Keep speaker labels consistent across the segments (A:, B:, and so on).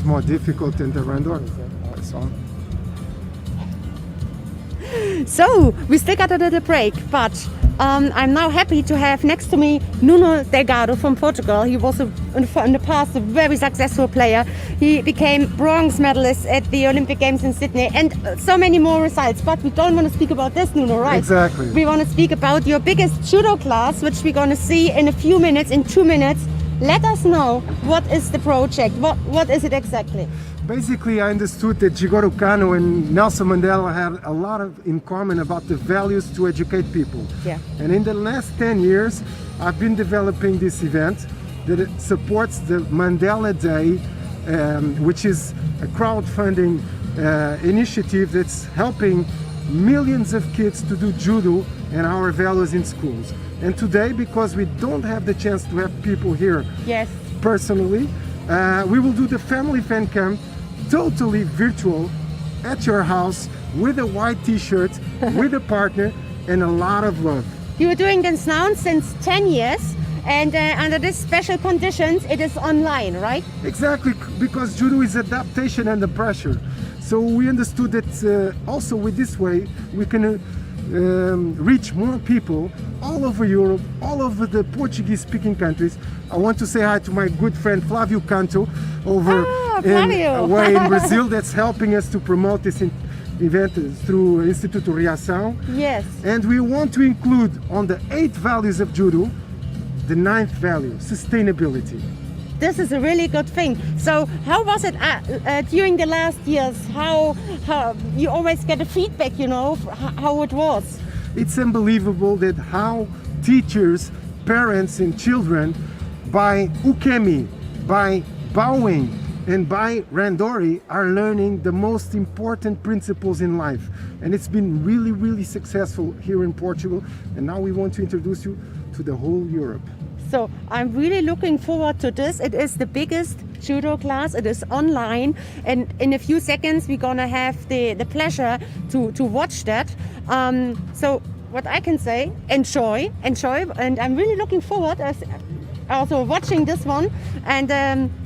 A: more difficult than the randori.
B: So we still got a little break, but I'm now happy to have next to me Nuno Delgado from Portugal. He was in the past a very successful player. He became bronze medalist at the Olympic Games in Sydney and so many more results. But we don't want to speak about this, Nuno, right?
A: Exactly.
B: We want to speak about your biggest judo class, which we're going to see in a few minutes, in 2 minutes. Let us know, what is the project? What is it exactly?
A: Basically, I understood that Jigoro Kano and Nelson Mandela had a lot in common about the values to educate people.
B: Yeah.
A: And in the last 10 years, I've been developing this event that supports the Mandela Day, which is a crowdfunding initiative that's helping millions of kids to do judo and our values in schools. And today, because we don't have the chance to have people here
B: Yes.
A: personally, we will do the family fan camp totally virtual at your house with a white t-shirt, with a partner and a lot of love.
B: You were doing this now since 10 years, and under these special conditions it is online, right?
A: Exactly, because judo is adaptation under pressure. So we understood that also with this way we can reach more people all over Europe, all over the Portuguese speaking countries. I want to say hi to my good friend Flavio Canto over in Brazil, that's helping us to promote this event through Instituto Reação.
B: Yes.
A: And we want to include on the 8 values of judo, the 9th value, sustainability.
B: This is a really good thing. So how was it during the last years? How you always get a feedback, you know, how it was?
A: It's unbelievable that how teachers, parents and children by ukemi, by bowing and by randori are learning the most important principles in life. And it's been really, really successful here in Portugal. And now we want to introduce you to the whole Europe.
B: So I'm really looking forward to this. It is the biggest judo class. It is online, and in a few seconds we're gonna have the pleasure to watch that. So what I can say, enjoy, and I'm really looking forward as also watching this one. And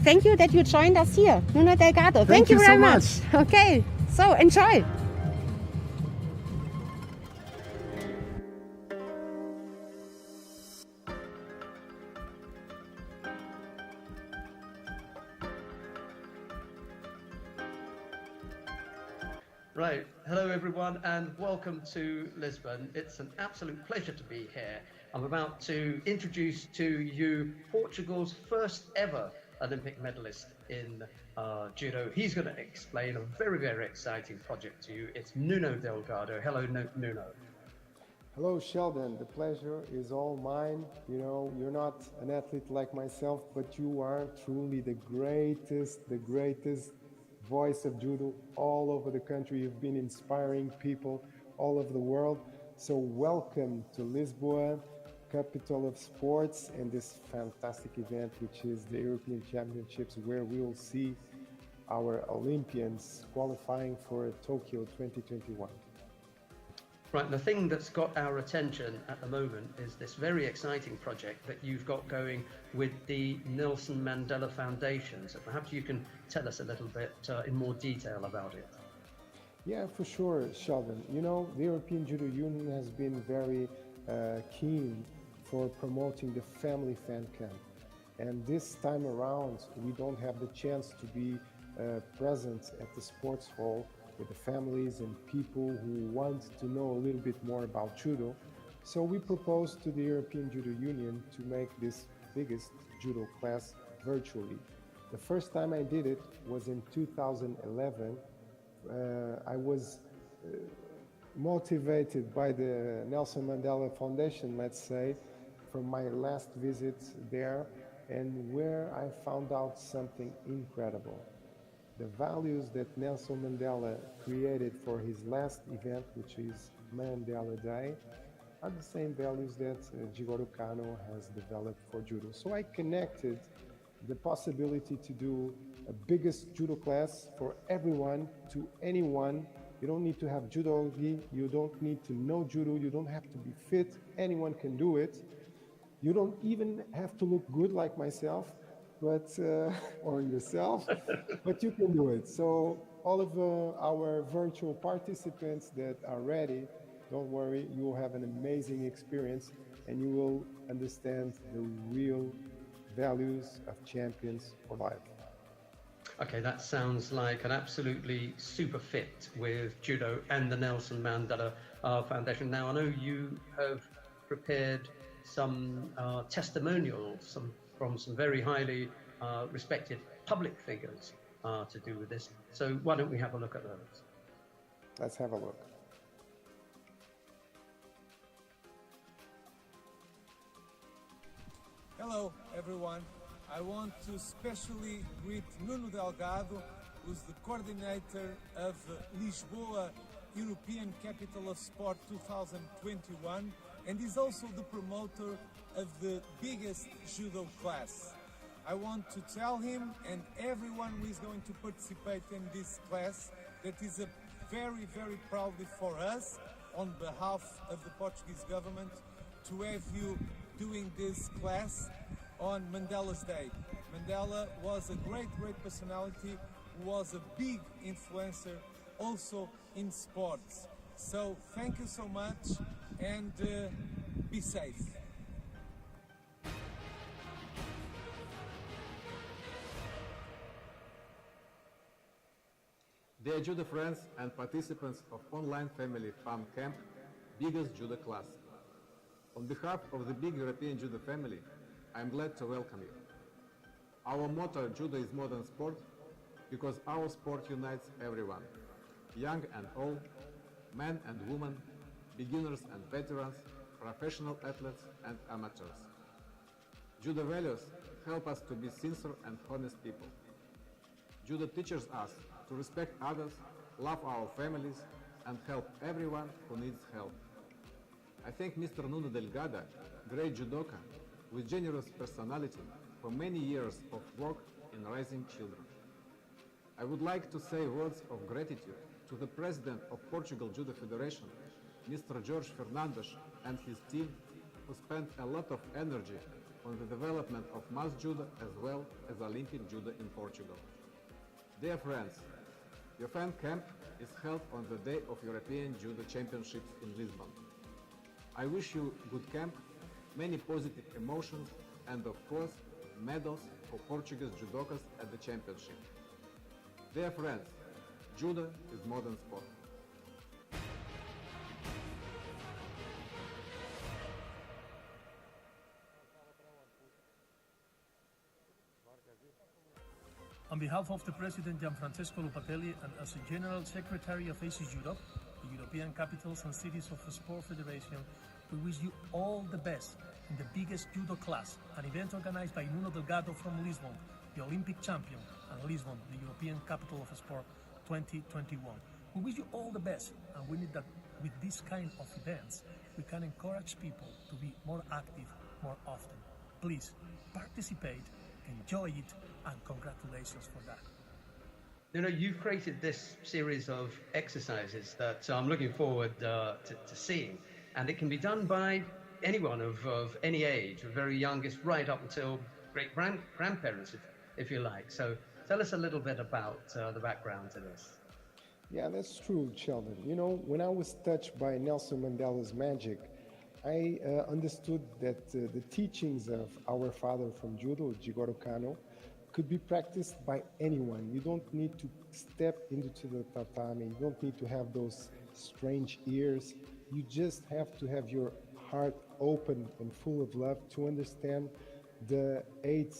B: thank you that you joined us here, Nuno Delgado. Thank you very
A: so
B: much. Okay, so enjoy.
C: Right, hello everyone and welcome to Lisbon. It's an absolute pleasure to be here. I'm about to introduce to you Portugal's first ever Olympic medalist in judo. He's going to explain a very, very exciting project to you. It's Nuno Delgado. Hello, Nuno.
A: Hello, Sheldon. The pleasure is all mine. You know, you're not an athlete like myself, but you are truly the greatest voice of judo all over the country. You've been inspiring people all over the world. So welcome to Lisbon, capital of sports, and this fantastic event, which is the European Championships, where we will see our Olympians qualifying for Tokyo 2021.
C: Right, the thing that's got our attention at the moment is this very exciting project that you've got going with the Nelson Mandela Foundation. So perhaps you can tell us a little bit in more detail about it.
A: Yeah, for sure, Sheldon. You know, the European Judo Union has been very keen for promoting the family fan camp. And this time around, we don't have the chance to be present at the sports hall with the families and people who want to know a little bit more about judo. So we proposed to the European Judo Union to make this biggest judo class virtually. The first time I did it was in 2011. I was motivated by the Nelson Mandela Foundation, let's say, from my last visit there, and where I found out something incredible. The values that Nelson Mandela created for his last event, which is Mandela Day, are the same values that Jigoro Kano has developed for judo. So I connected the possibility to do a biggest judo class for everyone, to anyone. You don't need to have judo-gi, you don't need to know judo, you don't have to be fit, anyone can do it. You don't even have to look good like myself. but or yourself, but you can do it. So all of our virtual participants that are ready, don't worry, you will have an amazing experience and you will understand the real values of champions for life.
C: Okay, that sounds like an absolutely super fit with judo and the Nelson Mandela Foundation. Now, I know you have prepared some testimonials from some very highly respected public figures to do with this. So why don't we have a look at those?
A: Let's have a look.
D: Hello, everyone. I want to especially greet Nuno Delgado, who's the coordinator of Lisboa European Capital of Sport 2021, and is also the promoter of the biggest judo class. I want to tell him and everyone who is going to participate in this class that is a very, very proudly for us, on behalf of the Portuguese government, to have you doing this class on Mandela's Day. Mandela was a great personality, who was a big influencer also in sports. So thank you so much and be safe.
E: Dear judo friends and participants of online family fun camp, biggest judo class. On behalf of the big European judo family, I am glad to welcome you. Our motto, judo is more than sport, because our sport unites everyone, young and old, men and women, beginners and veterans, professional athletes and amateurs. Judo values help us to be sincere and honest people. Judo teaches us to respect others, love our families, and help everyone who needs help. I thank Mr. Nuno Delgado, great judoka, with generous personality, for many years of work in raising children. I would like to say words of gratitude to the President of Portugal Judo Federation, Mr. Jorge Fernandes, and his team, who spent a lot of energy on the development of mass judo as well as Olympic judo in Portugal. Dear friends, your fan camp is held on the day of European Judo Championships in Lisbon. I wish you good camp, many positive emotions, and of course, medals for Portuguese judokas at the championship. Dear friends, judo is more than sport.
F: On behalf of the President Gianfrancesco Lupatelli and as the General Secretary of AC Judo, the European Capitals and Cities of Sport Federation, we wish you all the best in the biggest judo class, an event organized by Nuno Delgado from Lisbon, the Olympic champion, and Lisbon, the European Capital of Sport 2021. We wish you all the best, and we need that with this kind of events, we can encourage people to be more active more often. Please participate, enjoy it, and congratulations for that.
C: You know, you've created this series of exercises that I'm looking forward to seeing, and it can be done by anyone of any age, the very youngest right up until great grandparents, if you like. So tell us a little bit about the background to this.
A: Yeah, that's true, Sheldon. You know, when I was touched by Nelson Mandela's magic, I understood that the teachings of our father from judo, Jigoro Kano, could be practiced by anyone. You don't need to step into the tatami. You don't need to have those strange ears. You just have to have your heart open and full of love to understand the 8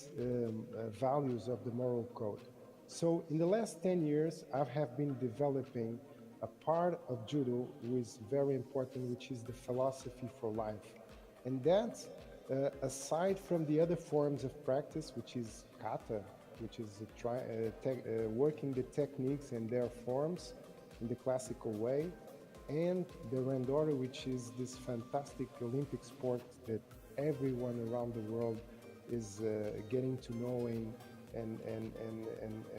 A: values of the moral code. So in the last 10 years, I have been developing a part of judo which is very important, which is the philosophy for life. And that, aside from the other forms of practice, which is kata, which is working the techniques and their forms in the classical way, and the randori, which is this fantastic Olympic sport that everyone around the world is getting to knowing and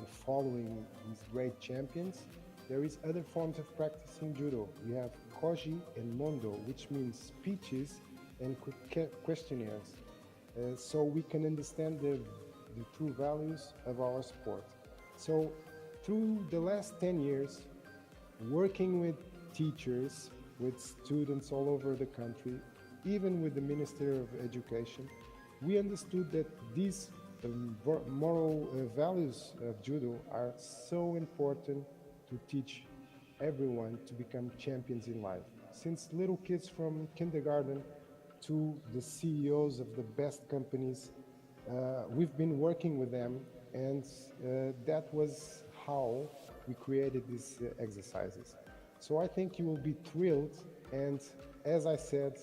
A: following these great champions. There is other forms of practice in judo. We have koji and mondo, which means speeches and questionnaires. So we can understand the the true values of our sport. So through the last 10 years, working with teachers, with students all over the country, even with the Minister of Education, we understood that these moral values of judo are so important to teach everyone to become champions in life. Since little kids from kindergarten to the CEOs of the best companies, we've been working with them, and that was how we created these exercises. So I think you will be thrilled, and as I said,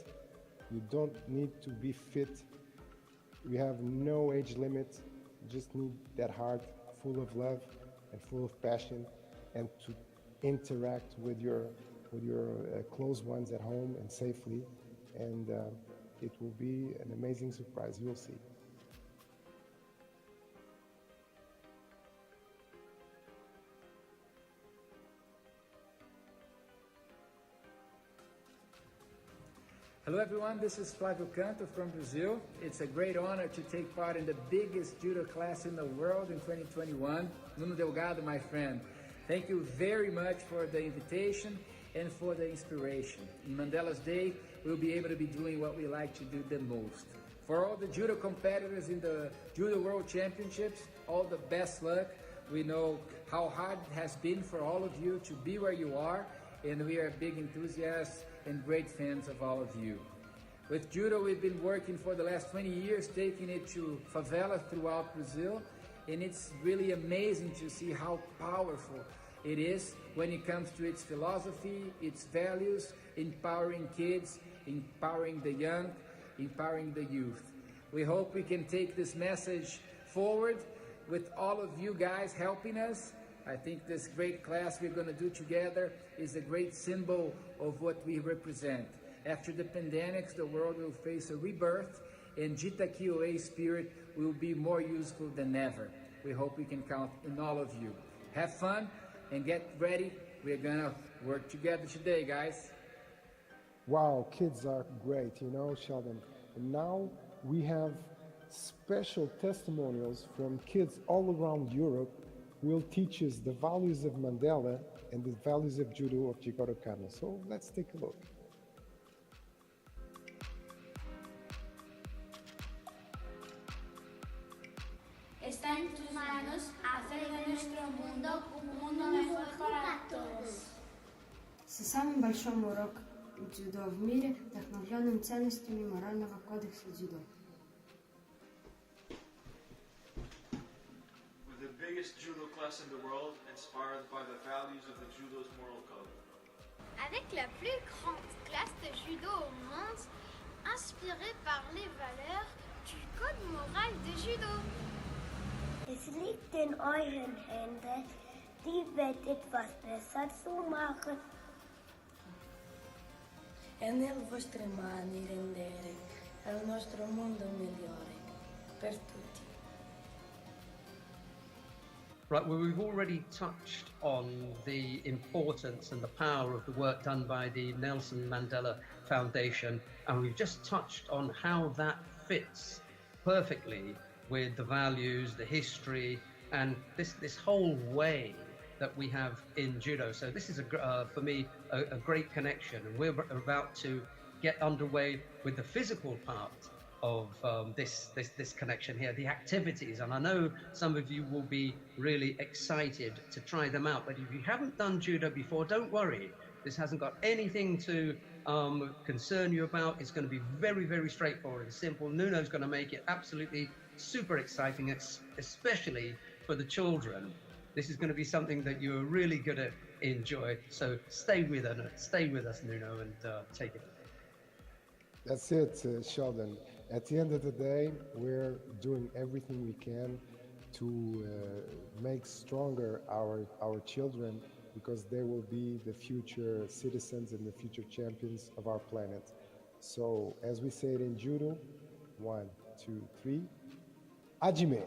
A: you don't need to be fit. We have no age limit. You just need that heart full of love and full of passion, and to interact with your close ones at home and safely, and it will be an amazing surprise. You'll see.
G: Hello everyone, this is Flávio Canto from Brazil. It's a great honor to take part in the biggest judo class in the world in 2021. Nuno Delgado, my friend. Thank you very much for the invitation and for the inspiration. In Mandela's Day, we'll be able to be doing what we like to do the most. For all the judo competitors in the Judo World Championships, all the best luck. We know how hard it has been for all of you to be where you are, and we are big enthusiasts and great fans of all of you. With judo, we've been working for the last 20 years, taking it to favelas throughout Brazil, and it's really amazing to see how powerful it is when it comes to its philosophy, its values, empowering kids, empowering the young, empowering the youth. We hope we can take this message forward with all of you guys helping us. I think this great class we're going to do together is a great symbol of what we represent. After the pandemics, the world will face a rebirth, and Jita Kyoei spirit will be more useful than ever. We hope we can count on all of you. Have fun and get ready. We're going to work together today, guys.
A: Wow, kids are great, you know, Sheldon. And now we have special testimonials from kids all around Europe who will teach us the values of Mandela and the values of judo of Jigoro Kano. So let's take a look.
H: Está en tus manos hacer de nuestro mundo un mundo mejor para todos.
I: Это самый большой урок дзюдо в мире, вдохновленным ценностями морального кодекса дзюдо.
J: We're the biggest judo class in the world, inspired by the values of the judo's moral code.
H: Avec la plus grande classe de judo au monde, inspirée par les valeurs du code moral de judo.
K: Es liegt in euren Händen, die Welt etwas besser zu machen.
L: È nelle vostre mani rendere il nostro mondo migliore per tutti.
C: Right, well, we've already touched on the importance and the power of the work done by the Nelson Mandela Foundation, and we've just touched on how that fits perfectly with the values, the history, and this whole way that we have in judo. So this is, for me, a great connection, and we're about to get underway with the physical part of this connection here, the activities. And I know some of you will be really excited to try them out, but if you haven't done judo before, don't worry. This hasn't got anything to concern you about. It's going to be very, very straightforward and simple. Nuno's going to make it absolutely super exciting, especially for the children. This is going to be something that you're really going to enjoy. So stay with us, Nuno, and take it.
A: That's it, Sheldon. At the end of the day, we're doing everything we can to make stronger our children, because they will be the future citizens and the future champions of our planet. So, as we say it in judo, 1, 2, 3, Hajime.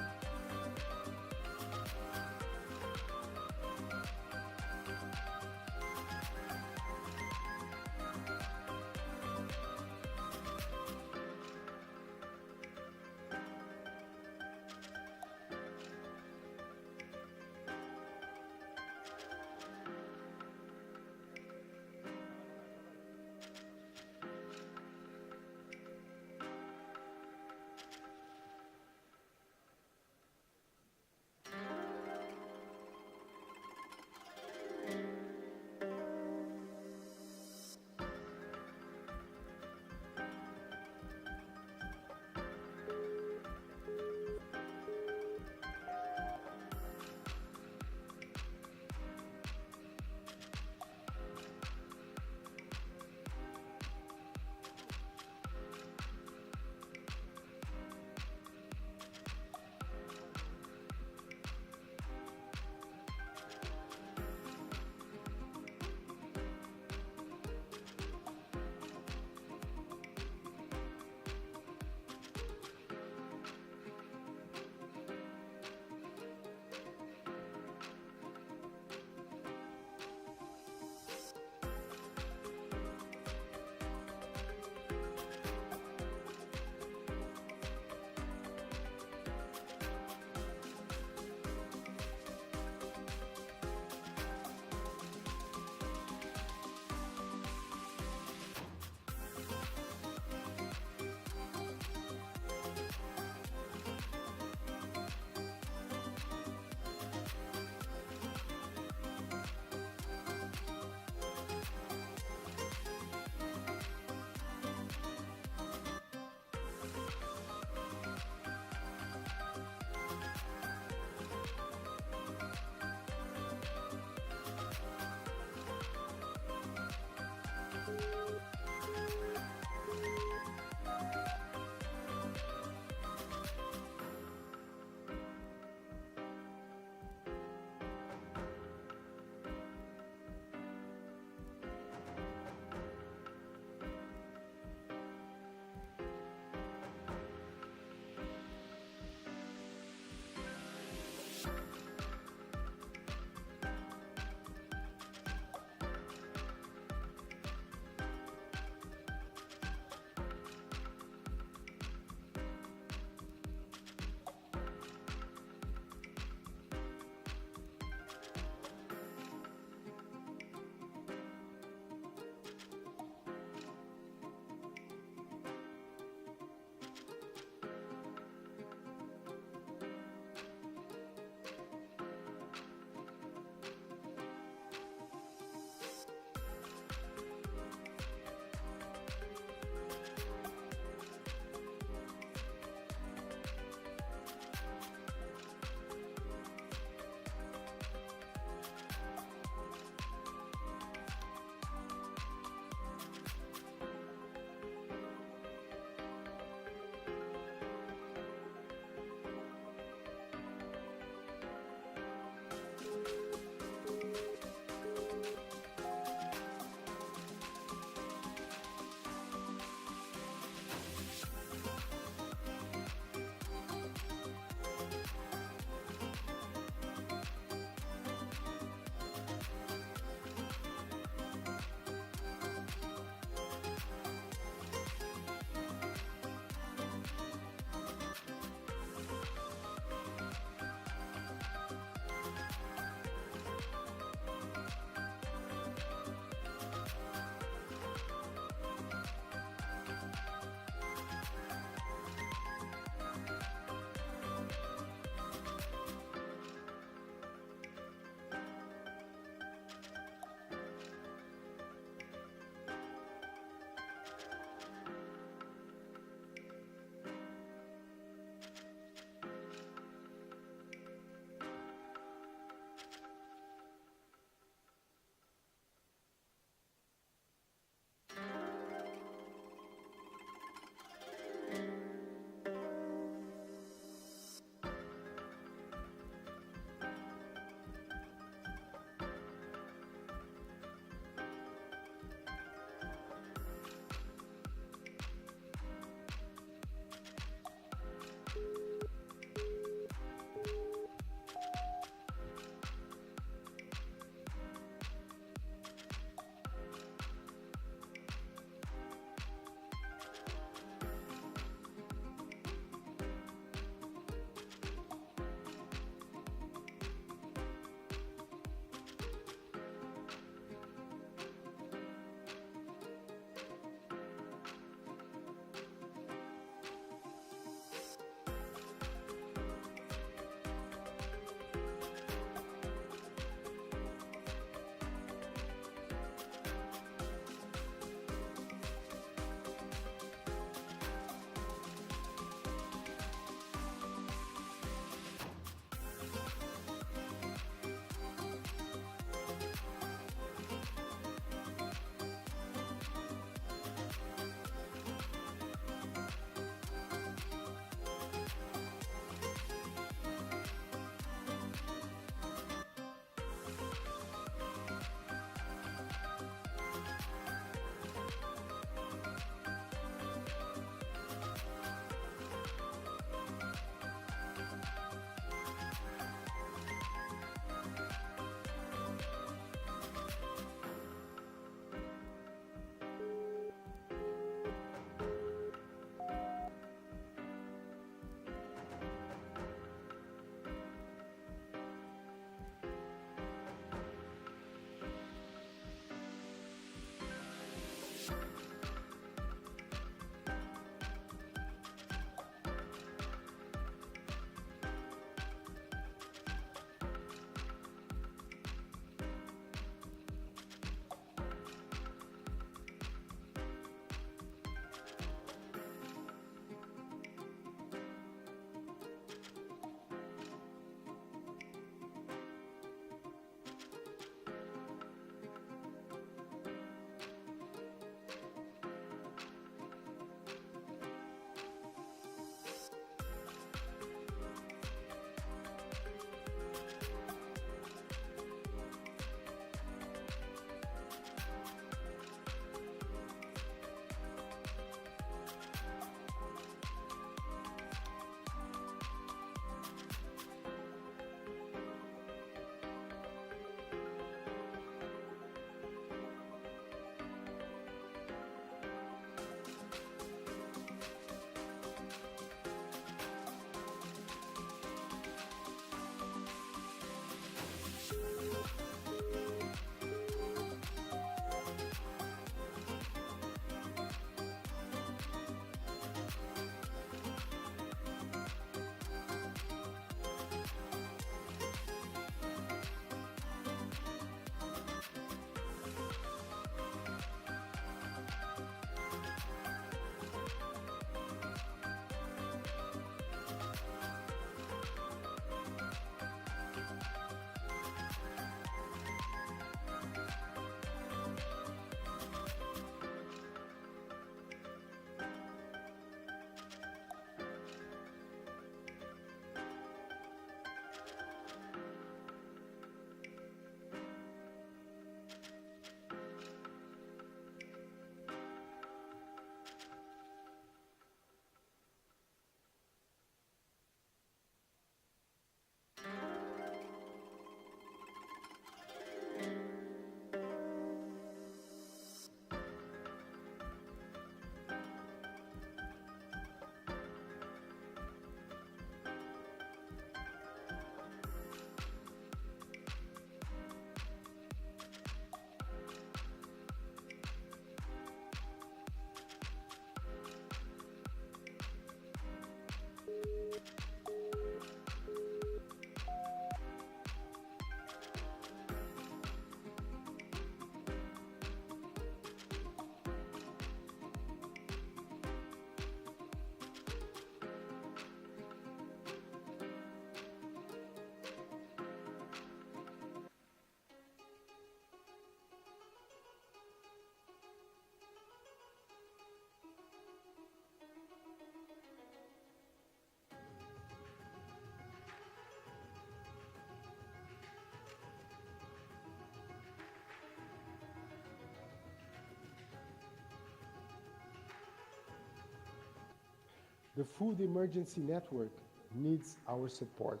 A: The Food Emergency Network needs our support.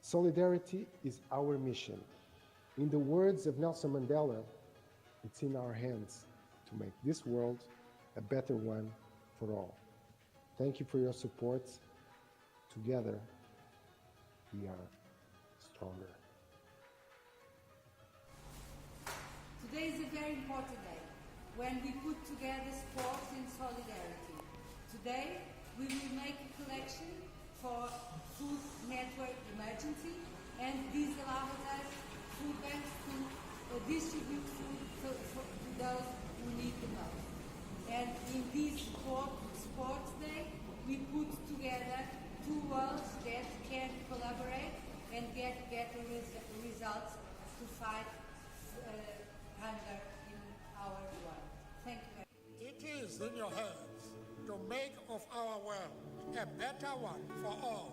A: Solidarity is our mission. In the words of Nelson Mandela, it's in our hands to make this world a better one for all. Thank you for your support. Together, we are stronger.
M: Today is a very important day when we put together sports in solidarity. Today, we will make a collection for Food Network Emergency, and this allows us food banks to distribute food to those who need the most. And in this sports day, we put together two worlds that can collaborate and get better results to fight hunger in our world. Thank you.
N: It is in your hands to make of our world a better one for all.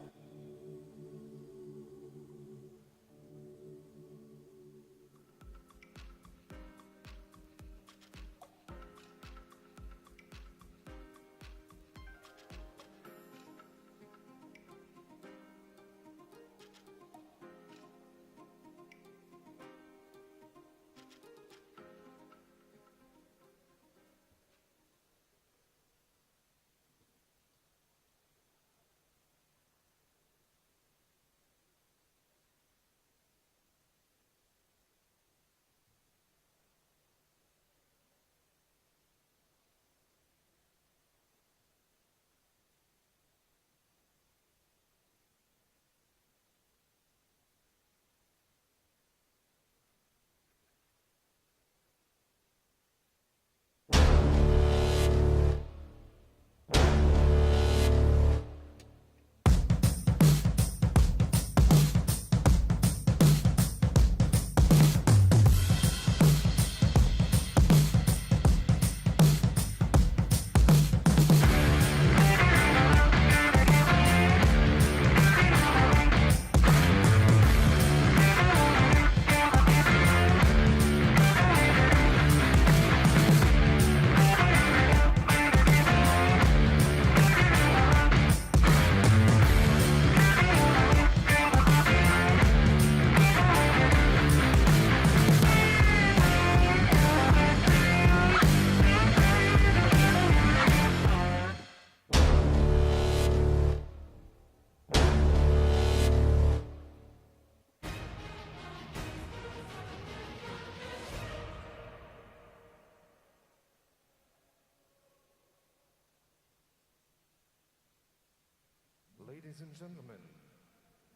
O: Ladies and gentlemen,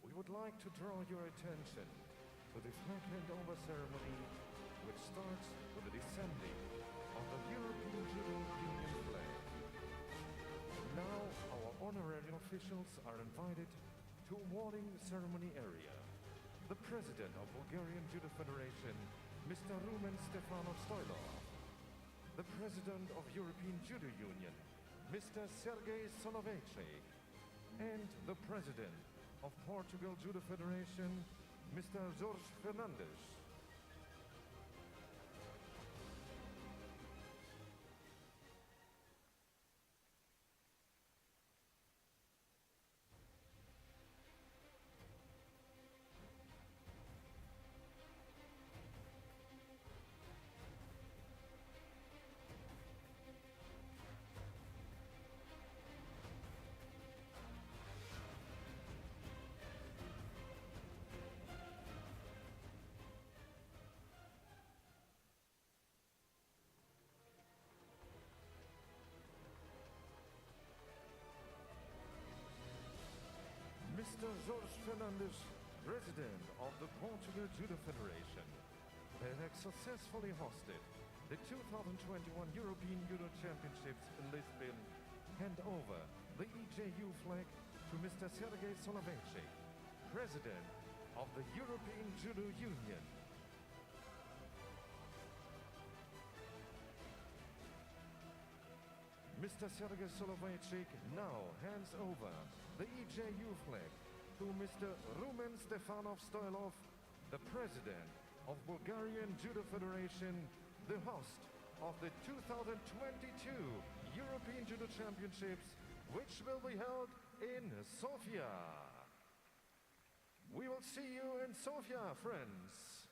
O: we would like to draw your attention to the flag handover ceremony, which starts with the descending of the European Judo Union flag. Now, our honorary officials are invited to awarding ceremony area. The President of Bulgarian Judo Federation, Mr. Rumen Stefanov Stoilov. The President of European Judo Union, Mr. Sergei Soloveichik. And the President of Portugal Judo Federation, Mr. Jorge Fernandes. Mr. Jorge Fernandes, President of the Portugal Judo Federation, has successfully hosted the 2021 European Judo Championships in Lisbon. Hand over the EJU flag to Mr. Sergei Soloveichik, President of the European Judo Union. Mr. Sergei Soloveichik now hands over the EJU flag to Mr. Rumen Stefanov Stoilov, the President of Bulgarian Judo Federation, the host of the 2022 European Judo Championships which will be held in Sofia. We will see you in Sofia, friends.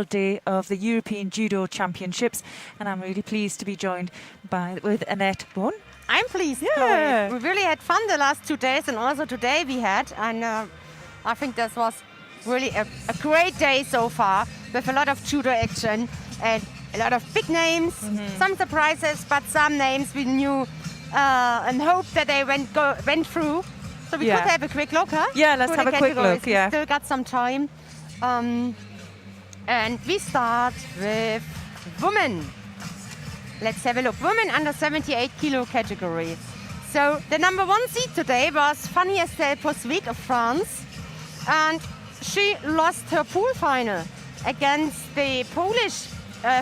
P: Day of the European Judo Championships, and I'm really pleased to be joined with Annette Bohn.
B: I'm pleased,
P: Yeah.
B: Chloe. We really had fun the last 2 days, and also today we had, and I think this was really a great day so far, with a lot of judo action and a lot of big names, some surprises, but some names we knew and hoped that they went through. So we could have a quick look, huh?
P: Yeah, let's have a quick look.
B: We still got some time. And we start with women. Let's have a look. Women under 78 kilo category. So the number 1 seed today was Fanny Estelle Poswick of France. And she lost her pool final against the Polish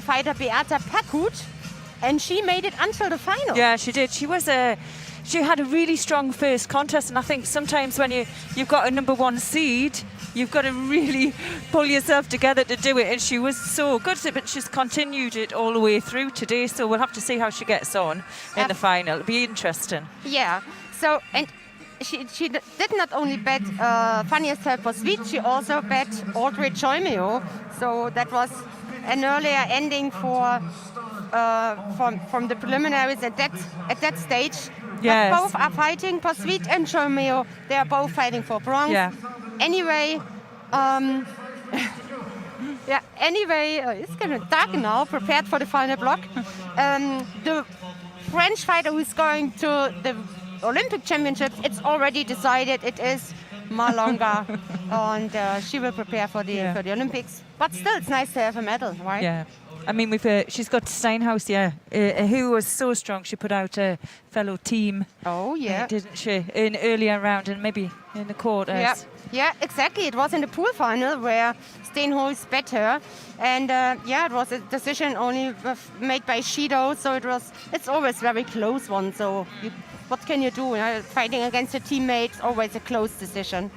B: fighter Beata Pakut. And she made it until the final.
P: Yeah, she did. She had a really strong first contest, and I think sometimes when you've got a number 1 seed, you've got to really pull yourself together to do it, and she was so good, but she's continued it all the way through today, so we'll have to see how she gets on in the final. It'll be interesting.
B: Yeah, so, and she did not only bet Fanny Estelle Poswick, she also bet Audrey Choimeo, so that was an earlier ending for from the preliminaries at that stage.
P: Yes.
B: But both are fighting, Poswick and Choimeo, they are both fighting for bronze.
P: Yeah.
B: Anyway, it's getting dark now, prepared for the final block. The French fighter who's going to the Olympic Championships, it's already decided it is more longer, and she will prepare for the Olympics. But still, it's nice to have a medal, right?
P: Yeah. I mean, she's got Steinhaus, who was so strong. She put out a fellow team.
B: Oh, yeah.
P: Didn't she? In earlier round and maybe in the quarters.
B: Yeah, exactly. It was in the pool final where Steinhaus beat her. And it was a decision only made by Judo. So it's always very close one. So what can you do? Fighting against a teammate, always a close decision.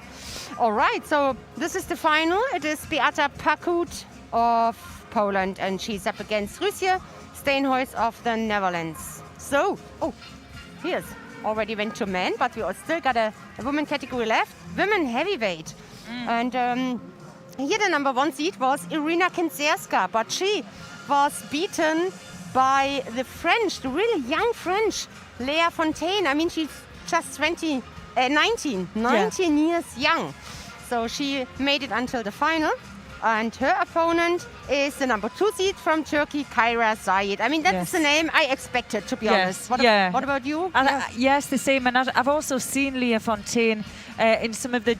B: All right, so this is the final. It is Beata Pakut of Poland, and she's up against Russia Steinhaus of the Netherlands. So, here's already went to men, but we still got a women category left, women heavyweight. And here the number 1 seed was Irina Kinzerska, but she was beaten by the French, the really young French, Léa Fontaine. I mean, she's just 19 years young. So she made it until the final. And her opponent is the number 2 seed from Turkey, Kyra Zayed. I mean, that's the name I expected, to be honest. What about you?
P: Yes, the same. And I've also seen Léa Fontaine in some of the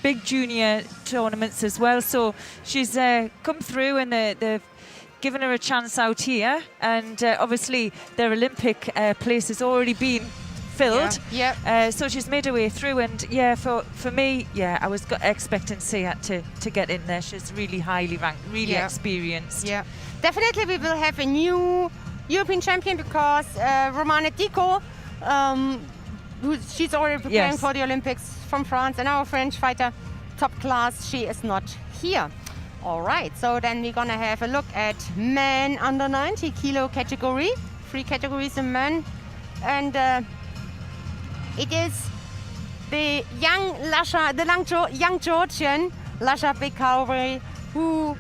P: big junior tournaments as well. So she's come through, and they've given her a chance out here. And obviously, their Olympic place has already been filled. So she's made her way through, and for me, I was expecting Seat to get in there. She's really highly ranked, really experienced.
B: Yeah, definitely we will have a new European champion because Romane Diko, she's already preparing for the Olympics from France, and our French fighter, top class, she is not here. All right, so then we're gonna have a look at men under 90 kilo category, 3 categories in men, and it is the young Georgian Lasha Bekauri who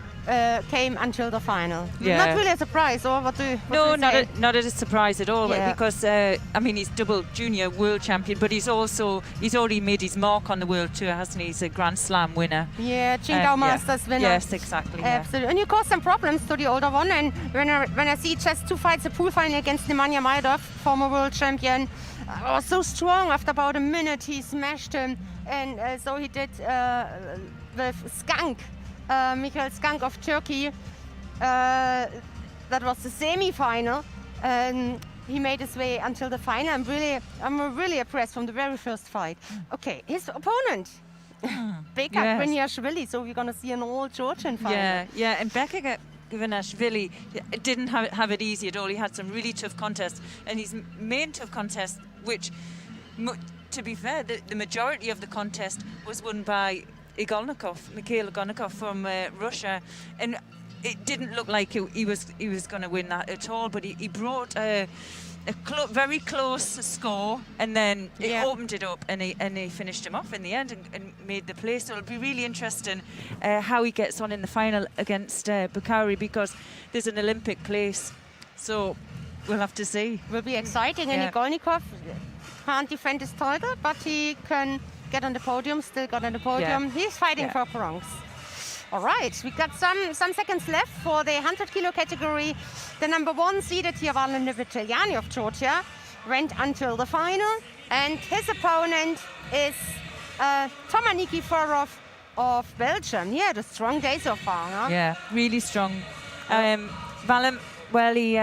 B: came until the final. Not really a surprise, or what do you say?
P: Not a surprise at all, because I mean, he's double junior world champion, but he's already made his mark on the world tour, hasn't he? He's a Grand Slam winner.
B: Yeah, Qingdao Masters winner.
P: Yes, exactly.
B: Absolutely. And you caused some problems to the older one, and when I see just 2 fights, a pool final against Nemanja Majdov, former world champion, was so strong. After about a minute, he smashed him, and so he did with Skank. Mikhail Skank of Turkey. That was the semi-final. He made his way until the final. I'm really impressed from the very first fight. Okay, his opponent, Beka Gviniashvili. So we're gonna see an all Georgian fight.
P: Yeah, and Beka Gviniashvili didn't have it easy at all. He had some really tough contests, and his main tough contest, which, to be fair, the majority of the contest was won by Mikhail Igolnikov from Russia, and it didn't look like he was going to win that at all. But he brought a very close score, and then it opened it up, and he finished him off in the end and made the place. So it'll be really interesting how he gets on in the final against Bekauri, because there's an Olympic place. So we'll have to see.
B: Will be exciting, and Igolnikov can't defend his title, but he can get on the podium, still got on the podium. He's fighting for bronze. All right, we got some seconds left for the 100 kilo category. The number 1 seeded here, Valentin Vitelliani of Georgia, went until the final, and his opponent is Toma Nikiforov of Belgium. He had a strong day so far, huh?
P: Yeah, really strong. Valentin, well, he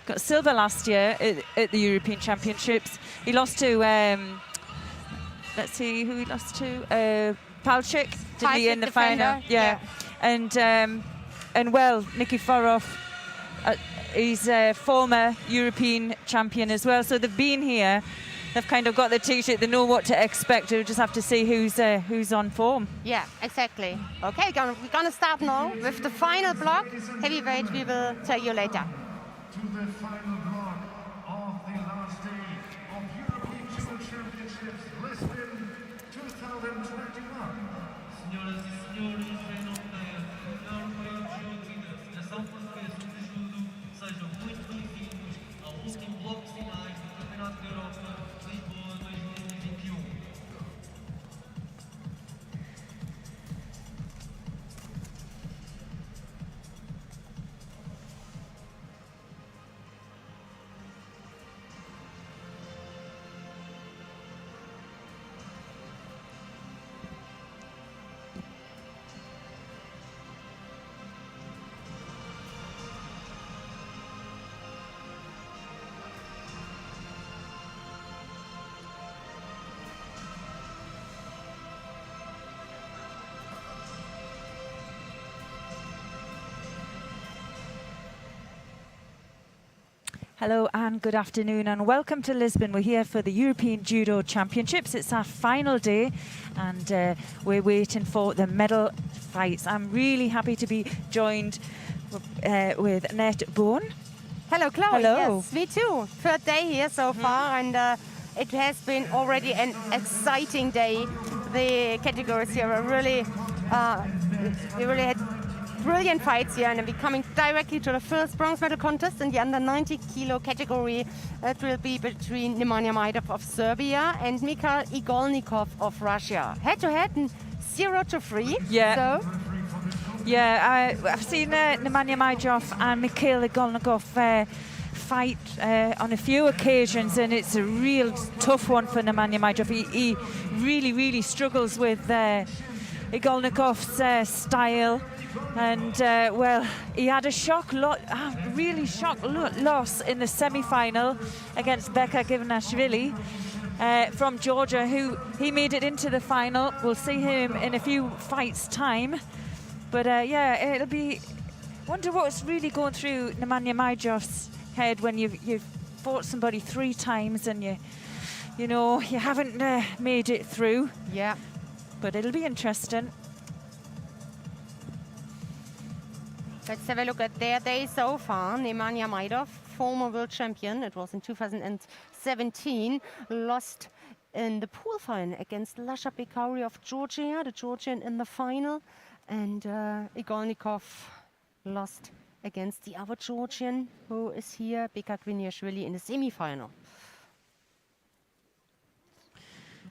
P: got silver last year at the European Championships. He lost to let's see who he lost to. Palchik, didn't he, in the final? Yeah. And well, Nikiforov, he's a former European champion as well. So they've been here. They've kind of got the T-shirt. They know what to expect. We'll just have to see who's on form.
B: Yeah, exactly. Okay, we're gonna start now with the final block. Heavyweight, we will tell you later.
O: To the final block of the last day of European Judo Championships Lisbon 2021.
Q: Senhoras e senhores, venham da European Judo, Federação Portuguesa de Judo, sejam muito bem-vindos ao último bloco de finais do Campeonato da Europa Lisboa 2021.
P: Hello and good afternoon and welcome to Lisbon. We're here for the European Judo Championships. It's our final day and we're waiting for the medal fights. I'm really happy to be joined with Annette Bourne.
B: Hello, Chloe.
P: Hello.
B: Yes, me too. Third day here so far, and it has been already an exciting day. The categories here are really, we really had brilliant fights here, and we're coming directly to the first bronze medal contest in the under 90 kilo category. It will be between Nemanja Majdov of Serbia and Mikhail Igolnikov of Russia. Head to head, 0-3.
P: Yeah.
B: So.
P: Yeah, I've seen Nemanja Majdov and Mikhail Igolnikov fight on a few occasions, and it's a real tough one for Nemanja Majdov. He really, really struggles with Igolnikov's style, and well, he had a really shock loss in the semi-final against Beka Givanashvili from Georgia, who he made it into the final. We'll see him in a few fights' time. But yeah, it'll be. Wonder what's really going through Nemanja Majdov's head when you've fought somebody 3 times and you know you haven't made it through.
B: Yeah.
P: But it'll be interesting.
B: Let's have a look at their day so far. Nemanja Majdov, former world champion. It was in 2017. Lost in the pool final against Lasha Bekauri of Georgia, the Georgian in the final. And Igolnikov lost against the other Georgian, who is here, Beka Givanashvili, in the semi-final.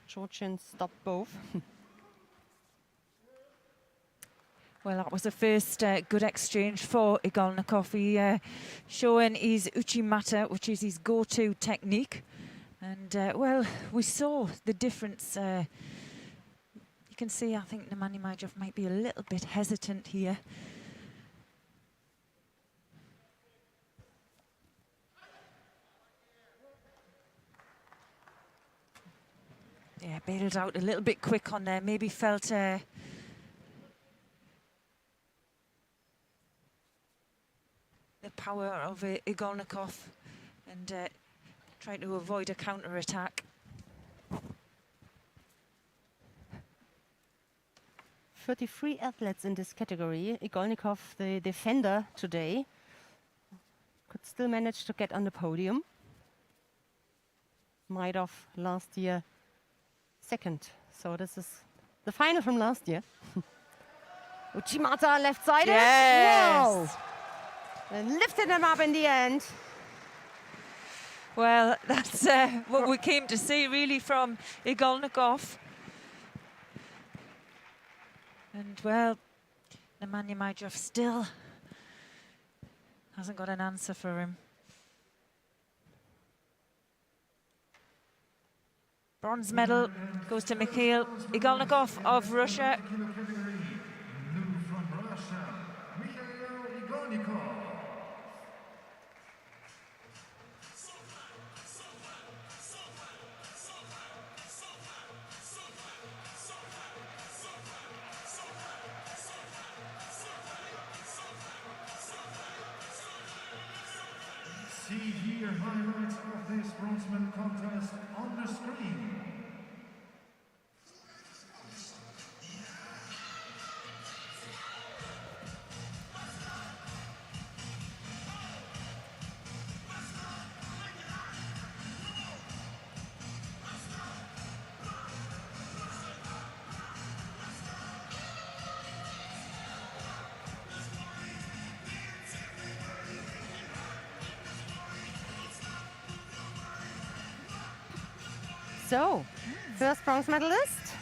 B: Georgians stopped both.
P: Well, that was the first good exchange for Igolnikov. He showing his uchimata, which is his go-to technique. And, well, we saw the difference. You can see, I think Nemanja Majdov might be a little bit hesitant here. Yeah, bailed out a little bit quick on there. Maybe felt the power of Igolnikov and tried to avoid a counter-attack.
B: 33 athletes in this category. Igolnikov, the defender today, could still manage to get on the podium. Majdov last year second. So this is the final from last year. Uchimata left-sided.
P: Yes.
B: Wow. And lifted him up in the end.
P: Well, that's what we came to see really from Igolnikov. And well, Nemanja Majdov still hasn't got an answer for him. Bronze medal goes to Mikhail Igolnikov of Russia.
O: See here highlights of this bronze medal contest on the screen.
B: So, first bronze medalist.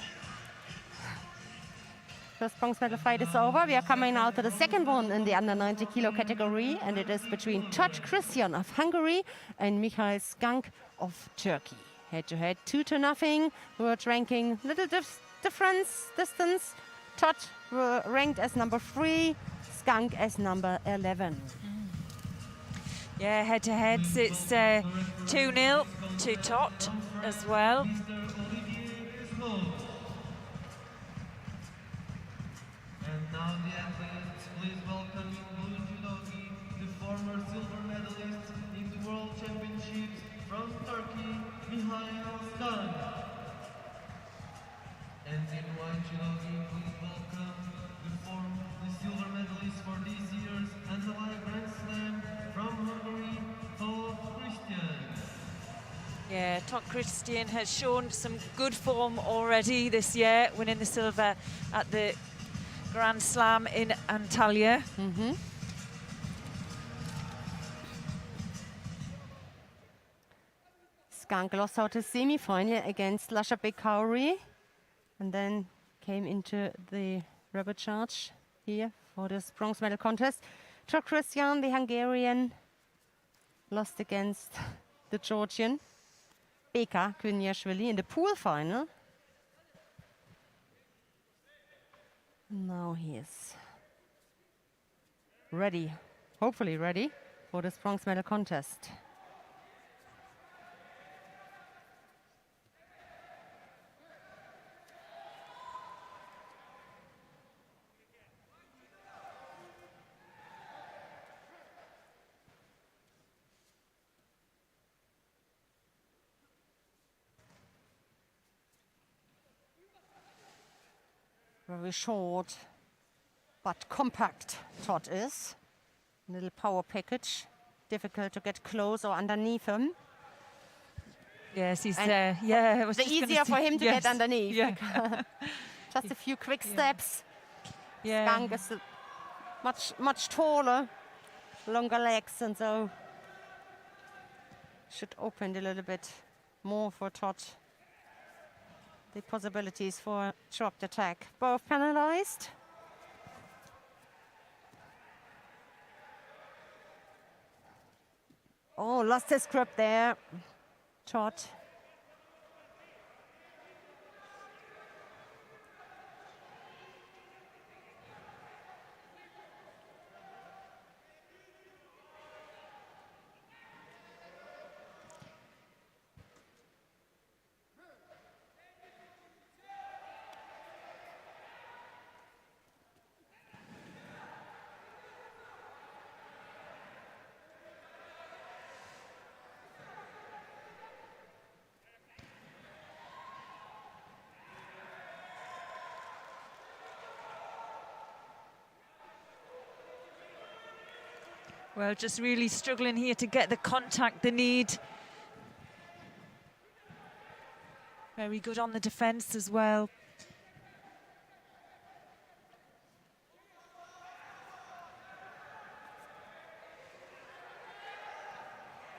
B: First bronze medal fight is over. We are coming now to the second one in the under 90 kilo category, and it is between Todd Christian of Hungary and Michael Skank of Turkey. Head to head, 2-0. World ranking, little distance. Todd ranked as number 3, Skank as number 11.
P: Yeah, head to heads, it's 2-0 to Tot as well.
Q: And now the athletes, please welcome in blue judogi, the former silver medalist in the World Championship Mihail Skan. And in white judo, please welcome the silver medalist for this year's Antalya Grand Slam from Hungary, Todd Christian.
P: Yeah, Todd Christian has shown some good form already this year, winning the silver at the Grand Slam in Antalya.
B: Skank lost out his semi-final against Lasha Bekauri and then came into the rubber charge here for this bronze medal contest. Todd Christian, the Hungarian, lost against the Georgian Beka Kviniashvili in the pool final. Now he is ready, hopefully ready for this bronze medal contest. Very short, but compact Todd is. Little power package, difficult to get close or underneath him.
P: Yes, he's there. Yeah, it was
B: the
P: just gonna
B: easier for
P: say-
B: him to
P: yes.
B: get underneath.
P: Yeah.
B: Just a few quick steps.
P: Yeah.
B: Skank is much taller, longer legs, and so should open a little bit more for Todd. The possibilities for dropped attack. Both penalized. Oh, lost his grip there. Todd.
P: Well, just really struggling here to get the contact they need. Very good on the defence as well.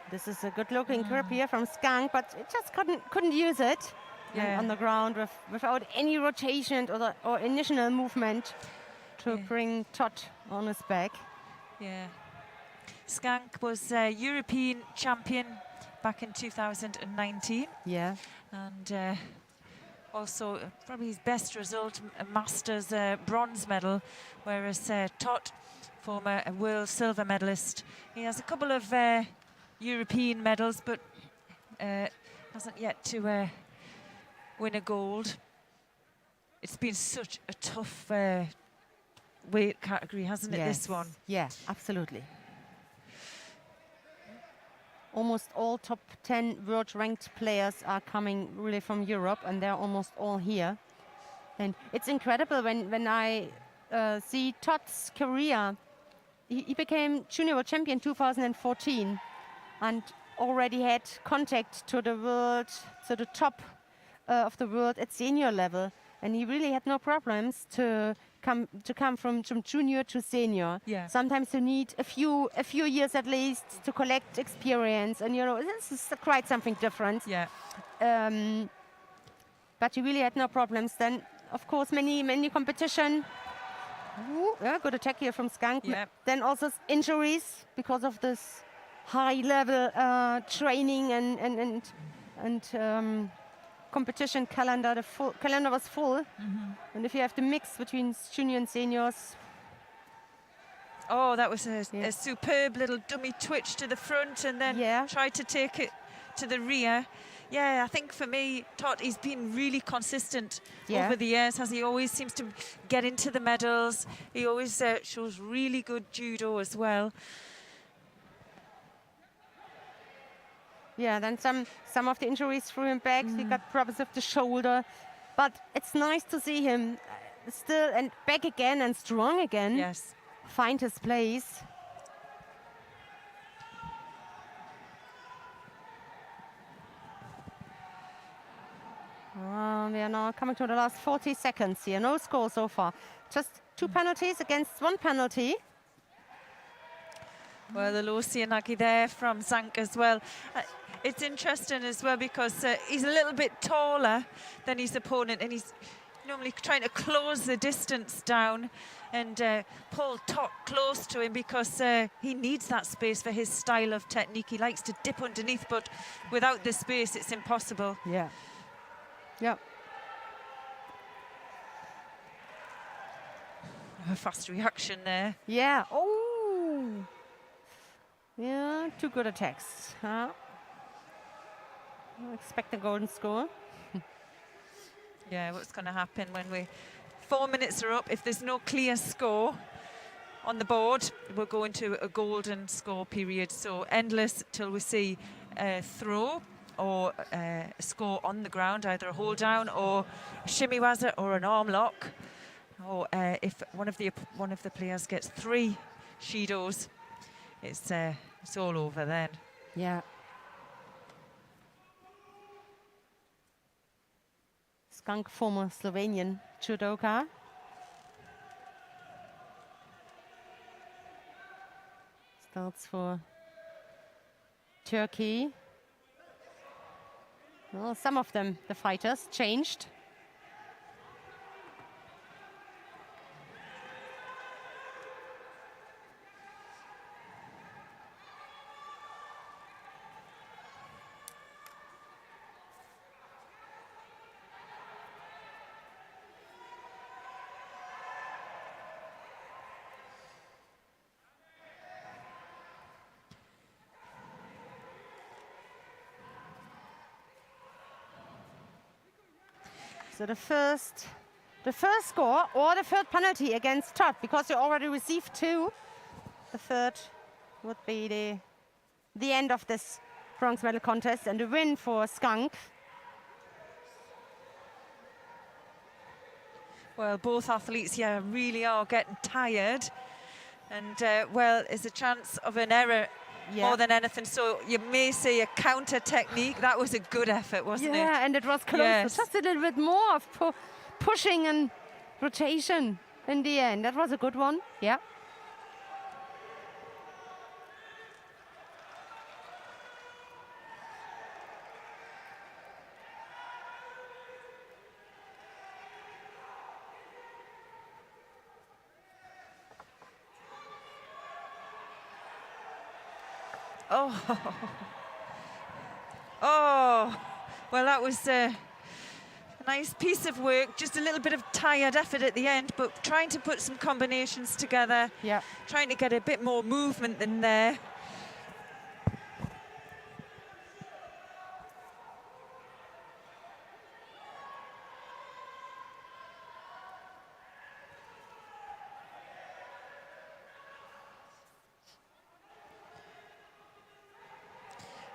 B: This is a good-looking grip here from Skank, but it just couldn't use it on the ground without any rotation or initial movement to bring Todd on his back.
P: Yeah. Skank was European champion back in 2019.
B: Yeah.
P: And also probably his best result, a Masters bronze medal, whereas Todd, former world silver medalist, he has a couple of European medals, but hasn't yet to win a gold. It's been such a tough weight category, hasn't it, this one?
B: Yeah, absolutely. Almost all top 10 world-ranked players are coming really from Europe, and they're almost all here. And it's incredible when I see Todd's career. He became junior world champion 2014 and already had contact to the world, to the top of the world at senior level. And he really had no problems to come from junior to senior.
P: Yeah.
B: Sometimes you need a few years at least to collect experience, and this is quite something different.
P: Yeah.
B: But he really had no problems. Then, of course, many competition. Ooh, yeah, good attack here from Skank.
P: Yeah.
B: Then also injuries because of this high level training and competition calendar. The calendar was full, and if you have the mix between junior and seniors.
P: Oh, that was a superb little dummy twitch to the front, and then tried to take it to the rear. Yeah, I think for me, Todd, he's been really consistent over the years, as he always seems to get into the medals. He always shows really good judo as well.
B: Yeah, then some of the injuries threw him back. He got problems with the shoulder. But it's nice to see him still and back again and strong again.
P: Yes.
B: Find his place. We are now coming to the last 40 seconds here. No score so far. Just 2 penalties against 1 penalty.
P: Well, the low Sianagi there from Zank as well. It's interesting as well because he's a little bit taller than his opponent, and he's normally trying to close the distance down and pull top close to him because he needs that space for his style of technique. He likes to dip underneath, but without the space, it's impossible.
B: Yeah. Yeah.
P: A fast reaction there.
B: Yeah. Oh. Yeah, 2 good attacks. Huh? I expect a golden score.
P: Yeah, what's going to happen when 4 minutes are up? If there's no clear score on the board, we'll go into a golden score period. So endless till we see a throw or a score on the ground, either a hold down or a shimiwaza or an arm lock. Or if one of the players gets 3 shidos, it's all over then.
B: Yeah. Skunk, former Slovenian judoka. Starts for Turkey. Well, some of them, the fighters, changed. So the first score or the third penalty against Todd, because you already received 2. The third would be the end of this bronze medal contest and a win for Skunk.
P: Well, both athletes here really are getting tired. And, well, it's a chance of an error more than anything. So you may see a counter technique. That was a good effort, wasn't it?
B: Yeah, and it was close.
P: Yes.
B: Just a little bit more of pushing and rotation in the end. That was a good one. Yeah.
P: Oh, oh, well, that was a nice piece of work. Just a little bit of tired effort at the end, but trying to put some combinations together.
B: Yeah.
P: Trying to get a bit more movement in there.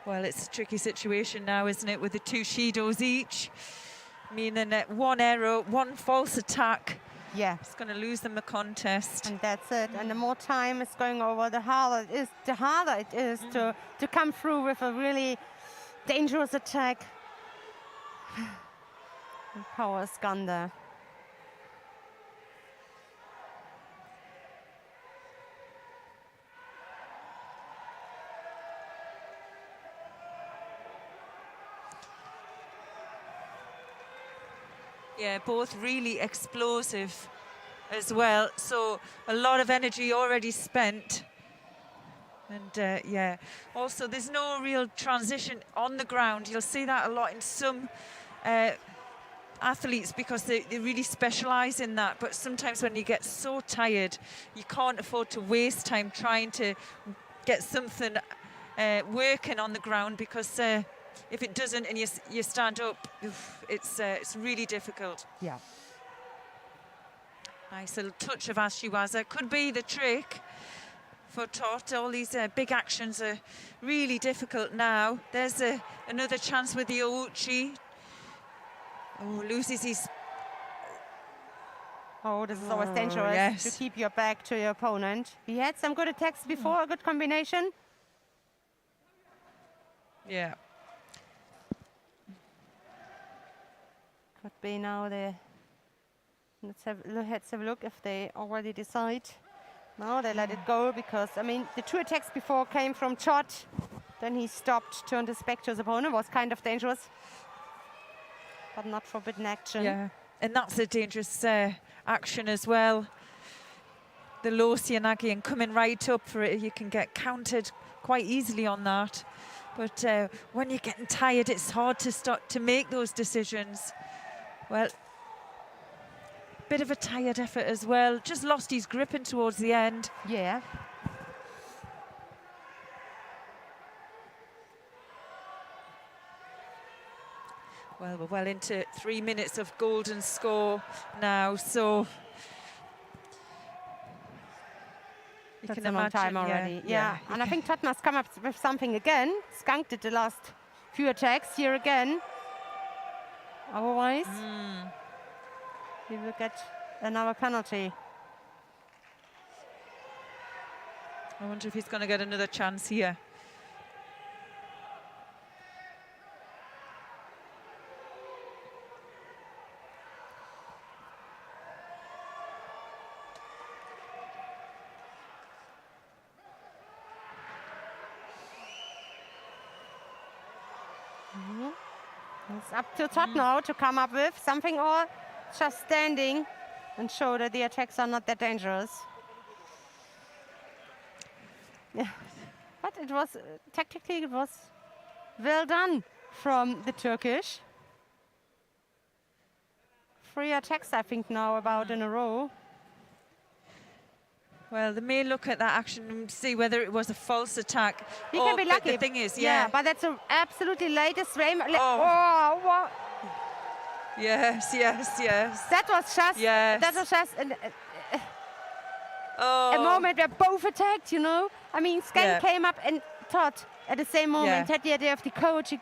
P: Well, it's a tricky situation now, isn't it, with the 2 shidos each, meaning that 1 error, 1 false attack, it's going to lose them the contest.
B: And that's it. And the more time is going over, the harder it is to come through with a really dangerous attack. Power is gone there.
P: Yeah, both really explosive as well. So a lot of energy already spent. And yeah, also there's no real transition on the ground. You'll see that a lot in some athletes because they really specialize in that. But sometimes when you get so tired, you can't afford to waste time trying to get something working on the ground because if it doesn't and you stand up, it's really difficult.
B: Yeah.
P: Nice little touch of Ashiwaza. Could be the trick for Tot. All these big actions are really difficult now. There's another chance with the Ouchi. Oh, loses his...
B: Oh, this is always dangerous
P: yes.
B: to keep your back to your opponent. He had some good attacks before, a good combination.
P: Yeah.
B: Could be now the... let's have a look if they already decide. No, they let it go because, I mean, the 2 attacks before came from Tot. Then he stopped, turned his back to his opponent. Was kind of dangerous, but not forbidden action.
P: Yeah, and that's a dangerous action as well. The low Sianagi and coming right up for it, you can get countered quite easily on that. But when you're getting tired, it's hard to start to make those decisions. Well, bit of a tired effort as well. Just lost his gripping towards the end.
B: Yeah.
P: Well, we're well into 3 minutes of golden score now, so you
B: that's
P: can
B: a long
P: imagine,
B: time already. Yeah. And I
P: okay.
B: think Tot must come up with something again. Skunk did the last few attacks here again. Otherwise, he will get another penalty.
P: I wonder if he's going to get another chance here.
B: It's up to Tot now to come up with something, or just standing and show that the attacks are not that dangerous. Yeah, but it was tactically it was well done from the Turkish. 3 attacks, I think, now about in a row.
P: Well, they may look at that action and see whether it was a false attack.
B: He can be lucky.
P: But the thing is,
B: yeah, but that's an absolutely latest frame.
P: Oh. Yes, yes, yes.
B: That was just.
P: Yes.
B: That was just a moment where both attacked. You know, I mean, Skunk came up and Tot at the same moment had the idea of the Kosoro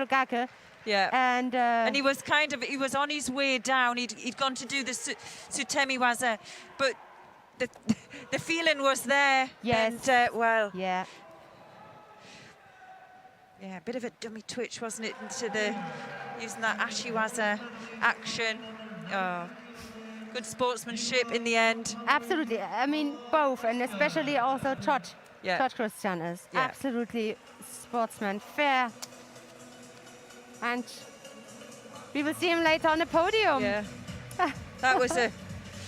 B: Gake.
P: Yeah,
B: and
P: he was he was on his way down. He'd gone to do the Sutemi Waza, but the feeling was there.
B: Yes.
P: And, well.
B: Yeah.
P: Yeah, a bit of a dummy twitch, wasn't it, into using that Ashiwaza action. Oh, good sportsmanship in the end.
B: Absolutely. I mean, both, and especially also Tot.
P: Yeah.
B: Tot Christian is absolutely sportsman, fair. And we will see him later on the podium.
P: Yeah. That was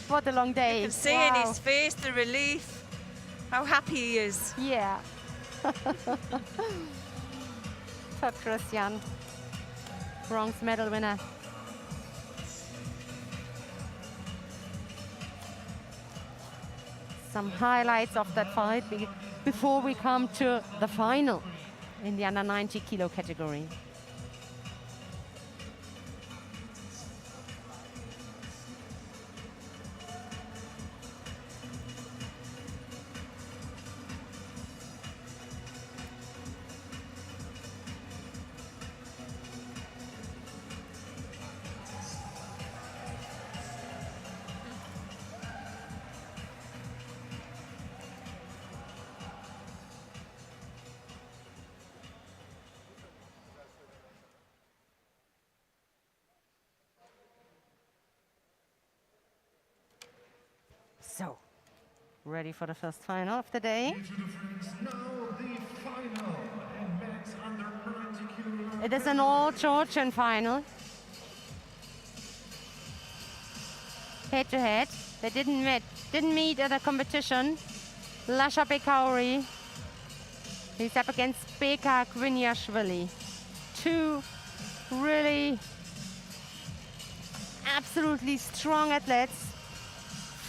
B: what a long day.
P: You can see in his face the relief, how happy he is.
B: Yeah. Tot Christian, bronze medal winner. Some highlights of that fight before we come to the final in the under 90 kilo category. So, ready for the first final of the day. It is an all-Georgian final. Head-to-head. They didn't meet at a competition. Lasha Bekauri. He's up against Beka Gviniashvili. 2 really absolutely strong athletes.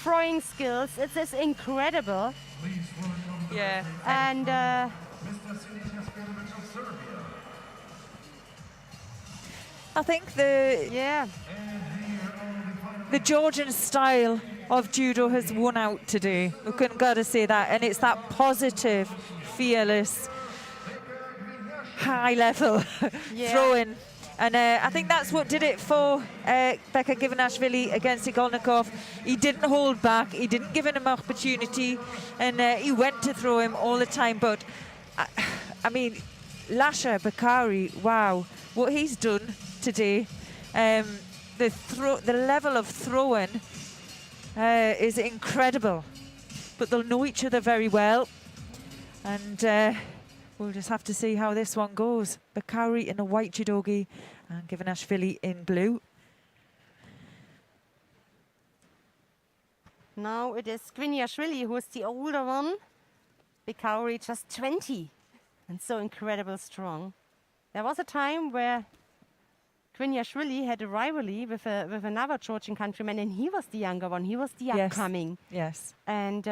B: Throwing skills, it's just incredible.
P: Yeah.
B: And
P: I think the Georgian style of judo has won out today. We couldn't gotta say that. And it's that positive, fearless, high level throwing. And I think that's what did it for Beka Givanashvili against Igolnikov. He didn't hold back. He didn't give him an opportunity. And he went to throw him all the time. But, I mean, Lasha Bakari, wow, what he's done today. The level of throwing is incredible. But they'll know each other very well. And we'll just have to see how this one goes. Bakari in a white judogi and Givanashvili in blue.
B: Now it is Gviniashvili who is the older one. Bakari just 20 and so incredibly strong. There was a time where Gviniashvili had a rivalry with another Georgian countryman, and he was the younger one. He was the upcoming.
P: Yes.
B: And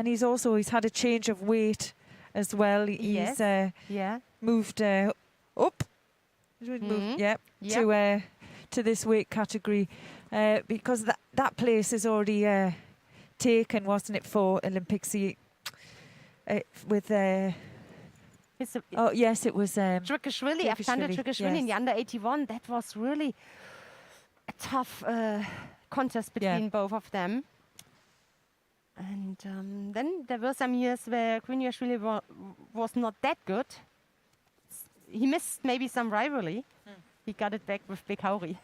P: he's had a change of weight as well. He's moved up. To this weight category because that place is already taken, wasn't it, for Olympics with yes, it was
B: Drikashvili, Aftander Drikashvili in the under 81. That was really a tough contest between both of them. And then there were some years where Gviniashvili was not that good. He missed maybe some rivalry. He got it back with Bekauri.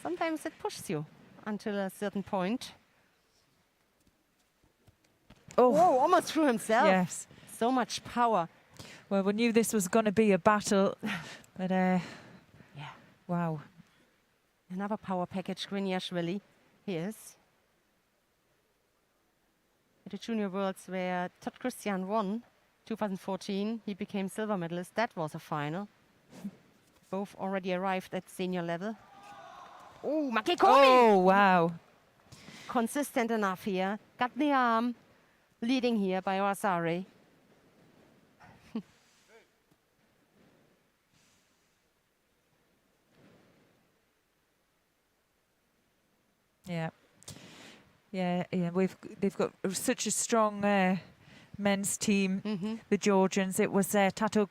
B: Sometimes it pushes you until a certain point. Oh, whoa, almost threw himself.
P: Yes.
B: So much power.
P: Well, we knew this was going to be a battle, but wow.
B: Another power package, Gviniashvili. He is. At the Junior Worlds where Todd Christian won 2014, he became silver medalist. That was a final. Both already arrived at senior level. Oh, Makikomi!
P: Oh, wow.
B: Consistent enough here. Got the arm. Leading here by Oasari.
P: They've got such a strong men's team, the Georgians. It was Tato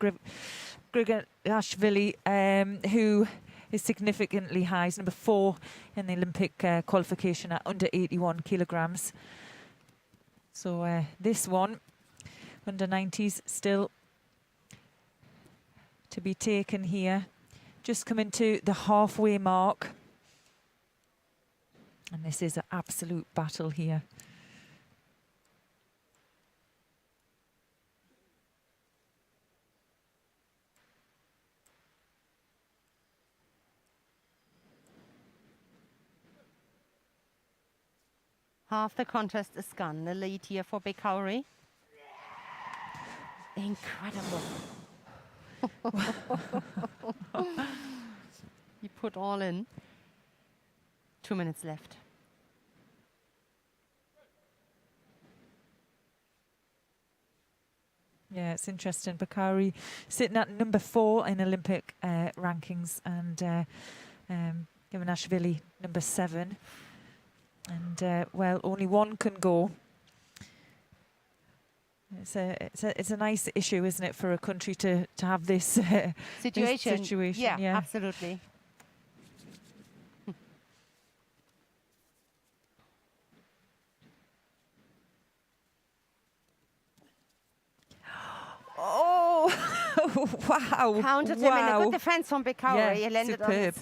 P: Grigashvili who is significantly high. He's number 4 in the Olympic qualification at under 81 kilograms. So this one, under 90s, still to be taken here. Just coming to the halfway mark. And this is an absolute battle here.
B: Half the contest is gone. The lead here for Bekauri. Incredible. He put all in. 2 minutes left.
P: Yeah, it's interesting. Bakari sitting at number 4 in Olympic rankings, and Givanashvili number 7. And well, only one can go. It's a nice issue, isn't it, for a country to have this
B: situation?
P: This situation.
B: Yeah, absolutely.
P: Oh, wow.
B: Countered him in a good defense from Bekauri. He landed on his.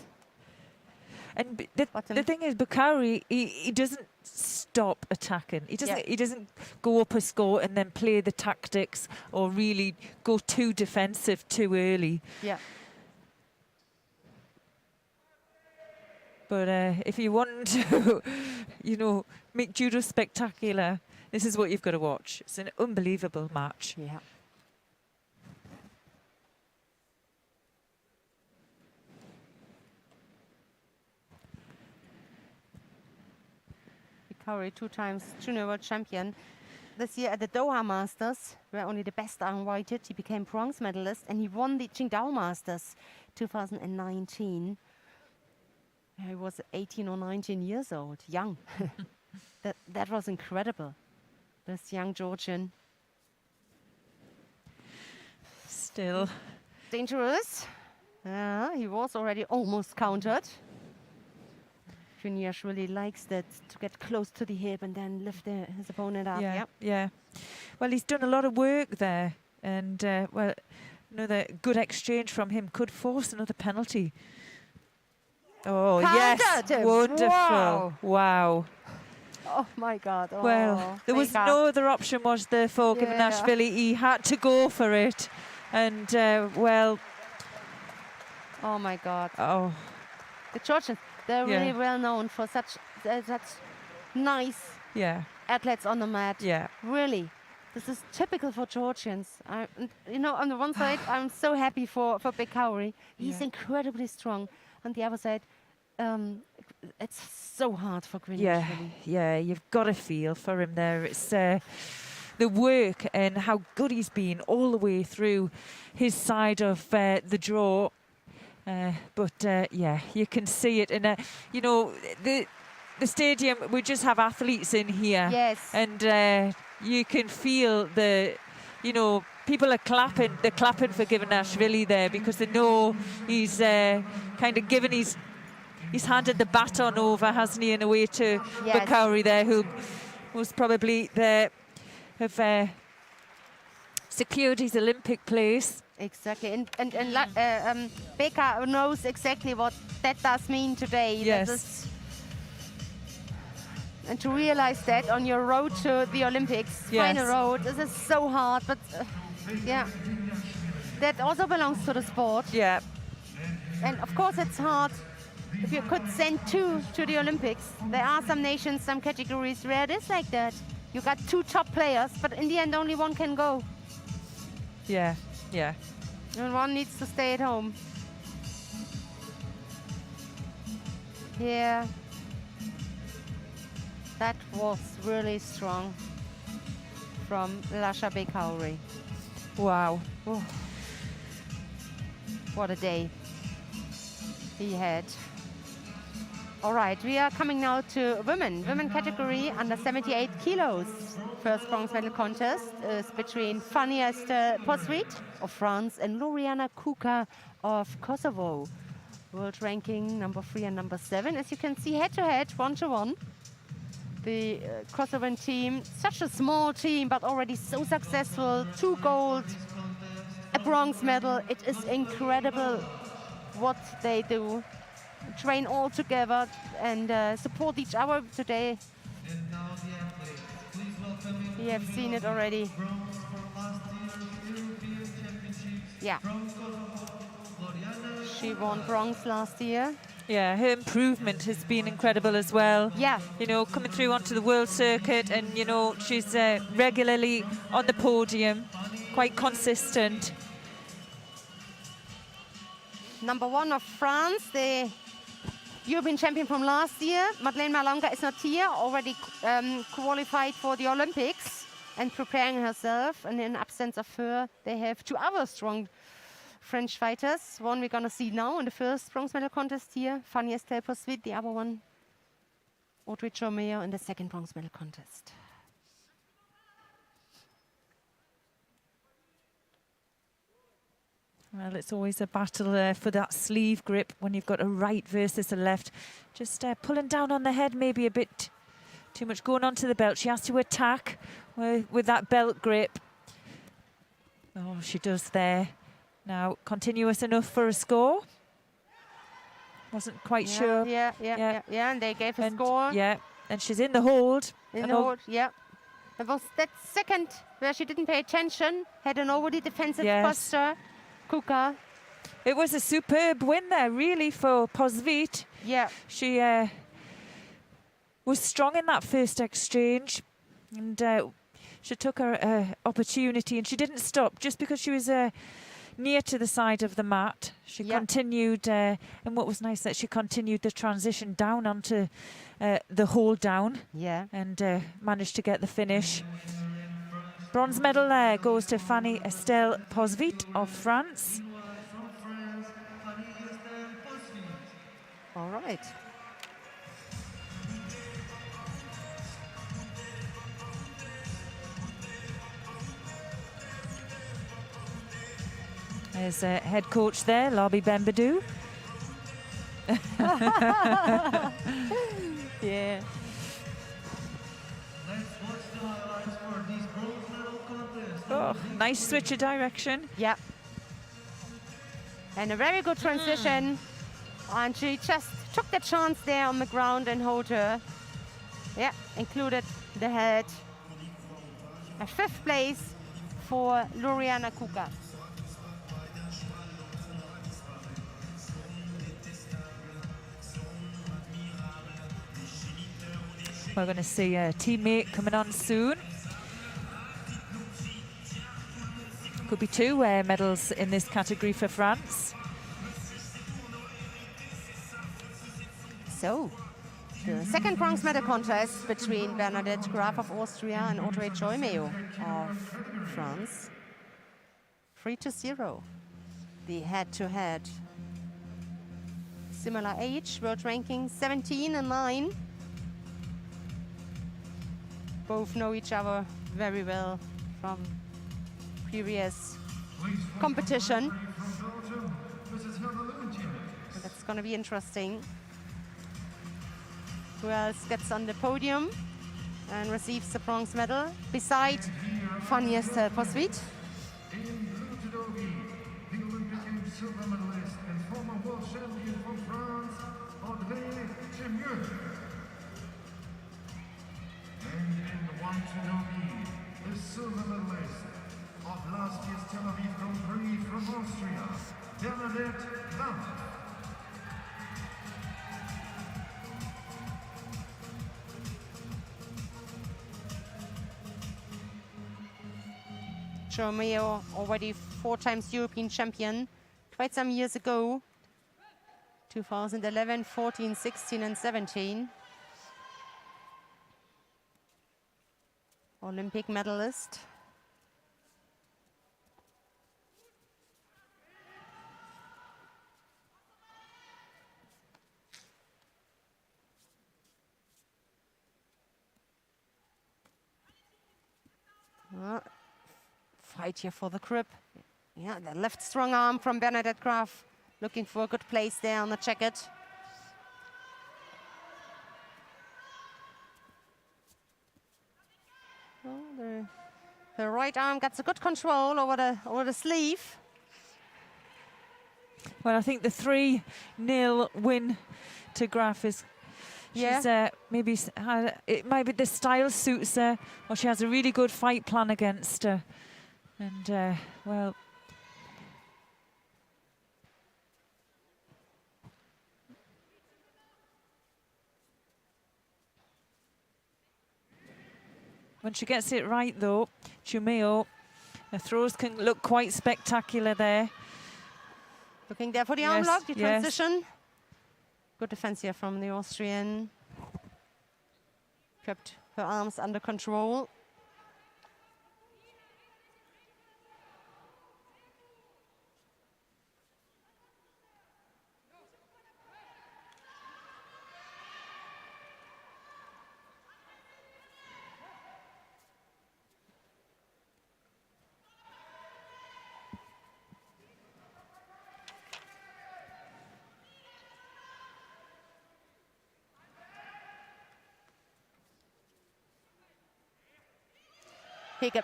P: And the thing is, Bakari, he doesn't stop attacking. He doesn't go up a score and then play the tactics or really go too defensive too early.
B: Yeah.
P: But if you want to, make judo spectacular, this is what you've got to watch. It's an unbelievable match.
B: Yeah. Bekauri, 2 times junior world champion. This year at the Doha Masters, where only the best are invited, he became bronze medalist, and he won the Qingdao Masters 2019. He was 18 or 19 years old, young. That was incredible. This young Georgian.
P: Still.
B: Dangerous. He was already almost countered. Juniash really likes that, to get close to the hip and then lift his opponent up.
P: Yeah. Well, he's done a lot of work there. And, well, another good exchange from him could force another penalty. Oh, yes. Wonderful. Wow.
B: Oh, my God. Oh,
P: well, there was no other option, was there, for Givanashvili? He had to go for it. And, well...
B: Oh, my God.
P: Oh.
B: The Georgians, they're really well known for such nice athletes on the mat.
P: Yeah.
B: Really. This is typical for Georgians. You know, on the one side, I'm so happy for Big Kauri. He's incredibly strong. On the other side, it's so hard for Grinishvili.
P: Yeah, you've got a feel for him there. It's the work and how good he's been all the way through his side of the draw. But you can see it. And, you know, the stadium, we just have athletes in here.
B: Yes.
P: And you can feel people are clapping. They're clapping for Givanashvili there because they know he's kind of given he's handed the baton over, hasn't he, in a way to Bakauri there, who was probably there, have secured his Olympic place.
B: Exactly, and Beka knows exactly what that does mean today.
P: Yes.
B: And to realize that on your road to the Olympics, final road, this is so hard, but that also belongs to the sport.
P: Yeah.
B: And of course it's hard if you could send two to the Olympics. There are some nations, some categories where it is like that. You got two top players, but in the end only one can go.
P: Yeah.
B: And one needs to stay at home. Yeah. That was really strong from Lasha Bekauri.
P: Wow.
B: Oh. What a day he had. All right, we are coming now to women category under 78 kilos. First bronze medal contest is between Fanny Esther Posvit of France and Loriana Kuka of Kosovo. World ranking number 3 and number 7. As you can see, head-to-head, 1-to-1. The Kosovan team, such a small team, but already so successful. 2 gold, a bronze medal. It is incredible what they do. Train all together and support each other today. We have seen it already. Yeah. She won bronze last year.
P: Yeah, her improvement has been incredible as well.
B: Yeah.
P: You know, coming through onto the world circuit, and, you know, she's regularly on the podium, quite consistent.
B: Number 1 of France, the European champion from last year. Madeleine Malanga is not here, already qualified for the Olympics and preparing herself. And in absence of her, they have 2 other strong French fighters. One we're going to see now in the first bronze medal contest here, Fanny Estelle Posvit. The other one, Audrey Chomeo, in the second bronze medal contest.
P: Well, it's always a battle for that sleeve grip when you've got a right versus a left. Just pulling down on the head, maybe a bit too much going onto the belt. She has to attack with that belt grip. Oh, she does there. Now, continuous enough for a score. Wasn't quite sure.
B: Yeah, and they gave a score.
P: Yeah, and she's in the hold.
B: In the hold, yeah. It was that second where she didn't pay attention, had an overly defensive posture. Kuka.
P: It was a superb win there, really, for Posvit.
B: Yeah.
P: She was strong in that first exchange, and she took her opportunity, and she didn't stop just because she was near to the side of the mat. She continued, and what was nice that she continued the transition down onto the hold down.
B: Yeah.
P: And managed to get the finish. Bronze medal there goes to Fanny Estelle Posvit of France.
B: All right.
P: There's head coach there, Lobby Bembadou.
B: Yeah.
Q: Let's watch the highlights for this bronze medal contest.
P: Oh, nice switch of direction.
B: Yeah. And a very good transition. And she just took the chance there on the ground and hold her. Yeah, included the head. A 5th place for Loriana Kuka.
P: We're going to see a teammate coming on soon. Could be 2 medals in this category for France.
B: So, the second bronze medal contest between Bernadette Graf of Austria and Audrey Joymeo of France. 3-0, the head-to-head. Similar age, world ranking 17 and 9. Both know each other very well from previous competition. That's going to be interesting. Who else gets on the podium and receives the bronze medal beside Fanny Posvit?
O: In blue judo, the Olympic Games silver medalist and former world champion from France, Audrey Joymeo. And in one judo, the silver medalist of last year's Tel Aviv Grand Prix from Austria, Bernadette Graf.
B: Joymeo, already 4 times European champion, quite some years ago. 2011, 14, 16 and 17. Olympic medalist. Fight here for the grip. Yeah, the left strong arm from Bernadette Graf. Looking for a good place there on the jacket. Oh, the right arm gets a good control over the sleeve.
P: Well, I think the 3-0 win to Graf is.
B: Yeah.
P: She's maybe it might be the style suits her, or she has a really good fight plan against her. And well, when she gets it right, though, Joymeo, her throws can look quite spectacular there.
B: Looking there for the arm lock, the transition. Good defense here from the Austrian. Kept her arms under control.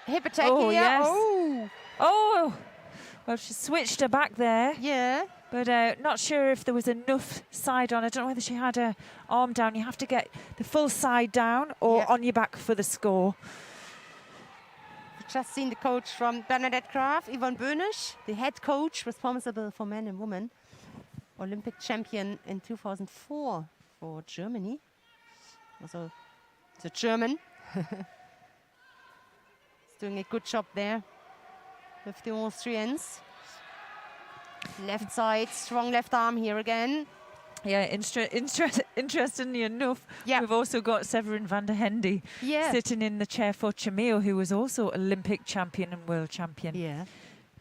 B: Hip attack
P: Oh,
B: here.
P: yes.
B: Oh.
P: Oh, well, she switched her back there.
B: Yeah.
P: But not sure if there was enough side on. I don't know whether she had her arm down. You have to get the full side down or on your back for the score.
B: We've just seen the coach from Bernadette Graf, Yvonne Böhnisch, the head coach responsible for men and women. Olympic champion in 2004 for Germany. Also, the German. Doing a good job there with the Austrians. Left side, strong left arm here again.
P: Yeah, interestingly enough, we've also got Severin van der Hende sitting in the chair for Joymeo, who was also Olympic champion and world champion.
B: Yeah.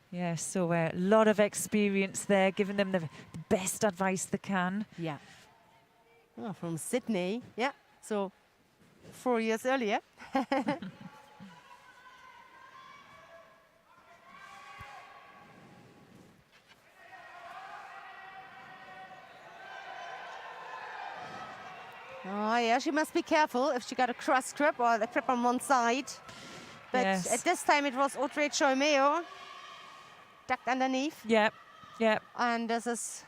P: Yeah, so a lot of experience there, giving them the best advice they can.
B: Yeah. Oh, from Sydney. Yeah, so 4 years earlier. Oh, yeah, she must be careful if she got a cross grip or the grip on one side. But
P: Yes.
B: at this time, it was Audrey Choimeo ducked underneath.
P: Yep, yep.
B: And this is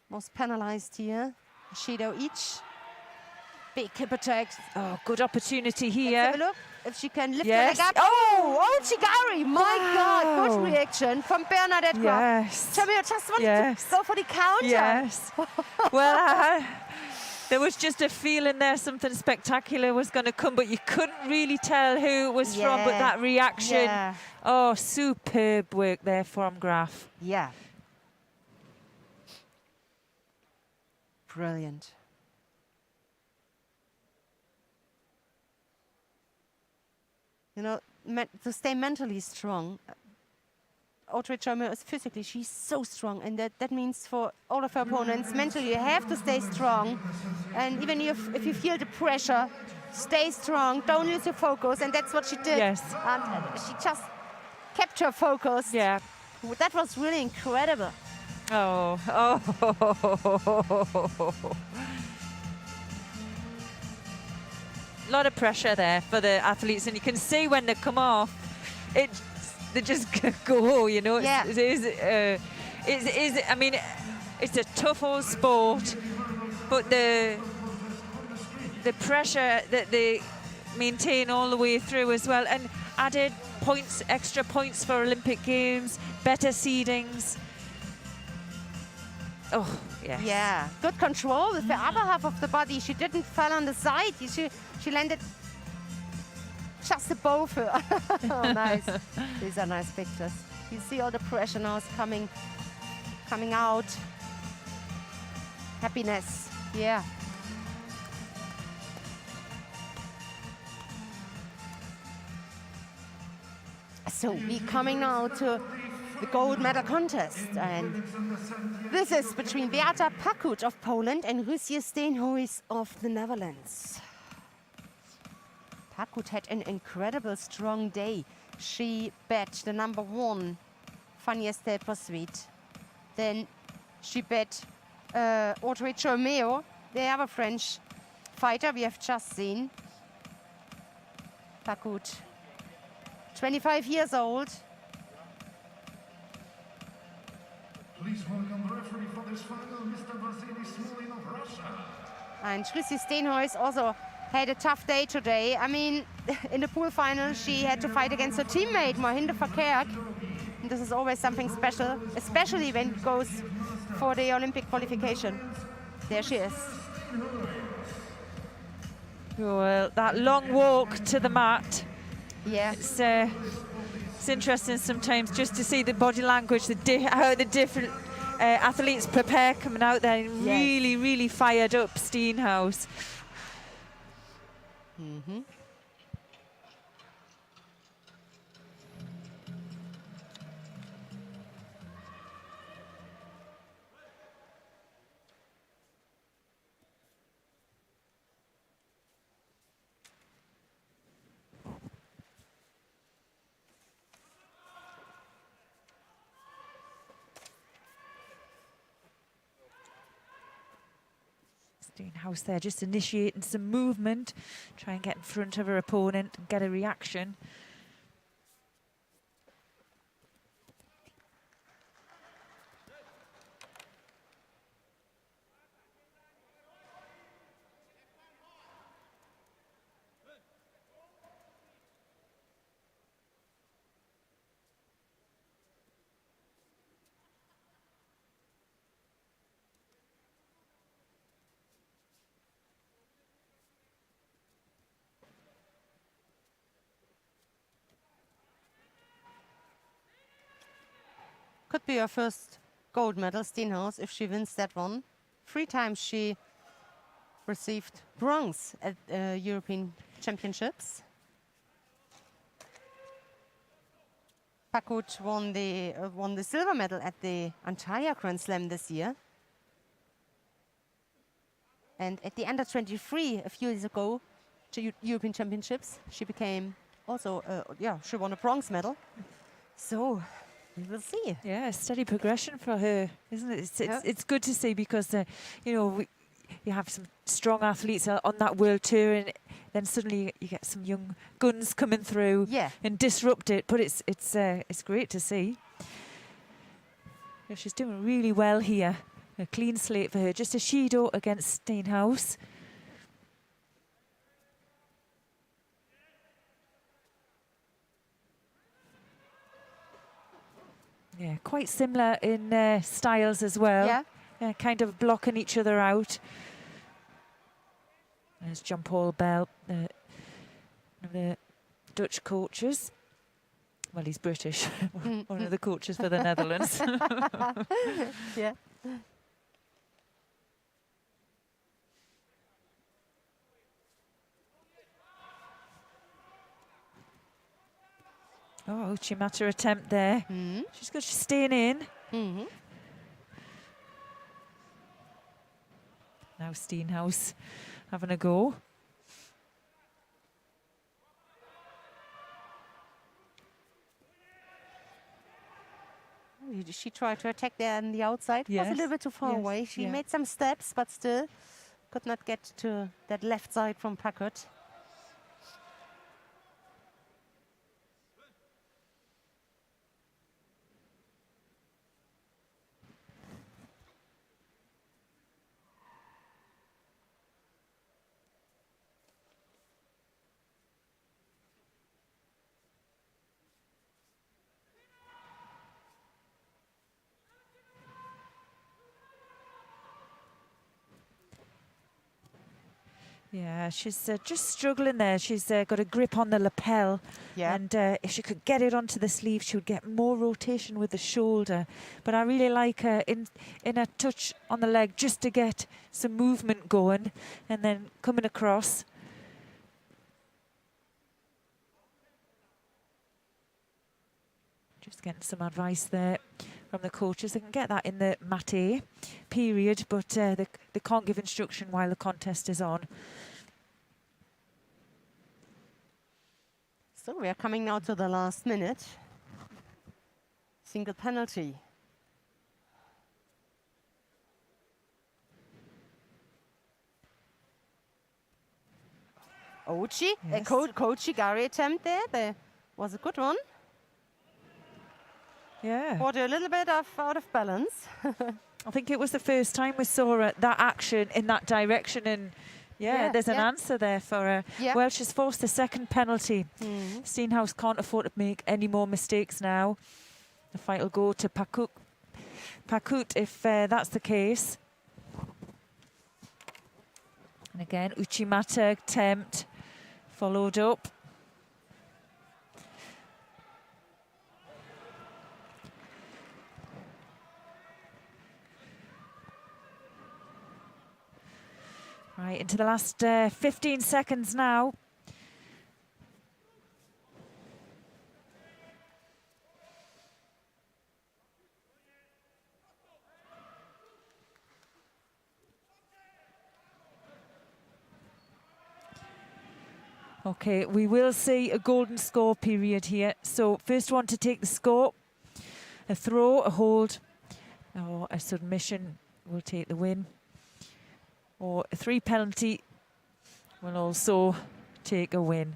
B: most penalized here. Shido each. Big hip attack.
P: Oh, good opportunity here.
B: Let's have a look if she can lift
P: Yes.
B: her leg up. Oh, Chigari. My God, good reaction from Bernadette Groff.
P: Yes.
B: Choimeo just wanted to go for the counter.
P: Yes. Well, there was just a feeling there something spectacular was going to come, but you couldn't really tell who it was from, but that reaction.
B: Yeah.
P: Oh, superb work there from Graf.
B: Yeah. Brilliant. You know, to stay mentally strong, Audrey Choimeo is physically, she's so strong, and that means for all of her opponents, mentally you have to stay strong. And even if you feel the pressure, stay strong, don't lose your focus, and that's what she did.
P: Yes.
B: And she just kept her focus.
P: Yeah.
B: That was really incredible.
P: Oh. A lot of pressure there for the athletes, and you can see when they come off, they just go, you know.
B: Yeah.
P: It is, I mean, it's a tough old sport, but the pressure that they maintain all the way through as well, and added points, extra points for Olympic Games, better seedings. Oh, yes.
B: Yeah, good control with the other half of the body. She didn't fall on the side. She landed just above her. Oh, nice. These are nice pictures. You see all the pressure now is coming out. Happiness. Yeah. So we're coming now to the gold medal contest, and this is between Beata Pakut of Poland and Rusje Steenhuis of the Netherlands. Pakut had an incredible strong day. She bet the number 1, Fanny Posvit. Then she bet Audrey Choimeo, the other French fighter we have just seen. Pakut, 25 years old.
O: Please welcome the referee for this final, Mr. Vasily Smolin of Russia.
B: And Rusje Steenhuis also had a tough day today. I mean, in the pool final, she had to fight against her teammate, Mohinde Verkerk. And this is always something special, especially when it goes for the Olympic qualification. There she is.
P: Well, that long walk to the mat.
B: Yeah.
P: It's interesting sometimes just to see the body language, how the different athletes prepare coming out there. Yes. Really, really fired up Steenhuis.
B: Mm-hmm.
P: Steenhuis there just initiating some movement, try and get in front of her opponent and get a reaction.
B: Could be her first gold medal, Steenhuis, if she wins that one. 3 times she received bronze at European Championships. Pakut won the silver medal at the Antalya Grand Slam this year. And at the under 23 a few years ago, to European Championships, she became also, she won a bronze medal. So we will see.
P: Yeah, steady progression for her, isn't it? It's good to see because, you know, you have some strong athletes on that world tour, and then suddenly you get some young guns coming through and disrupt it. But it's great to see. Yeah, she's doing really well here. A clean slate for her. Just a Shido against Steenhuis. Yeah, quite similar in styles as well. Yeah, kind of blocking each other out. There's Jean-Paul Bell, one of the Dutch coaches. Well, he's British. One of the coaches for the Netherlands.
B: Yeah.
P: Oh, Uchimata attempt there. She's good. She's staying in. Now Steenhuis having a go.
B: She tried to attack there on the outside. It was a little bit too far away. She made some steps, but still could not get to that left side from Pakut.
P: Yeah, she's just struggling there. She's got a grip on the lapel. And if she could get it onto the sleeve, she would get more rotation with the shoulder. But I really like her in a touch on the leg just to get some movement going and then coming across. Just getting some advice there from the coaches. They can get that in the mate period, but they can't give instruction while the contest is on.
B: So we are coming now to the last minute. Single penalty. Ochi, Kochi Gari attempt there was a good one.
P: Yeah.
B: But a little bit out of balance.
P: I think it was the first time we saw that action in that direction, and there's an answer there for her. Well, she's forced the second penalty. Steenhuis can't afford to make any more mistakes now. The fight will go to Pakut if that's the case. And again, Uchimata attempt followed up. Right, into the last 15 seconds now. Okay, we will see a golden score period here. So first one to take the score, a throw, a hold, or a submission will take the win. Or a 3 penalty will also take a win.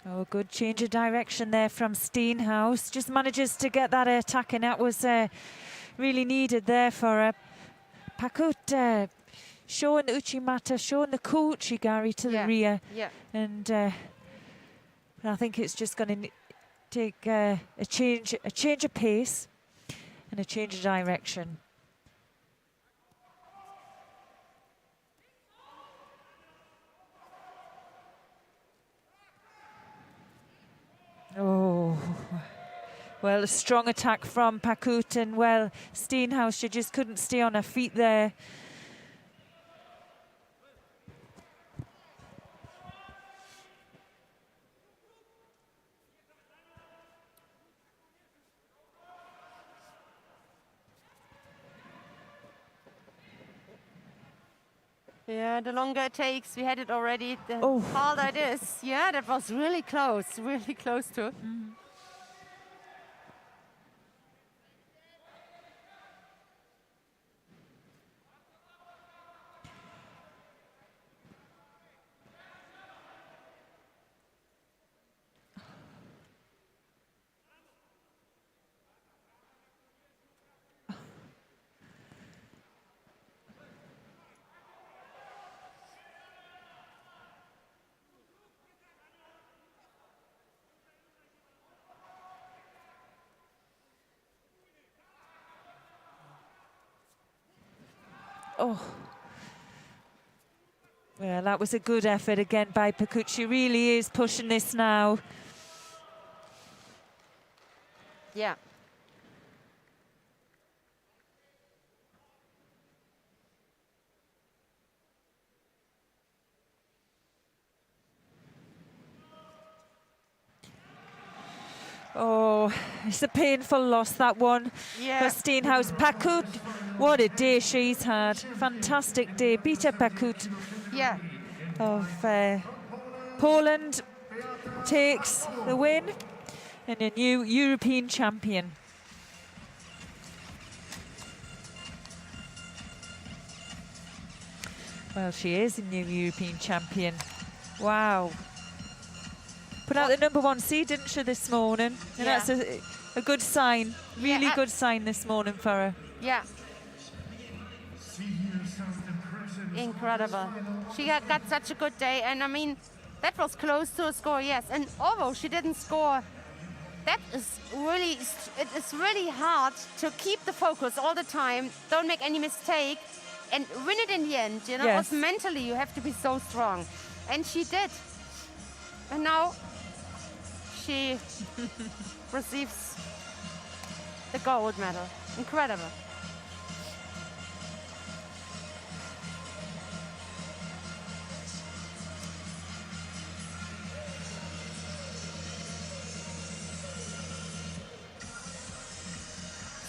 P: Oh, good change of direction there from Steenhuis. Just manages to get that attack, and that was really needed there for Pakut. Showing the Uchimata, showing the Kuchigari to the rear.
B: Yeah.
P: And I think it's just going to take a change of pace and a change of direction. Oh, well, a strong attack from Pakut, and well, Steenhuis, she just couldn't stay on her feet there.
B: Yeah, the longer it takes, we had it already, the harder it is. Yeah, that was really close to.
P: Oh. Well, that was a good effort again by Pakut. She really is pushing this now.
B: Yeah.
P: Oh, it's a painful loss, that one,
B: Yeah.
P: for Steenhuis. Pakut, what a day she's had. Fantastic day. Bita Pakut
B: Yeah.
P: of Poland takes the win and a new European champion. Well, she is a new European champion. Wow. Put out the #1 seed, didn't she, this morning? And
B: Yeah.
P: that's a good sign. Really good sign this morning for her.
B: Yeah. Incredible. She got such a good day, and I mean, that was close to a score, yes. And although she didn't score, that is really, it is really hard to keep the focus all the time, don't make any mistake, and win it in the end, you know?
P: Yes.
B: Also mentally, you have to be so strong. And she did. And now she receives the gold medal. Incredible.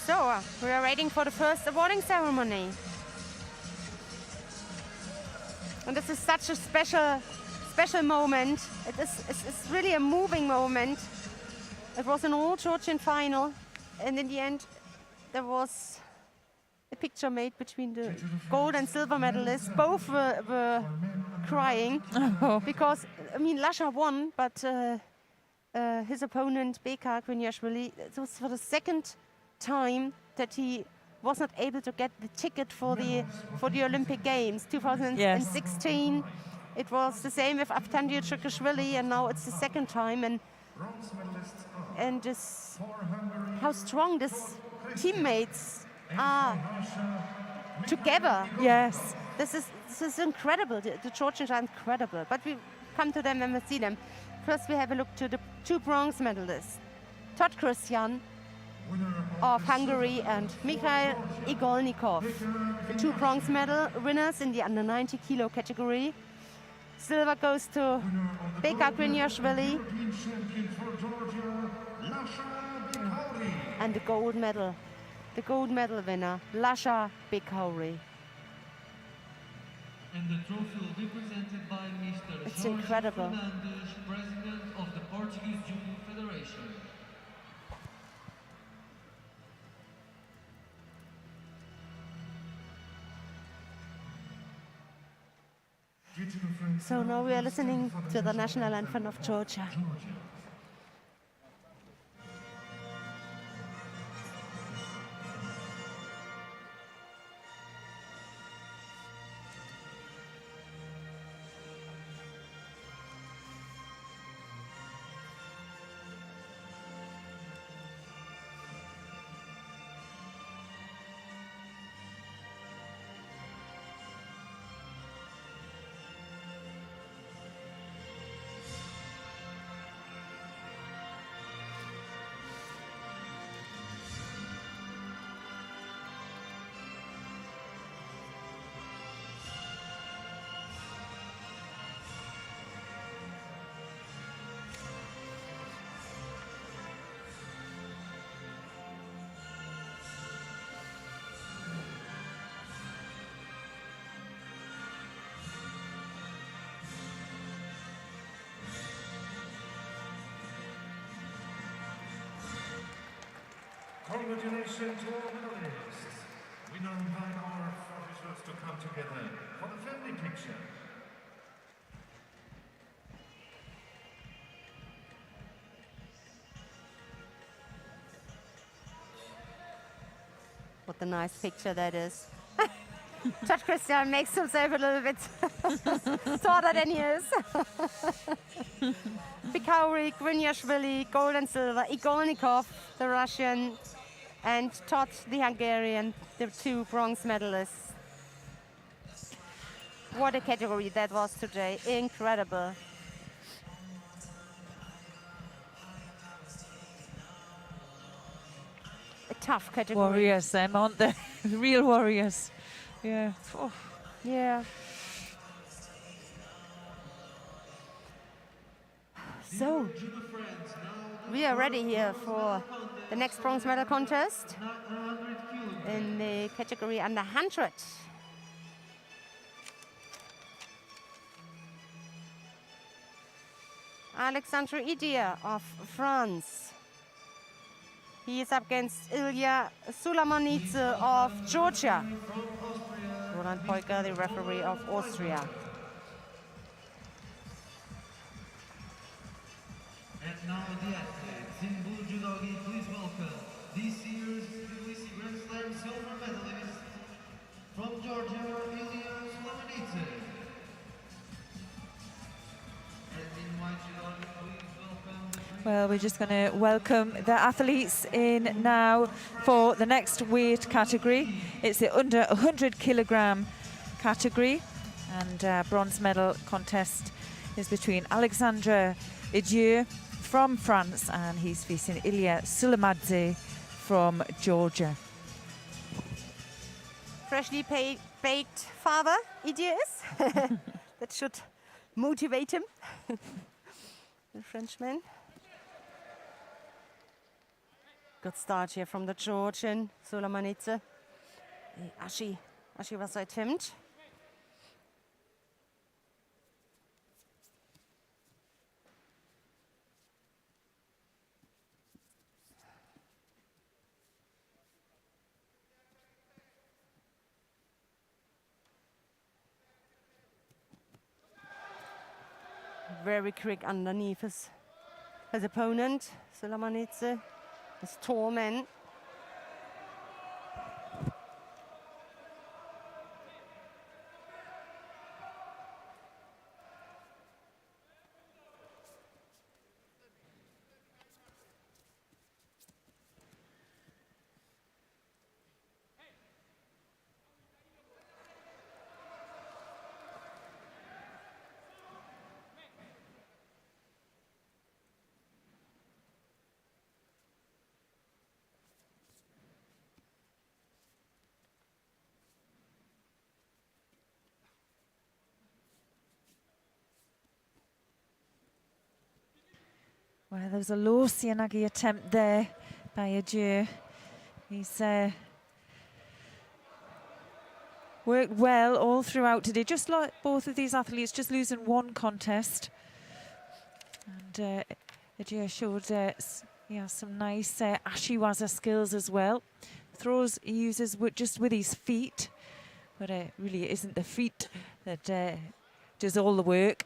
B: So, we are waiting for the first awarding ceremony. And this is such a special moment. It's really a moving moment. It was an all-Georgian final, and in the end, there was a picture made between the gold and silver medalists. Both were crying because, I mean, Lasha won, but his opponent, Beka Grinjashvili, it was for the second time that he was not able to get the ticket for the Olympic Games. 2016, it was the same with Aftandia Chukashvili, and now it's the second time. And just how strong these teammates are together.
P: Yes.
B: This is incredible. The Georgians are incredible. But we come to them when we see them. First, we have a look to the 2 bronze medalists, Todd Christian of Hungary and Mikhail Igolnikov, the 2 bronze medal winners in the under 90 kilo category. Silver goes to Beka Grinjashvili. And the gold medal winner, Lasha Bekauri.
Q: And the trophy will be presented by Mr.
B: It's
Q: Jorge
B: incredible.
Q: Fernandes, President of the Portuguese Judo Federation.
B: So now we are listening to the national anthem of Georgia.
O: Congratulations to all medalists. We now invite our officials to come together for the family picture.
B: What a nice picture that is. Judge Christian makes himself a little bit taller than he is. Bikauri, Gryniashvili, gold and silver, Igolnikov, the Russian, and Todd, the Hungarian, the two bronze medalists. What a category that was today. Incredible. A tough category.
P: Warriors, them, aren't they? Real warriors. Yeah. Oh.
B: Yeah. So, we are ready here for the next bronze medal contest in the category under 100. Alexandre Idier of France. He is up against Ilya Sulamanidze of Georgia. Roland Peuker, the referee of Austria.
Q: And now the athletes in blue judo, please welcome this year's WBC Grand Slam silver medalist from Georgia, Ilya Sulamanidze. And in white judo, please welcome.
P: Well, we're just going to welcome the athletes in now for the next weight category. It's the under 100 kilogram category, and bronze medal contest is between Alexandre Idier from France, and he's facing Ilya Sulamadze from Georgia.
B: Freshly baked father, Idier is. That should motivate him. The Frenchman. Good start here from the Georgian, Sulamanidze. Ashi was attempt. Very quick underneath his opponent, Sulamanidze, his tall man.
P: Well, there was a low Sianagi attempt there by Idier. He's worked well all throughout today, just like both of these athletes, just losing one contest. And Idier showed he has some nice ashiwaza skills as well. Throws he uses just with his feet, but it really isn't the feet that does all the work.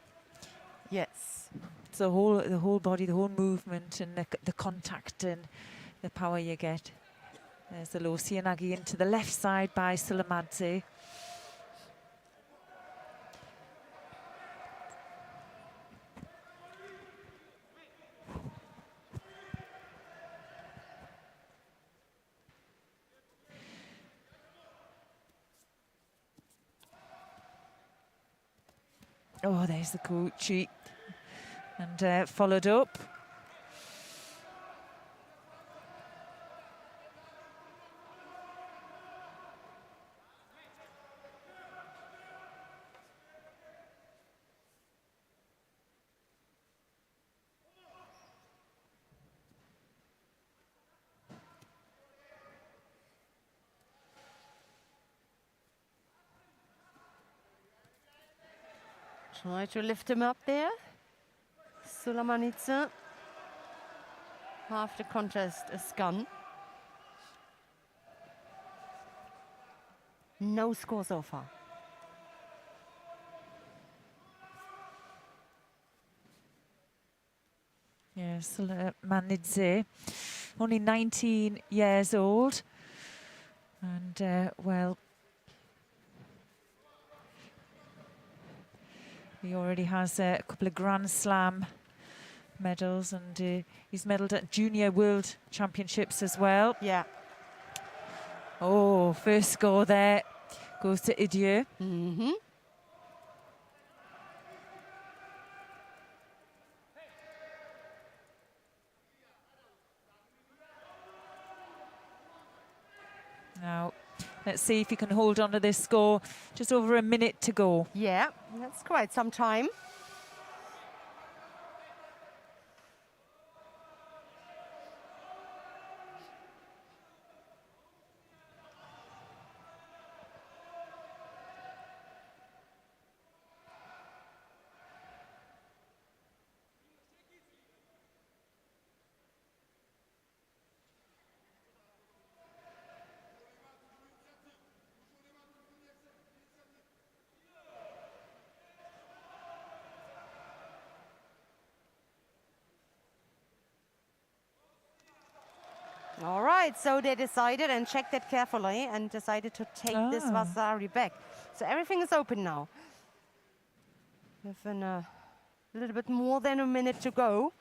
B: Yes.
P: It's the whole body, the whole movement, and the contact and the power you get. There's the low Sianagi into the left side by Sulamadze. Oh, there's the Kuchi. And followed up.
B: Try to lift him up there. Sulamanidze. Half the contest is gone. No score so far.
P: Yes, Sulamanidze, only 19 years old. And, well, he already has a couple of Grand Slam medals, and he's medalled at Junior World Championships as well.
B: Yeah.
P: Oh, first score there goes to Idieu.
B: Mm-hmm.
P: Now, let's see if he can hold on to this score. Just over a minute to go.
B: Yeah, that's quite some time. All right, so they decided and checked it carefully and decided to take this Vasari back. So everything is open now. Within a little bit more than a minute to go.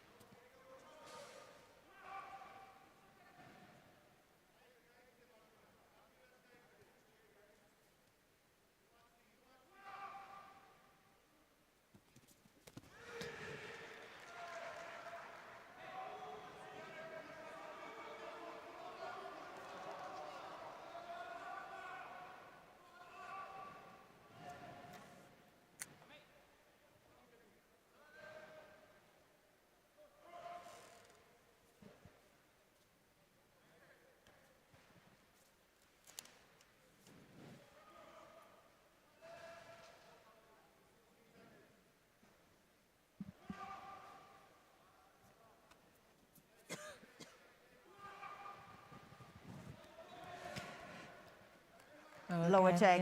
B: Lower jack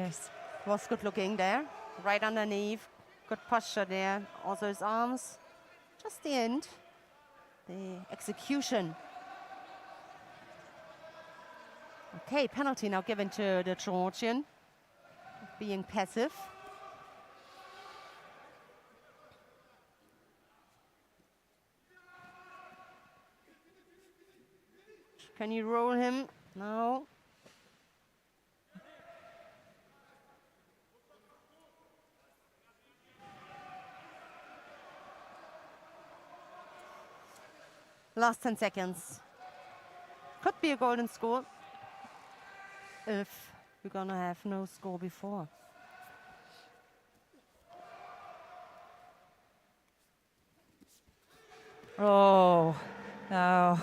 B: was good looking there, right underneath, good posture there. Also his arms, just the end, the execution. Okay, penalty now given to the Georgian, being passive. Can you roll him? No. Last 10 seconds. Could be a golden score if we're gonna have no score before.
P: Oh, no.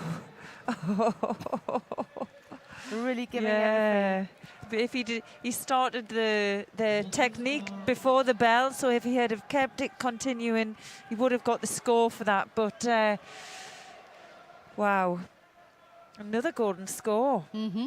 B: Really giving everything.
P: But if he started the technique before the bell, so if he had have kept it continuing, he would have got the score for that. But wow, another golden score.
B: Mm-hmm.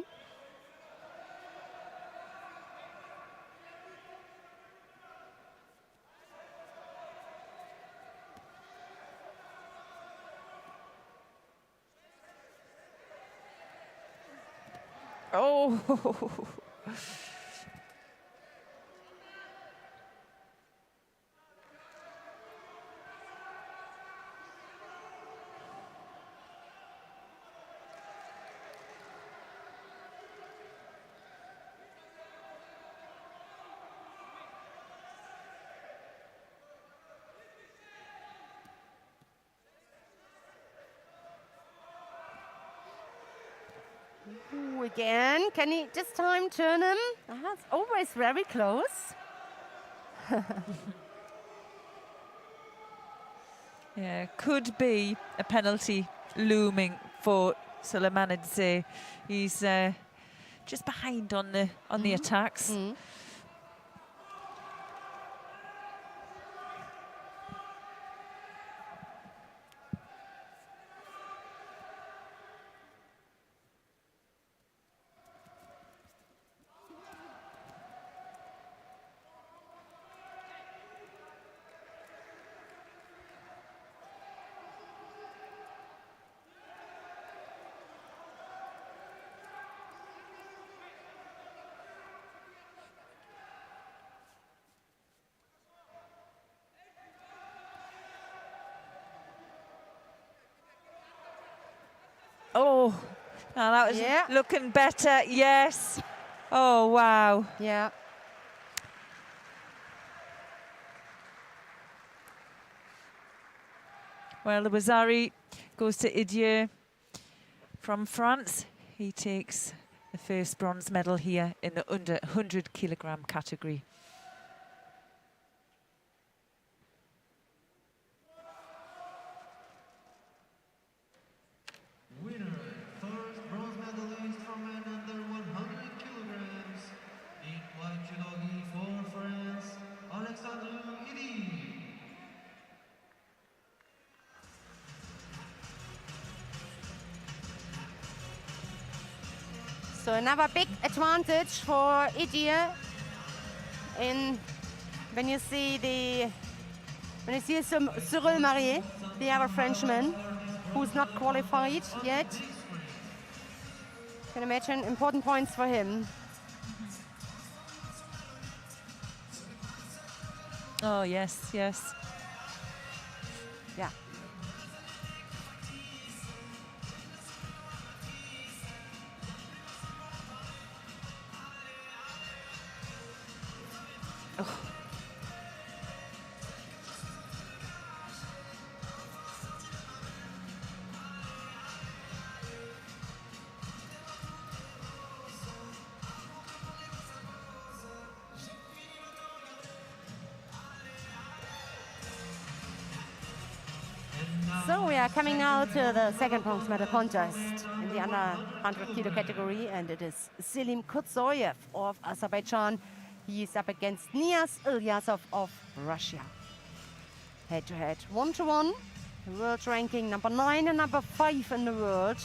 P: Oh.
B: Ooh, again, can he this time turn him? It's always very close.
P: Yeah, could be a penalty looming for Sulaimanidze. He's just behind on the attacks. Oh, now that was looking better. Yes. Oh, wow.
B: Yeah.
P: Well, the Wazari goes to Idieu from France. He takes the first bronze medal here in the under 100 kilogram category.
Q: Winner, first bronze medalist from men under 100 kilograms in white judogi for France, Alexandre Idi.
B: So another big advantage for Idieu in when you see Cyril Marié, the other Frenchman, who's not qualified yet. Can imagine important points for him.
P: Oh, yes, yes.
B: Yeah.
P: Oh.
B: So we are coming now to the second bronze medal contest in the under 100 kilo category, and it is Selim Kutsoyev of Azerbaijan. He is up against Nias Ilyasov of Russia. Head to head, 1-1. World ranking number 9 and number 5 in the world.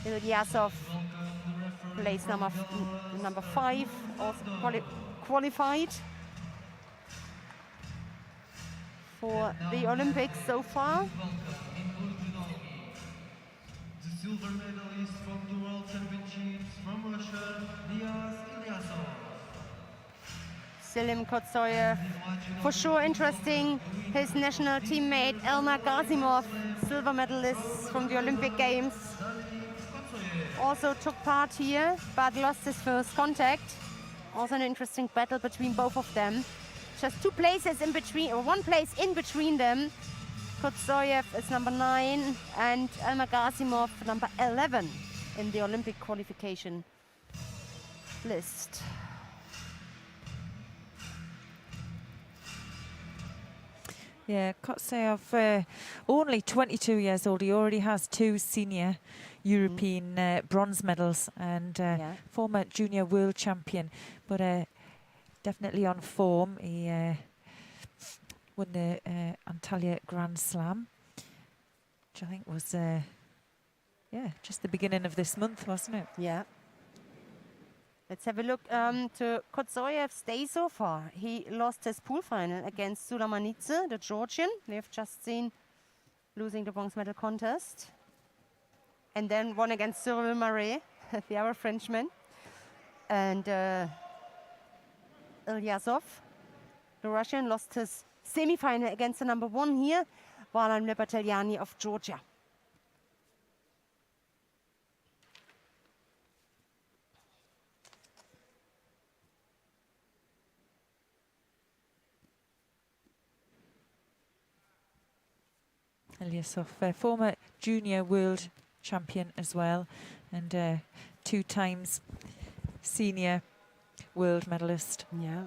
B: Ilyasov place number 5, also qualified for the Olympics so far.
Q: The silver medalist from the World Championships from Russia, Nias Ilyasov.
B: Selim Kutsoyev, for sure interesting. His national teammate Elmar Gazimov, silver medalist from the Olympic Games, also took part here, but lost his first contact. Also an interesting battle between both of them. Just 2 places in between, or 1 place in between them. Kutsoyev is number 9 and Elmar Gazimov number 11 in the Olympic qualification list.
P: Yeah, Kotsayev, only 22 years old. He already has 2 senior European bronze medals and former junior world champion. But definitely on form. He won the Antalya Grand Slam, which I think was, just the beginning of this month, wasn't it?
B: Yeah. Let's have a look to Kotsoyev's day so far. He lost his pool final against Sulaimanidze, the Georgian. We have just seen losing the bronze medal contest. and then won against Cyril Marais, the other Frenchman. And Ilyasov, the Russian, lost his semi-final against the number 1 here, Valan Nepateljani of Georgia.
P: Ilyasov, former junior world champion as well, and 2 times senior world medalist.
B: Yeah.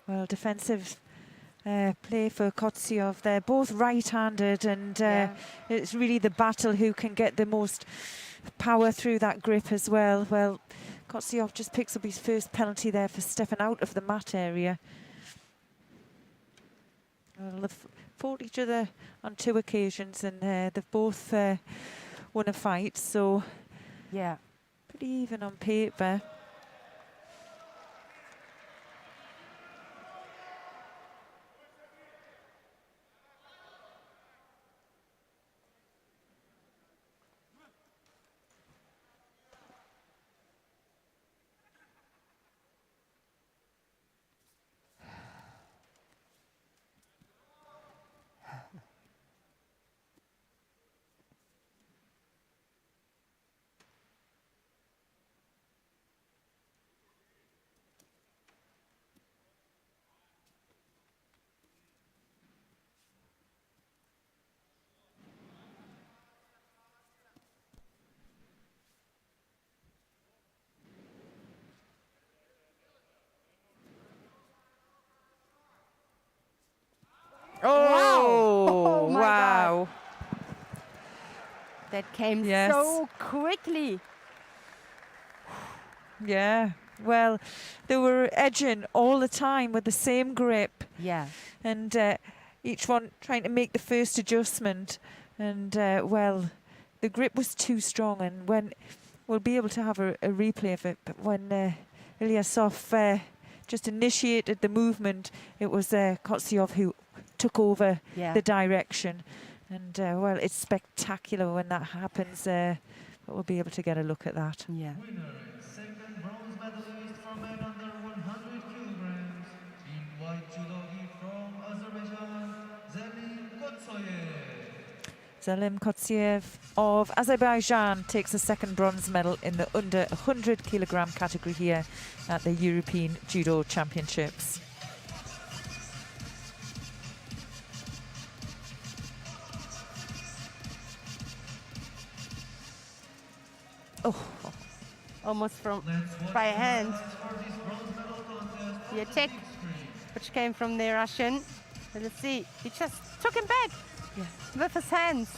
P: Well, defensive play for Kotsiov. They're both right-handed, and it's really the battle who can get the most power through that grip as well. Well, Kotsiov just picks up his first penalty there for stepping out of the mat area. Well, they've fought each other on 2 occasions, and they've both won a fight, so
B: yeah,
P: pretty even on paper.
B: Oh, my
P: wow.
B: God. That came
P: Yes.
B: so quickly.
P: Yeah, well, they were edging all the time with the same grip.
B: Yeah.
P: And each one trying to make the first adjustment. And, well, the grip was too strong. And when we'll be able to have a replay of it, but when Ilyasov just initiated the movement, it was Kotsiov who took over the direction. And, well, it's spectacular when that happens. But we'll be able to get a look at that.
B: Yeah.
Q: Winner, second bronze medalist for men under 100 kilograms in white judogi from Azerbaijan, Zelim Kotsoyev.
P: Zelim Kotsiev of Azerbaijan takes the second bronze medal in the under 100 kilogram category here at the European Judo Championships.
B: Oh, almost from by hand. The attack, which came from the Russian. And let's see, he just took him back with his hands.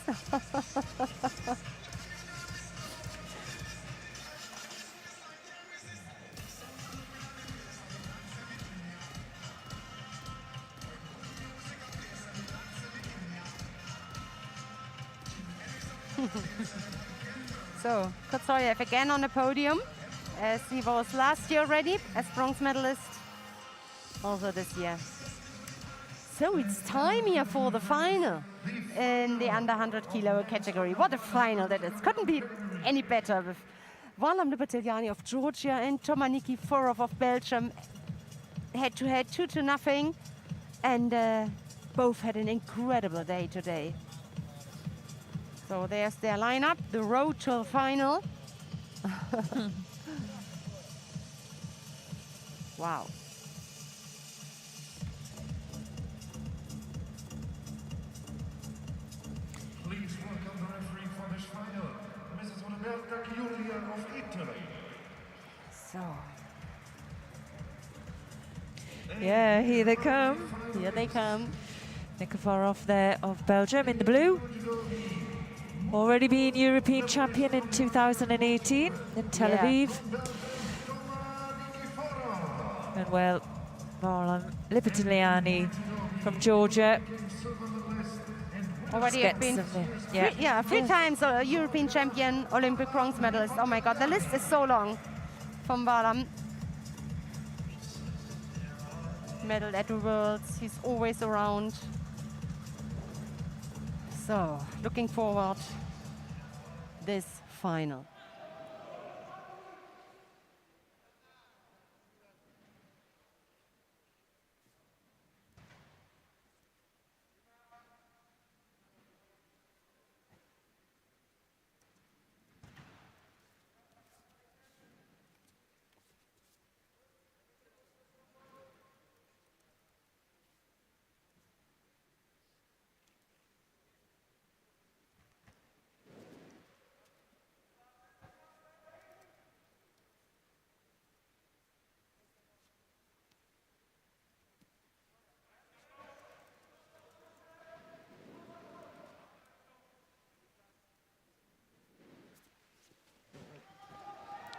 B: So, Kotsoyev again on the podium, as he was last year already, as bronze medalist, also this year. So it's time here for the final in the under 100 kilo category. What a final that is. Couldn't be any better with Valam Nepateljani of Georgia and Tomaniki Forov of Belgium head to head, 2-0. And both had an incredible day today. So there's their lineup, the road to the final. Wow.
O: Please welcome the referee for this final, Mrs. Roberta Giulia of Italy.
B: So.
P: Yeah, here they come.
B: Here they come.
P: Nikiforov there of Belgium in the blue. Already been European champion in 2018 in Tel Aviv. And well, Varlam Lipitiliani from Georgia.
B: Already have been three times a European champion, Olympic bronze medalist. Oh my God, the list is so long from Varlam. Medal at the Worlds, he's always around. So, looking forward this final.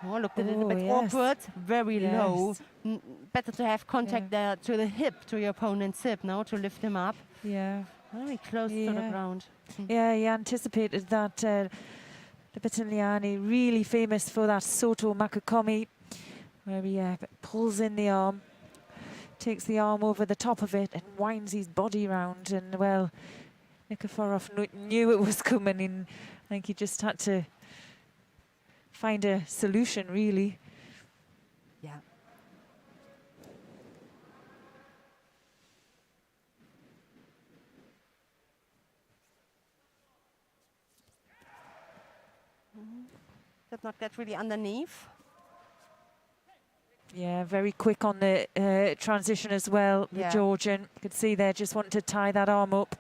B: Oh, look, a little bit awkward, very low. Better to have contact there to the hip, to your opponent's hip, now to lift him up.
P: Yeah.
B: Very close to the ground.
P: Yeah, he anticipated that. Lipitiliani, really famous for that Soto Makakomi, where he pulls in the arm, takes the arm over the top of it and winds his body round. And well, Nikiforov knew it was coming in. I think he just had to find a solution, really.
B: Yeah. Did not get really underneath.
P: Yeah, very quick on the transition as well, the Georgian. You could see there just wanting to tie that arm up.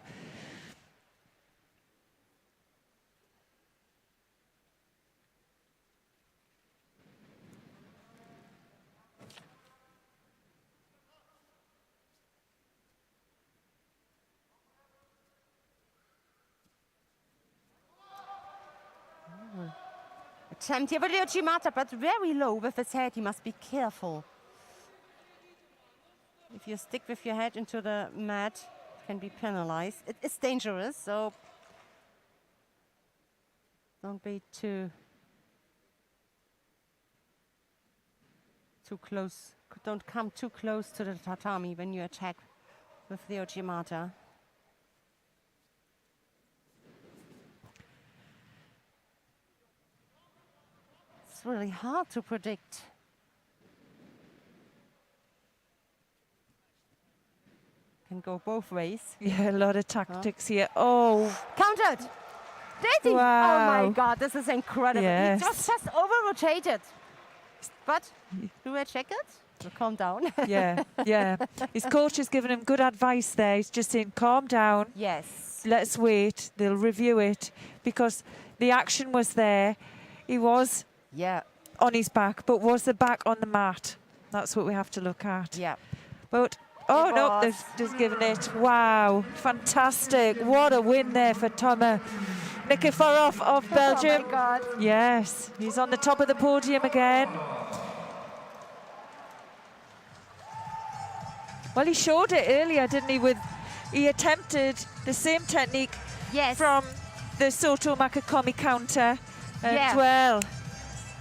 B: Attempt here, Chimata, but very low with his head. He must be careful. If you stick with your head into the mat, you can be penalized. It is dangerous, so don't be too close. Don't come too close to the tatami when you attack with the Ochimata. It's really hard to predict. Can go both ways.
P: Yeah, a lot of tactics here. Oh.
B: Countered! Did he?
P: Wow.
B: Oh my God, this is incredible.
P: Yes.
B: He just over-rotated. But, do I check it? So calm down.
P: Yeah, yeah. His coach has given him good advice there. He's just saying, calm down.
B: Yes.
P: Let's wait. They'll review it. Because the action was there. He was on his back, but was the back on the mat? That's what we have to look at.
B: Yeah.
P: But, oh no, they've just given it. Wow, fantastic. What a win there for Toma Nikiforov of Belgium.
B: Oh my God.
P: Yes, he's on the top of the podium again. Well, he showed it earlier, didn't he? He attempted the same technique from the Soto Makakomi counter. And well,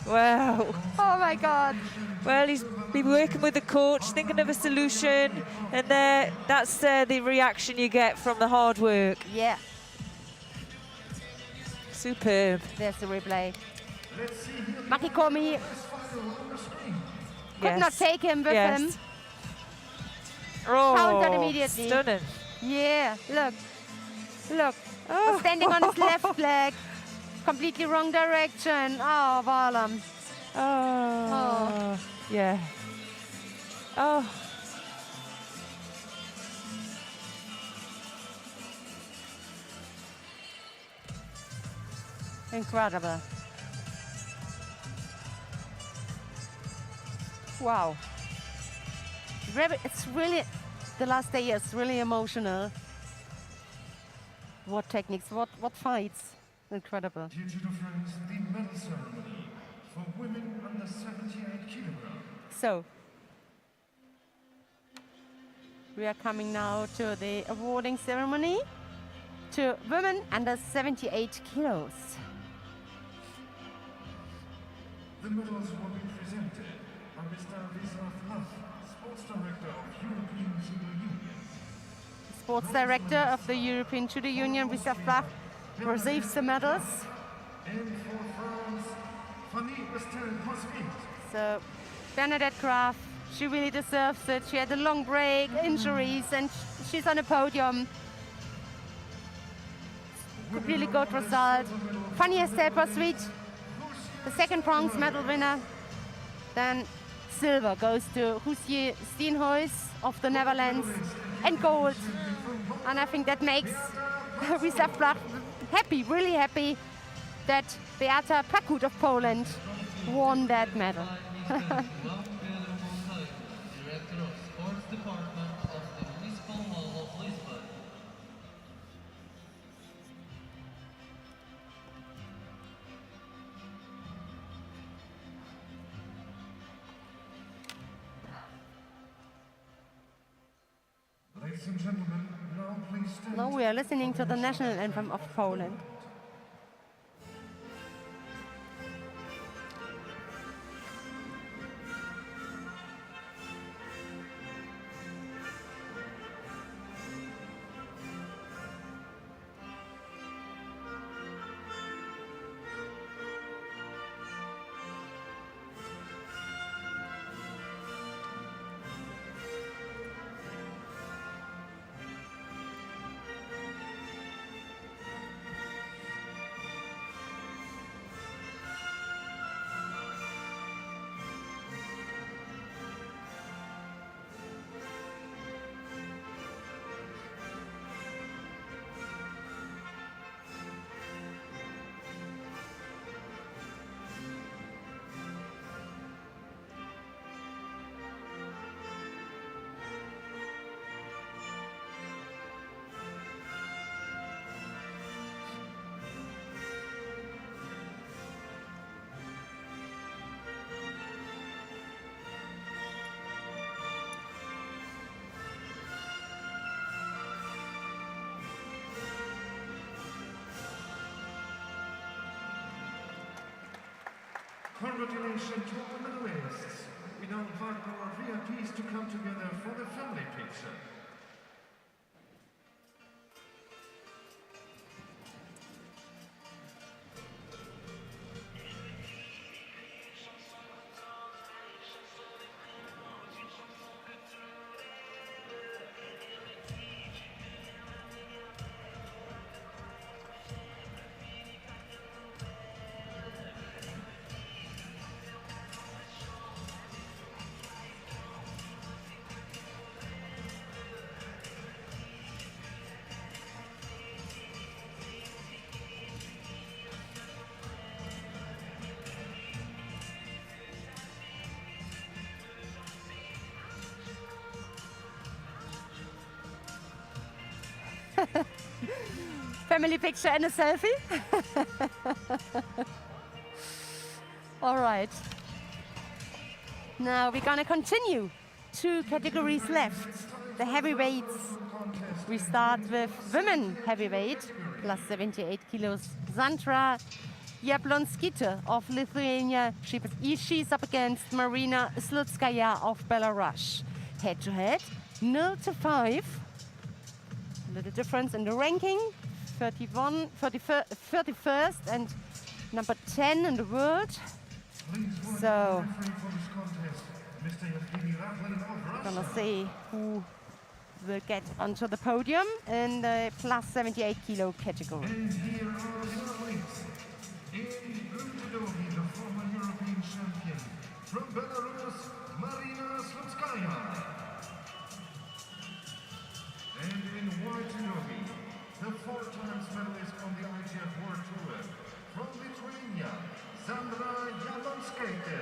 P: wow.
B: Oh my God.
P: Well, he's been working with the coach, thinking of a solution, and that's the reaction you get from the hard work.
B: Yeah.
P: Superb.
B: There's the replay. Makikomi could not take him with him.
P: Oh,
B: countered immediately.
P: Stunning.
B: Yeah, look. Look. Was standing on his left leg. Completely wrong direction. Oh, Valam.
P: Oh. Yeah. Oh.
B: Incredible. Wow. It's really, the last day is really emotional. What techniques, what fights. Incredible.
O: Dear judo friends, the medal ceremony for women under 78 kilograms.
B: So, we are coming now to the awarding ceremony to women under 78 kilos.
O: The medals will be presented by Mr. Vislav, Sports Director of European Judo Union.
B: Sports Director of the European Judo Union, Vislav Blach, receives the medals.
O: And for France, Fanny Western-Hosvit.
B: So, Bernadette Graf, she really deserves it. She had a long break, injuries, and she's on a podium. Really good result. Fanny Western-Hosvit, the second bronze medal winner. Then silver goes to Hoosier Steenhuis of the Netherlands, and gold. And I think that makes Vislav Blach happy, really happy, that Beata Pakut of Poland won that medal.
Q: Director of Sports Department of the Municipal Hall of Lisbon.
O: Ladies and gentlemen, now please stand.
B: Now we are listening to the national anthem of Poland.
O: Congratulations to all the medalists. We now invite our VIPs to come together for the family picture.
B: Family picture and a selfie. All right. Now we're gonna continue. 2 categories left. The heavyweights. We start with women heavyweight, plus 78 kilos. Sandra Jablonskite of Lithuania. She's up against Marina Slutskaya of Belarus. Head to head, 0-5. Little difference in the ranking. 31st and number 10 in the world. So, gonna see who will get onto the podium in the plus 78 kilo category.
O: And here are the athletes. In Judo, the former European champion from Belarus, Marina Slutskaya. And in white judo, the 4 times medalist on the IGF World Tour from Lithuania, Sandra Jablonskaite.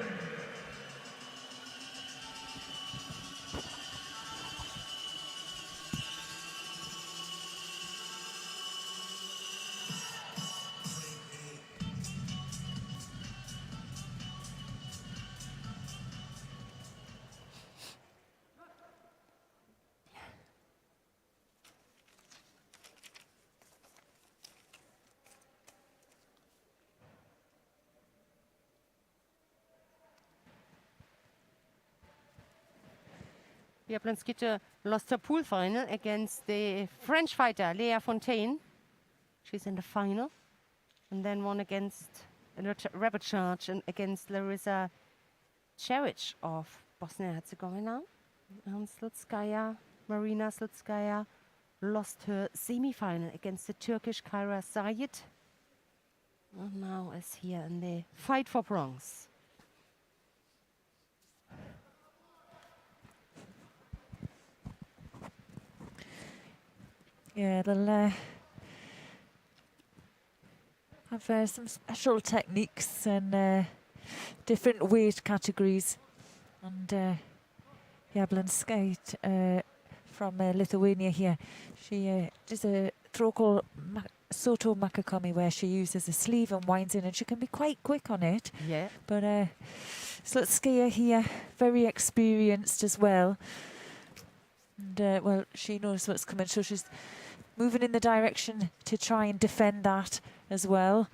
B: Jablonskaite lost her pool final against the French fighter Lea Fontaine. She's in the final. And then won against a rapid charge and against Larissa Cheric of Bosnia-Herzegovina. And Slutskaya, Marina Slutskaya, lost her semi-final against the Turkish Kyra Sayed. And now is here in the fight for bronze.
P: Yeah, they'll have some special techniques and different weight categories. And Jablonskaite from Lithuania here, she does a throw called Soto Makakomi, where she uses a sleeve and winds in, and she can be quite quick on it.
B: Yeah.
P: But Slutskaya here, very experienced as well. And well, she knows what's coming, so she's moving in the direction to try and defend that as well.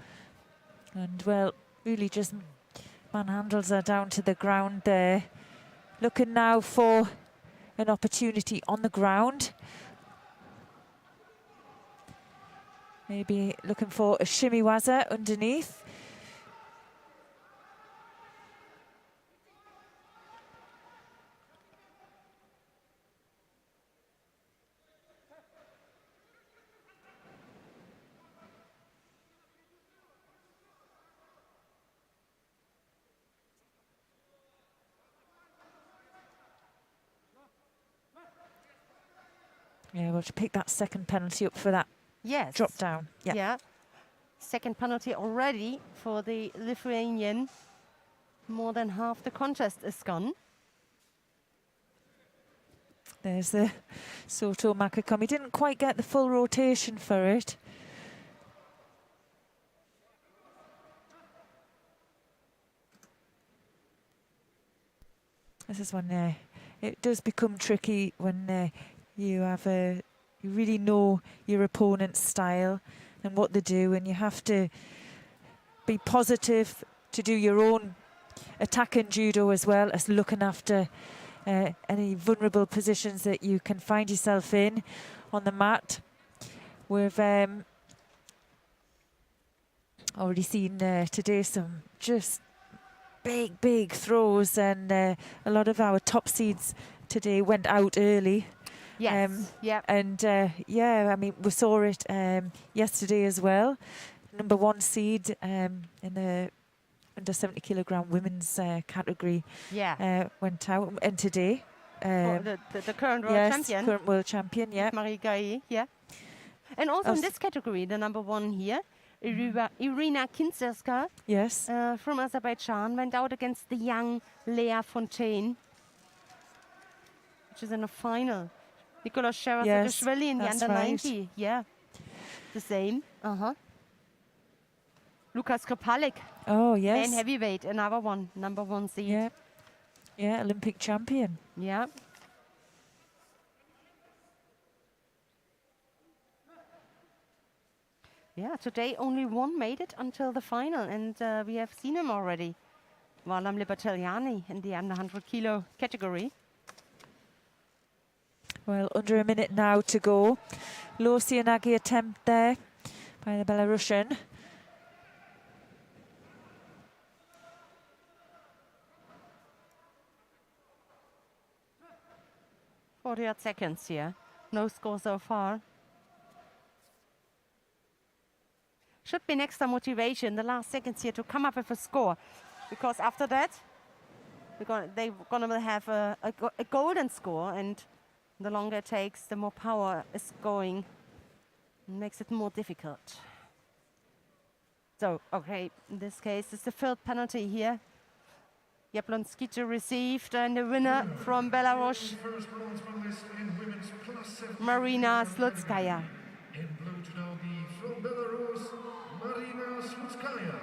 P: And well, really just manhandles her down to the ground there. Looking now for an opportunity on the ground. Maybe looking for a shimmy waza underneath. Yeah, well, to pick that second penalty up for that drop down.
B: Yeah. Second penalty already for the Lithuanian. More than half the contest is gone.
P: There's the Soto Makakomi. Didn't quite get the full rotation for it. This is when it does become tricky when you really know your opponent's style and what they do, and you have to be positive to do your own attack in judo as well as looking after any vulnerable positions that you can find yourself in on the mat. We've already seen today some just big throws, and a lot of our top seeds today went out early.
B: Yes.
P: And yeah, I mean, we saw it yesterday as well. Number 1 seed in the under 70 kilogram women's category went out, and today
B: the current world champion.
P: Current world champion, yeah.
B: Marie Gaillet, yeah. And also in this category, the number 1 here, Irina Kinzerska,
P: yes,
B: from Azerbaijan, went out against the young Lea Fontaine, which is in the final. Nicola Sherazadishvili in the under 90, yeah, the same. Lukas Kropalik,
P: oh yes,
B: man heavyweight, another one, number 1 seed.
P: Yeah, Olympic champion.
B: Yeah. Yeah, today only 1 made it until the final, and we have seen him already. Valam Libertaliani in the under 100 kilo category.
P: Well, under a minute now to go. Low Sianagi attempt there by the Belarusian.
B: Seconds here. No score so far. Should be an extra motivation the last seconds here to come up with a score, because after that they're gonna have a golden score, and the longer it takes, the more power is going. It makes it more difficult. So, okay, in this case, it's the third penalty here. Jablonskita received, and the winner from Belarus, Marina Slutskaya.
O: In blue judogi from Belarus, Marina Slutskaya.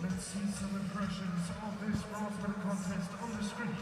O: Let's see some impressions of this bronze medal contest on the screen.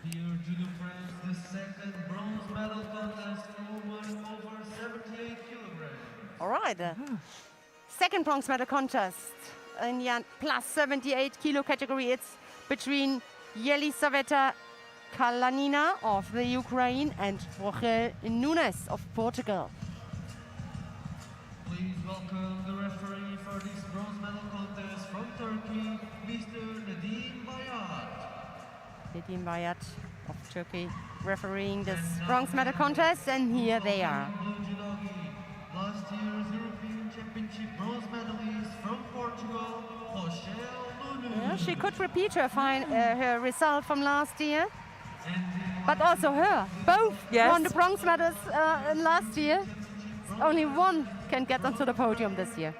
Q: Dear Judo friends, the second bronze medal contest for women over 78 kilograms.
B: All right. Second bronze medal contest in the plus 78 kilo category. It's between Yelisaveta Kalanina of the Ukraine and Rochelle Nunes of Portugal.
Q: Please welcome the referee for this bronze medal contest from Turkey, Mr. Nedim Bayat.
B: Nedim Bayat of Turkey refereeing this bronze medal contest, and here they are.
Q: Last year's European Championship bronze medalist from Portugal, Rochelle Nunes.
B: Yeah, she could repeat her result from last year, but also her. Both won the bronze medals last year. Only one can get onto the podium this year.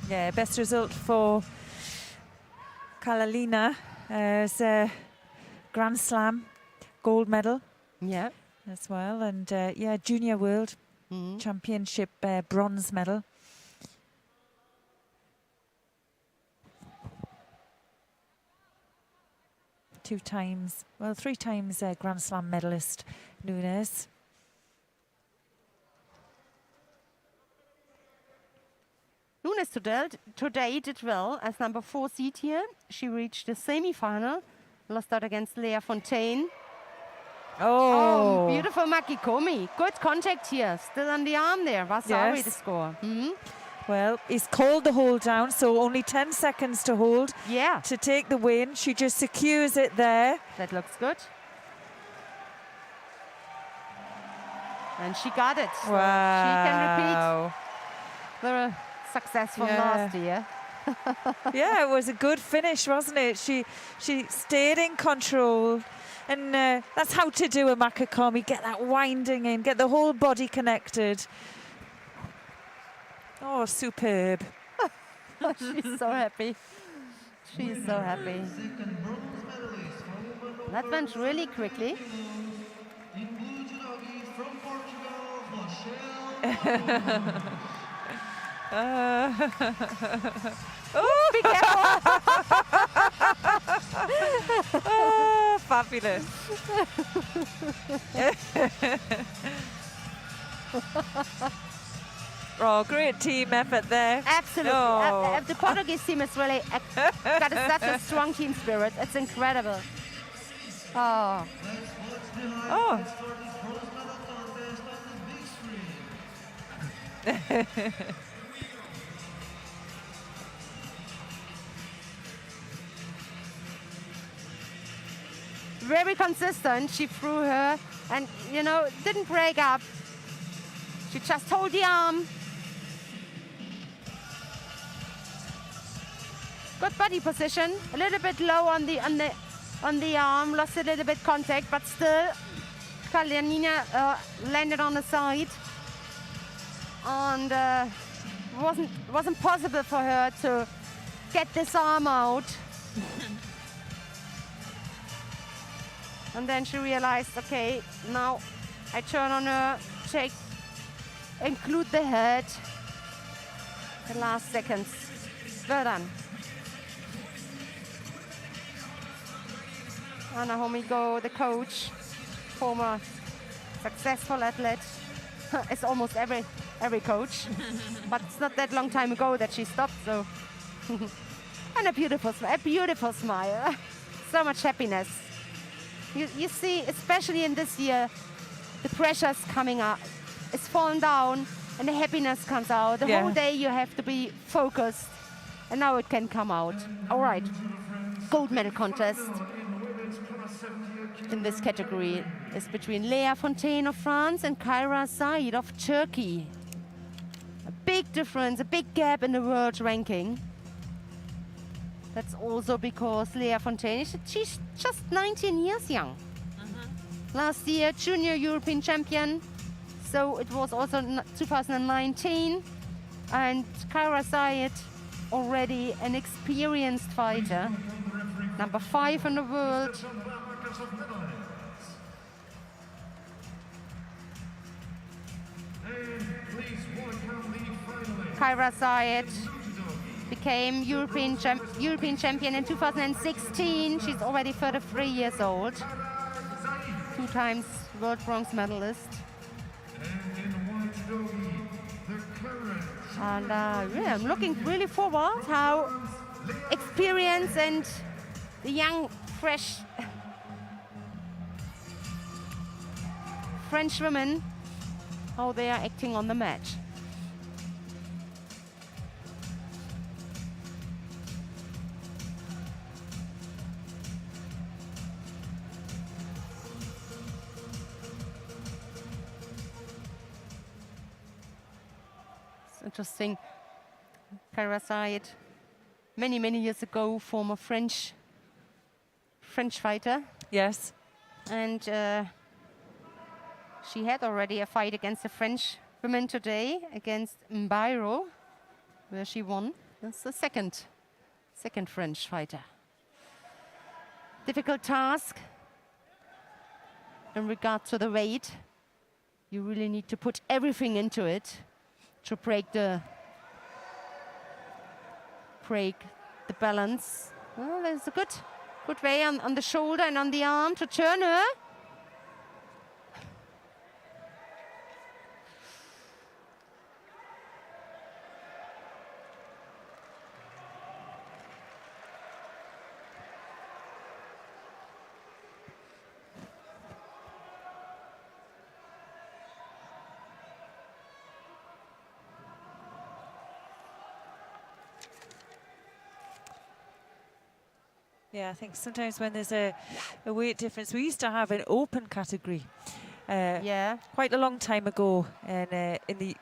P: Yeah, best result for Kalalina as a Grand Slam gold medal.
B: Yeah.
P: As well, and yeah, Junior World Championship bronze medal. Three times Grand Slam medalist, Nunes.
B: Nunes today did well as number 4 seed here. She reached the semi-final, lost out against Lea Fontaine.
P: Oh,
B: beautiful Makikomi. Good contact here. Still on the arm there. Vasari
P: Yes.
B: the score.
P: Well, he's called the hold down, so only 10 seconds to hold.
B: Yeah.
P: To take the win. She just secures it there.
B: That looks good. And she got it. So
P: Wow.
B: she can repeat the success from last year.
P: Yeah, it was a good finish, wasn't it? She stayed in control. And that's how to do a Makikomi. Get that winding in, get the whole body connected. Oh, superb.
B: She's so happy. She's so happy. That went really quickly.
Q: In blue judogi from Portugal, Rochelle.
P: Oh, be careful! Oh, fabulous. Oh, great team effort there.
B: Absolutely.
P: Oh.
B: The Portuguese team is really got such a strong team spirit. It's incredible. Oh.
P: Oh.
B: very consistent. She threw her and, you know, didn't break up. She just hold the arm. Good body position. A little bit low on the arm. Lost a little bit contact, but still, Kalinina landed on the side, and wasn't possible for her to get this arm out. And then she realized, okay, now I turn on her, include the head. The last seconds. Well done. Anna Homigo, the coach, former successful athlete. It's almost every coach, but it's not that long time ago that she stopped. So, and a beautiful smile, so much happiness. You see, especially in this year, the pressure's coming up. It's fallen down, and the happiness comes out. The whole day you have to be focused, and now it can come out. All right, gold medal contest in this category is between Lea Fontaine of France and Kyra Said of Turkey. A big difference, a big gap in the world ranking. That's also because Lea Fontaine, she's just 19 years young. Last year, junior European champion. So it was also 2019. And Kyra Said, already an experienced fighter. Number 5 in the world. Kyra Said became European champion in 2016. She's already 33 years old. 2 times world bronze medalist. And yeah, I'm looking really forward how experience and the young, fresh French women, how they are acting on the match. Interesting. Kyra Said, many years ago, former French fighter.
P: Yes.
B: And she had already a fight against the French women today, against Mbairo, where she won. That's the second French fighter. Difficult task in regard to the weight. You really need to put everything into it to break the balance. Well, there's a good way on the shoulder and on the arm to turn her.
P: Yeah, I think sometimes when there's a weight difference, we used to have an open category. Quite a long time ago in the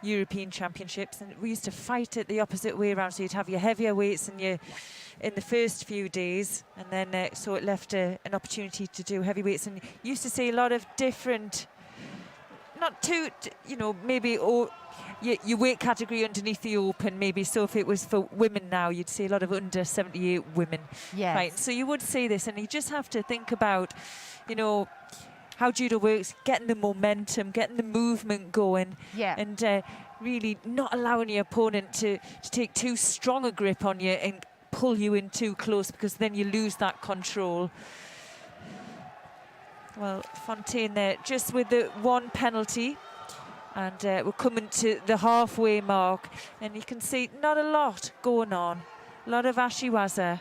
P: European Championships, and we used to fight it the opposite way around. So you'd have your heavier weights in the first few days, and then so it left an opportunity to do heavyweights. And you used to see a lot of different, not too, maybe your weight category underneath the open, maybe. So if it was for women now, you'd see a lot of under 78 women fighting. So you would see this, and you just have to think about, how judo works, getting the momentum, getting the movement going, and really not allowing your opponent to take too strong a grip on you and pull you in too close, because then you lose that control. Well, Fontaine there, just with the 1 penalty. And we're coming to the halfway mark, and you can see not a lot going on. A lot of ashiwaza.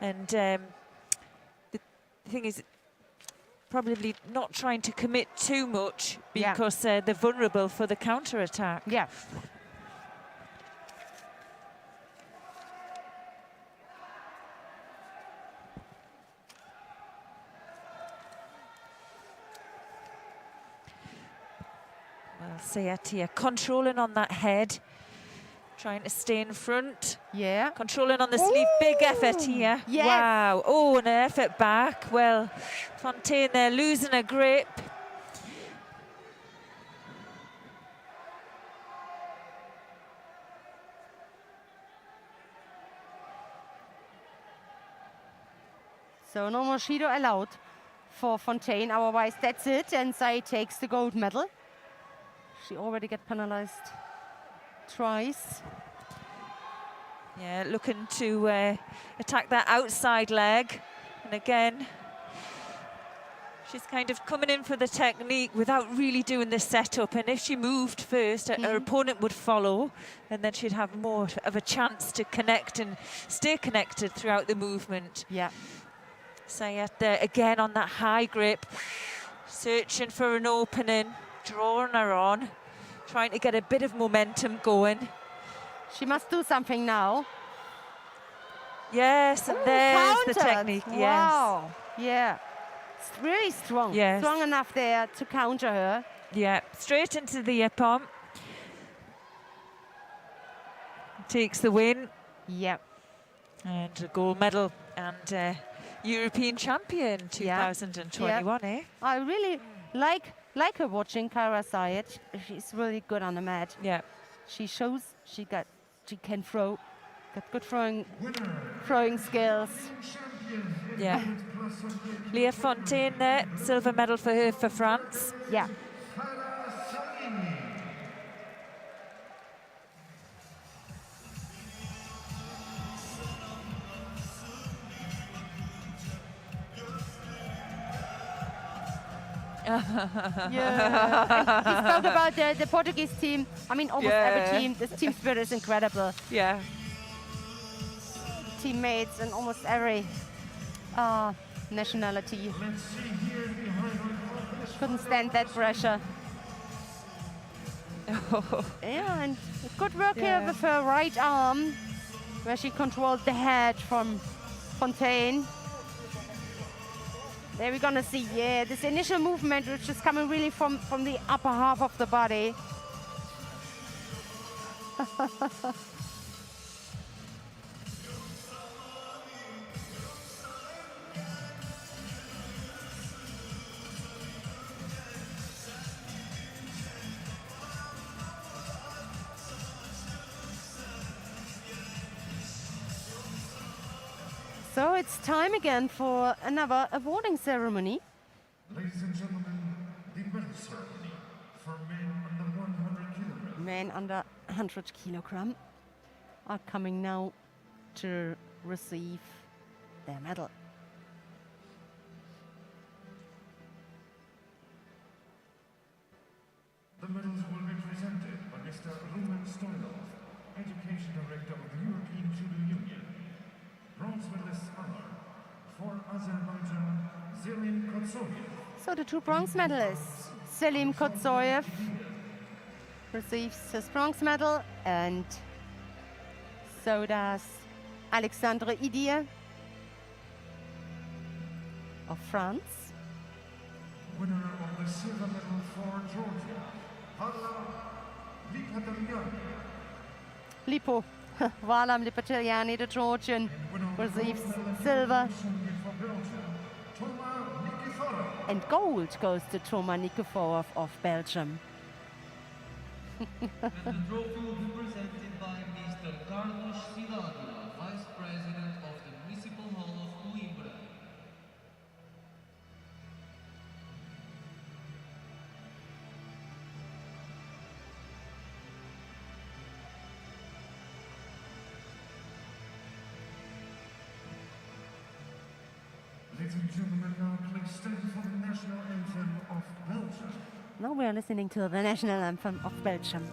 P: And the thing is, probably not trying to commit too much, because they're vulnerable for the counter-attack.
B: Yeah.
P: Sayatia controlling on that head, trying to stay in front.
B: Yeah.
P: Controlling on the sleeve. Big effort here.
B: Yes.
P: Wow. Oh, an effort back. Well, Fontaine there losing a grip.
B: So no more Shido allowed for Fontaine, otherwise that's it, and Sai takes the gold medal. She already got penalized twice.
P: Yeah, looking to attack that outside leg. And again, she's kind of coming in for the technique without really doing the setup. And if she moved first, her opponent would follow, and then she'd have more of a chance to connect and stay connected throughout the movement.
B: Yeah.
P: Sayat there again on that high grip, searching for an opening, drawing her on, trying to get a bit of momentum going.
B: She must do something now.
P: Yes, and there's the technique.
B: Wow. Yeah. It's really strong.
P: Yes.
B: Strong enough there to counter her.
P: Yeah, straight into the palm. Takes the win.
B: Yep.
P: And a gold medal and European champion 2021, eh?
B: I really like her watching Kara Sayed. She's really good on the mat.
P: Yeah.
B: She shows she can throw, got good throwing skills.
P: Yeah. Leah Fontaine there, silver medal for her for France.
B: Yeah. Yeah. He spoke about the Portuguese team. I mean, almost every team. This team spirit is incredible.
P: Yeah.
B: Teammates in almost every nationality. Couldn't stand that pressure. Yeah, and good work here with her right arm, where she controlled the head from Fontaine. There we're gonna see, this initial movement, which is coming really from the upper half of the body. So it's time again for another awarding ceremony.
O: Ladies and gentlemen, the medal ceremony for men under 100 kilograms.
B: Men under 100 kilogram are coming now to receive their medal.
O: The medals will be presented by Mr. Rumen Stoilov, Education Director of the European Judo Union. Bronze medalist honor for Azerbaijan, Selim Kotsoyev.
B: So the two bronze medalists, Selim Kotsoyev receives his bronze medal, and so does Alexandre Idir of France.
O: Winner of the silver medal for Georgia, Vala Lipateriani.
B: Lipo, Valam Lipateriani, the Georgian, receives silver. And gold goes to Toma Nikiforov of Belgium.
Q: And the trophy will be presented by Mr. Carlos Cidadela, Vice President of the Municipal Hall of Coimbra.
O: Ladies and gentlemen, now please stand for the national anthem of Belgium.
B: Now we are listening to the national anthem of Belgium.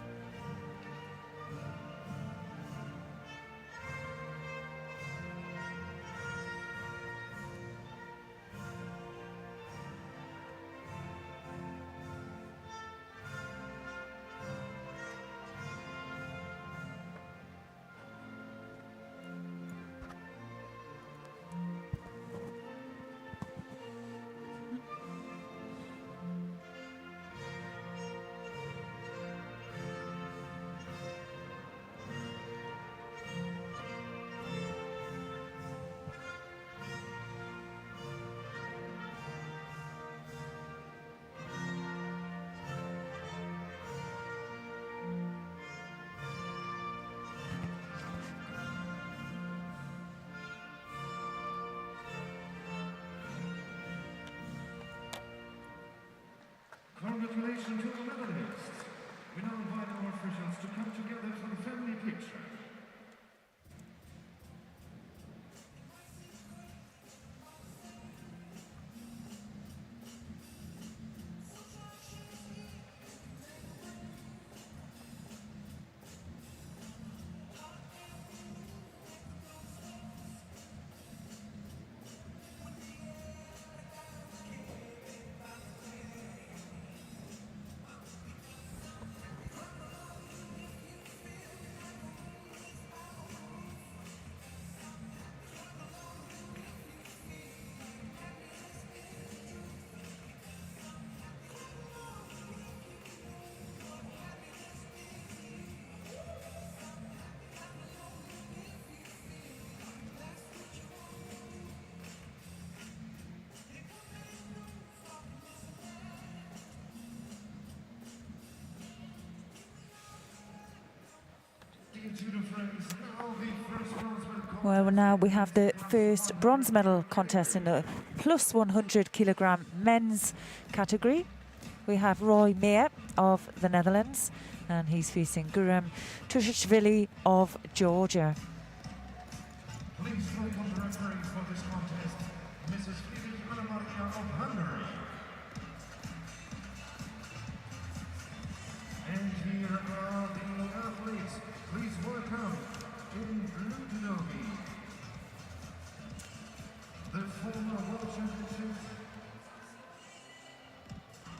O: congratulations to the medalists. We now invite our officials to come together for the family picture.
P: Well, now we have the first bronze medal contest in the plus 100 kilogram men's category. We have Roy Meyer of the Netherlands, and he's facing Guram Tushishvili of Georgia.
O: Please welcome the referee for this contest, Mrs. Anna Maria of Hungary. And here are the athletes. Please welcome in blue judo, the former world championships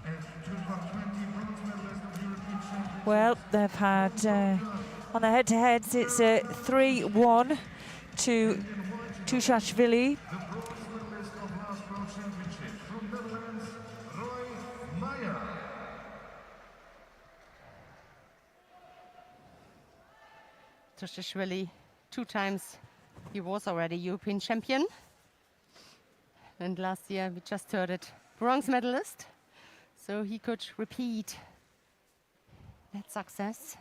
O: and 2020 bronze medalist of European Championships.
P: Well, they've had, on the head-to-heads, it's a 3-1 to Tushashvili.
O: The bronze medalist of last world championship from Netherlands, Roy Meyer.
B: Tushishvili, 2 times he was already European champion. And last year, we just heard it, bronze medalist. So he could repeat that success.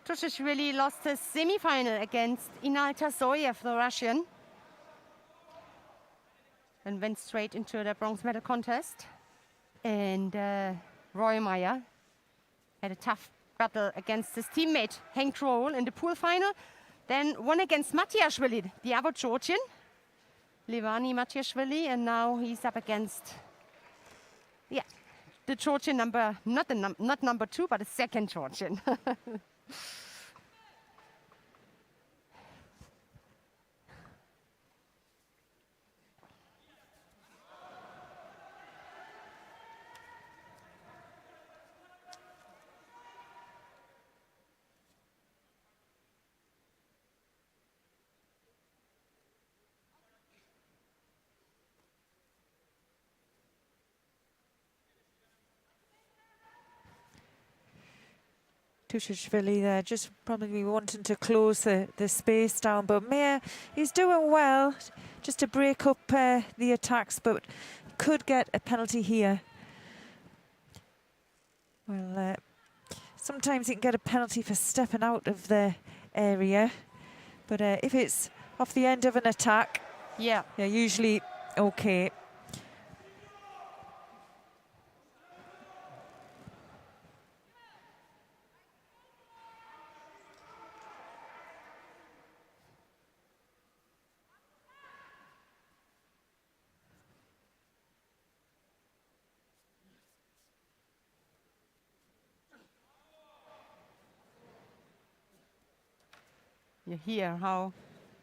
B: Tushishvili lost his semi-final against Inal Tasoyev, the Russian, and went straight into the bronze medal contest. And Roy Meyer had a tough battle against his teammate Henk Kroll in the pool final. Then won against Matiashvili, the other Georgian, Levani Matiashvili, and now he's up against, the Georgian number, not number 2, but the second Georgian.
P: Tushishvili there just probably wanting to close the space down, but Meyer, he's doing well just to break up the attacks, but could get a penalty here. Well, sometimes you can get a penalty for stepping out of the area, but if it's off the end of an attack, yeah, usually okay.
B: You hear how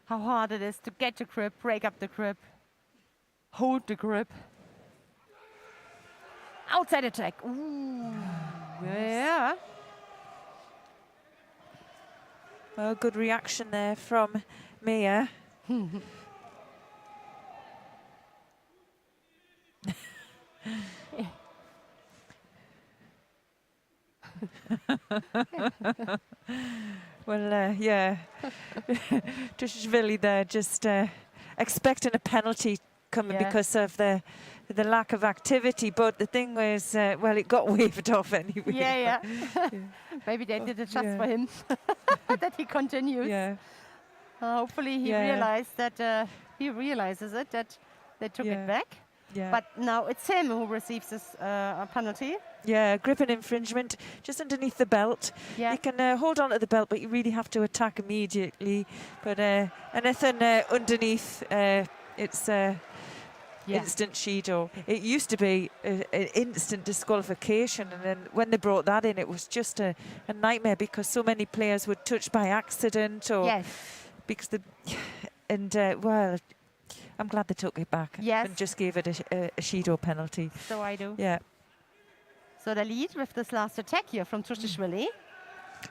B: hard it is to get the grip, break up the grip, hold the grip. Outside attack. Ooh, yeah.
P: Well, good reaction there from Meyer. Well, yeah, Tushishvili there just expecting a penalty coming
B: Yeah.
P: because of the lack of activity. But the thing was, well, it got waved off anyway.
B: Yeah. Maybe they did it just for him, that he continues.
P: Yeah.
B: Hopefully he realizes he realizes it, that they took it back.
P: Yeah.
B: But now it's him who receives this penalty.
P: Yeah, grip and infringement just underneath the belt.
B: Yeah.
P: You can hold on to the belt, but you really have to attack immediately. But anything underneath, it's instant Shido. It used to be an instant disqualification, and then when they brought that in, it was just a nightmare because so many players were touched by accident or because well, I'm glad they took it back and just gave it a Shido penalty.
B: So I do.
P: Yeah.
B: So the lead with this last attack here from Tushishvili.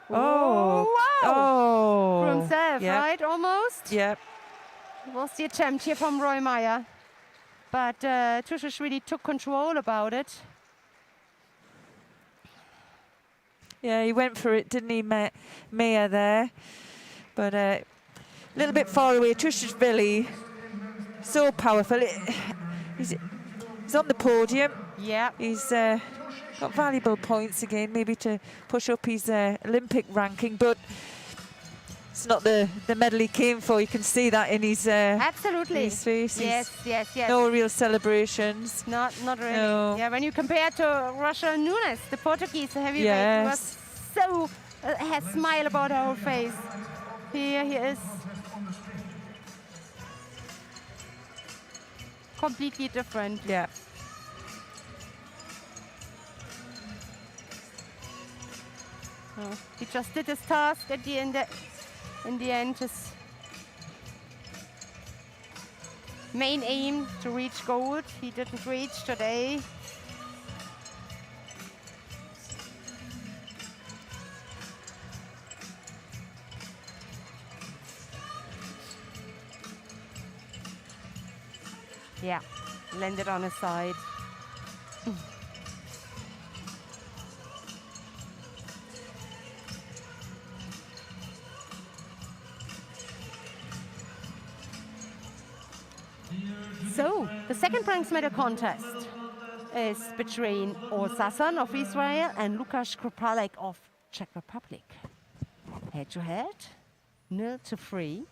P: Oh,
B: wow!
P: Oh,
B: From serve, right? Almost.
P: Yep.
B: Was the attempt here from Roy Meyer, but Tushishvili took control about it.
P: Yeah, he went for it, didn't he, Meyer there? But a little bit far away. Tushishvili, so powerful. He's on the podium.
B: Yeah.
P: He's got valuable points again, maybe to push up his Olympic ranking, but it's not the medal he came for. You can see that in his
B: absolutely
P: his face.
B: Yes.
P: No real celebrations.
B: Not really.
P: No.
B: Yeah, when you compare to Rocha Nunes, the Portuguese heavyweight, who was so has a smile about her whole face. Here he is completely different.
P: Yeah.
B: He just did his task at the end. In the end, his main aim to reach gold, he didn't reach today. Yeah, landed on his side. So, the second bronze medal contest is between Sasson of Israel and Lukasz Kropalek of Czech Republic. Head to head, 0-3.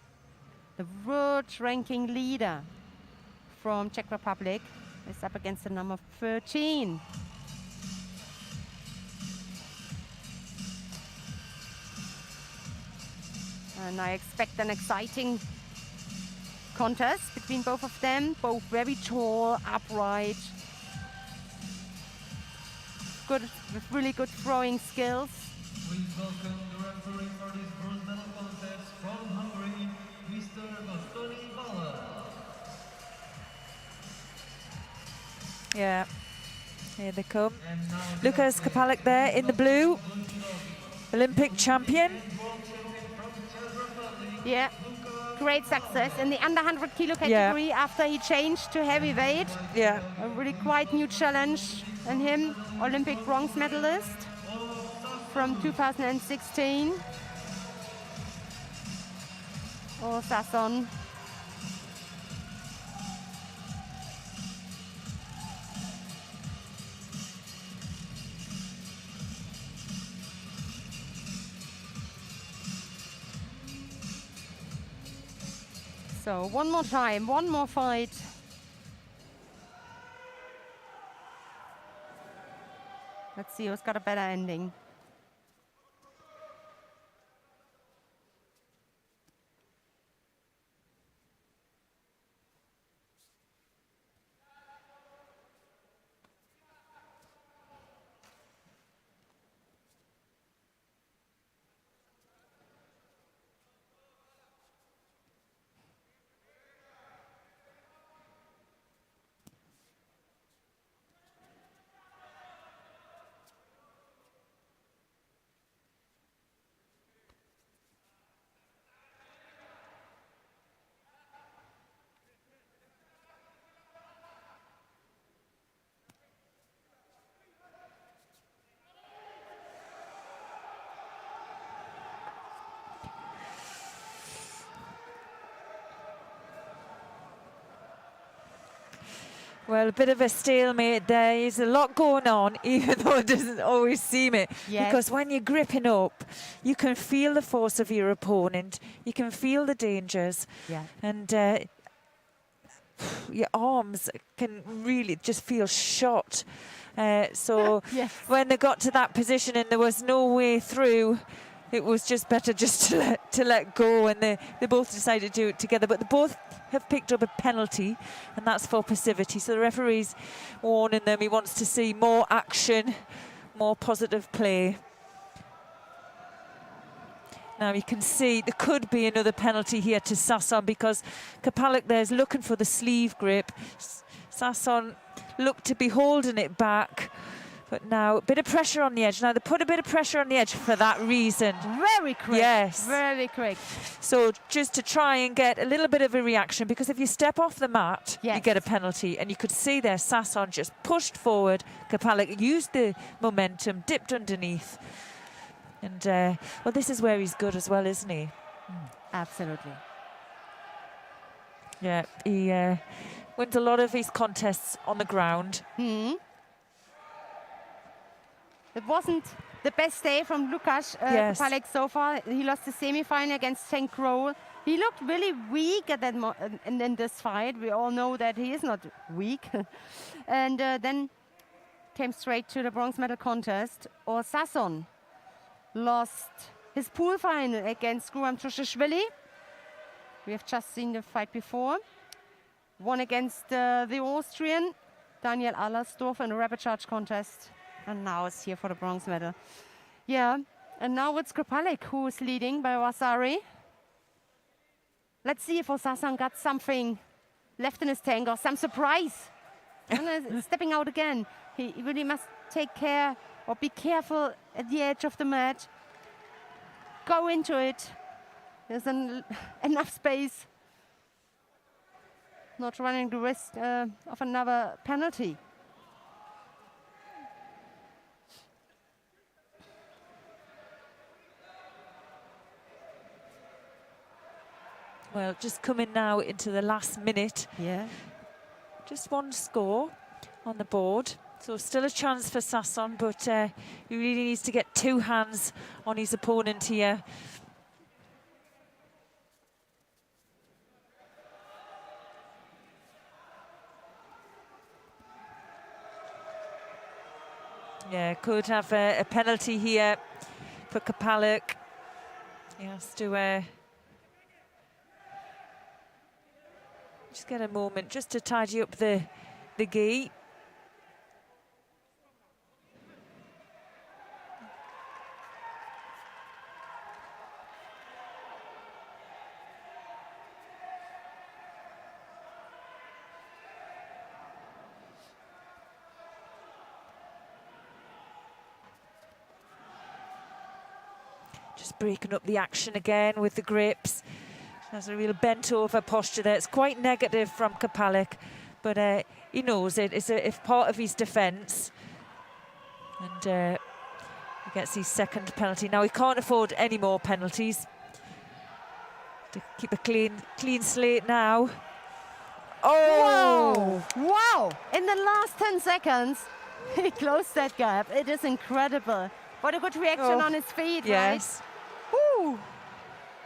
B: The world ranking leader from Czech Republic is up against the number 13. And I expect an exciting contest between both of them. Both very tall, upright, good, with really good throwing skills.
Q: Please welcome the referee for this bronze medal contest from Hungary, Mr. Bastoni Bala.
P: Yeah, here they come. Lukasz Kropalek there in the blue, Olympic champion.
B: Yeah, great success in the under 100 kilo category after he changed to heavyweight.
P: Yeah.
B: A really quite new challenge, and him, Olympic bronze medalist from 2016. Sasson. So one more time, one more fight. Let's see who's got a better ending.
P: Well, a bit of a stalemate there. There's a lot going on, even though it doesn't always seem it.
B: Yes.
P: Because when you're gripping up, you can feel the force of your opponent. You can feel the dangers.
B: Yeah.
P: And your arms can really just feel shot. So
B: Yes.
P: when they got to that position and there was no way through, it was just better just to let go, and they both decided to do it together. But they both have picked up a penalty, and that's for passivity. So the referee's warning them. He wants to see more action, more positive play. Now you can see there could be another penalty here to Sasson, because Kapalik there's looking for the sleeve grip. Sasson looked to be holding it back. But now a bit of pressure on the edge. Now they put a bit of pressure on the edge for that reason.
B: Very quick.
P: Yes.
B: Very quick.
P: So just to try and get a little bit of a reaction, because if you step off the mat,
B: Yes.
P: you get a penalty. And you could see there, Sasson just pushed forward. Kapalik used the momentum, dipped underneath. And, well, this is where he's good as well, isn't he?
B: Absolutely.
P: Yeah, he wins a lot of his contests on the ground.
B: It wasn't the best day from Lukasz
P: Yes.
B: Kapalik so far. He lost the semi-final against St. Kroll. He looked really weak at that in this fight. We all know that he is not weak. And then came straight to the bronze medal contest. Or Sasson lost his pool final against Guram Tushishvili. We have just seen the fight before. Won against the Austrian Daniel Allersdorf in a rapid charge contest. And now it's here for the bronze medal. Yeah, and now it's Kripalik who is leading by Vasari. Let's see if Sasson got something left in his tank or some surprise. And stepping out again. He really must take care or be careful at the edge of the mat. Go into it. There's enough space. Not running the risk of another penalty.
P: Well, just coming now into the last minute.
B: Yeah.
P: Just one score on the board. So still a chance for Sasson, but he really needs to get two hands on his opponent here. Yeah, could have a penalty here for Kapalik. He has to just get a moment just to tidy up the gi. Just breaking up the action again with the grips. There's a real bent over posture there. It's quite negative from Kapalik, but he knows it. It's part of his defence. And he gets his second penalty. Now he can't afford any more penalties. To keep a clean slate now. Oh!
B: Wow! Wow! In the last 10 seconds, he closed that gap. It is incredible. What a good reaction on his feet,
P: yes.
B: right? Woo!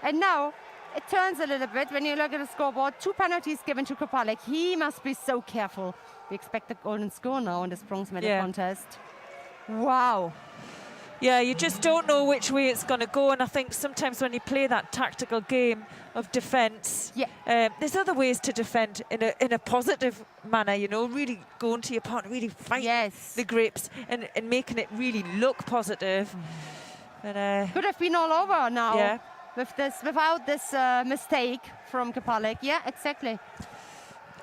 B: And now it turns a little bit when you look at the scoreboard. 2 penalties given to Kapalik. He must be so careful. We expect the golden score now in this bronze medal contest. Wow.
P: Yeah, you just don't know which way it's going to go, and I think sometimes when you play that tactical game of defence, there's other ways to defend in a positive manner, you know, really going to your partner, really fighting the grips and making it really look positive. And,
B: could have been all over now.
P: Yeah.
B: Without this mistake from Kapalik. Yeah, exactly.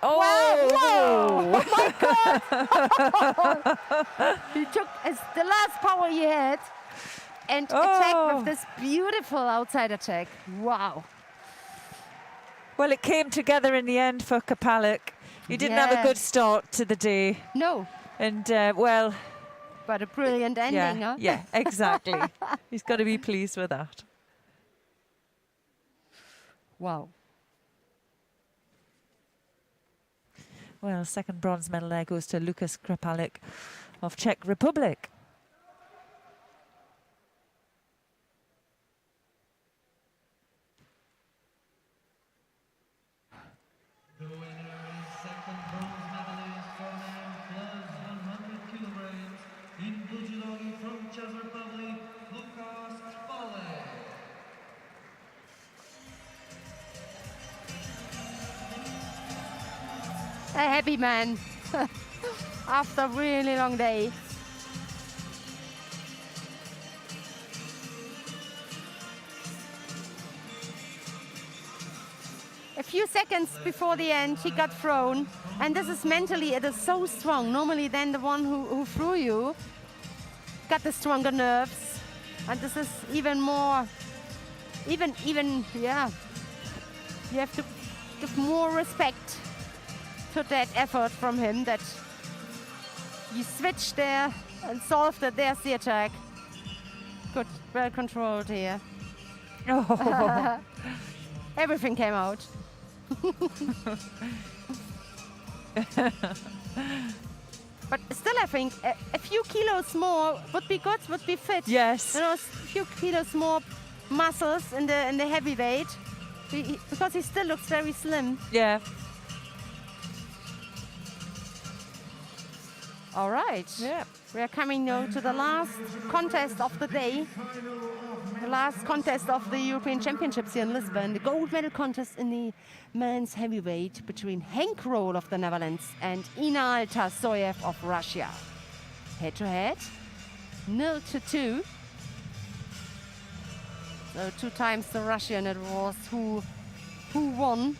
P: Oh!
B: Wow. Oh my God! He took the last power he had and attacked with this beautiful outside attack. Wow.
P: Well, it came together in the end for Kapalik. He didn't have a good start to the day.
B: No.
P: And, well...
B: But a brilliant ending, huh?
P: Yeah, exactly. He's got to be pleased with that.
B: Wow.
P: Well, second bronze medal there goes to Lukas Krapalik of Czech Republic.
Q: The winner is second bronze medalist for men plus 100 kilograms in blue judo from Czech Republic, Lukas Krapalik.
B: A happy man after a really long day. A few seconds before the end, he got thrown, and this is mentally, it is so strong. Normally then the one who threw you got the stronger nerves, and this is even more, yeah, you have to give more respect to that effort from him, that you switched there and solved it. There's the attack. Good, well controlled here.
P: Oh.
B: Everything came out. But still, I think a few kilos more would be good, would be fit.
P: Yes.
B: You know, a few kilos more muscles in the heavyweight, because he still looks very slim.
P: Yeah.
B: All right.
P: Yeah.
B: We are coming now to the last contest of the day. The last contest of the European Championships here in Lisbon. The gold medal contest in the men's heavyweight between Henk Roll of the Netherlands and Inal Tasoyev of Russia. Head to head, 0-2. So 2 times the Russian it was who won.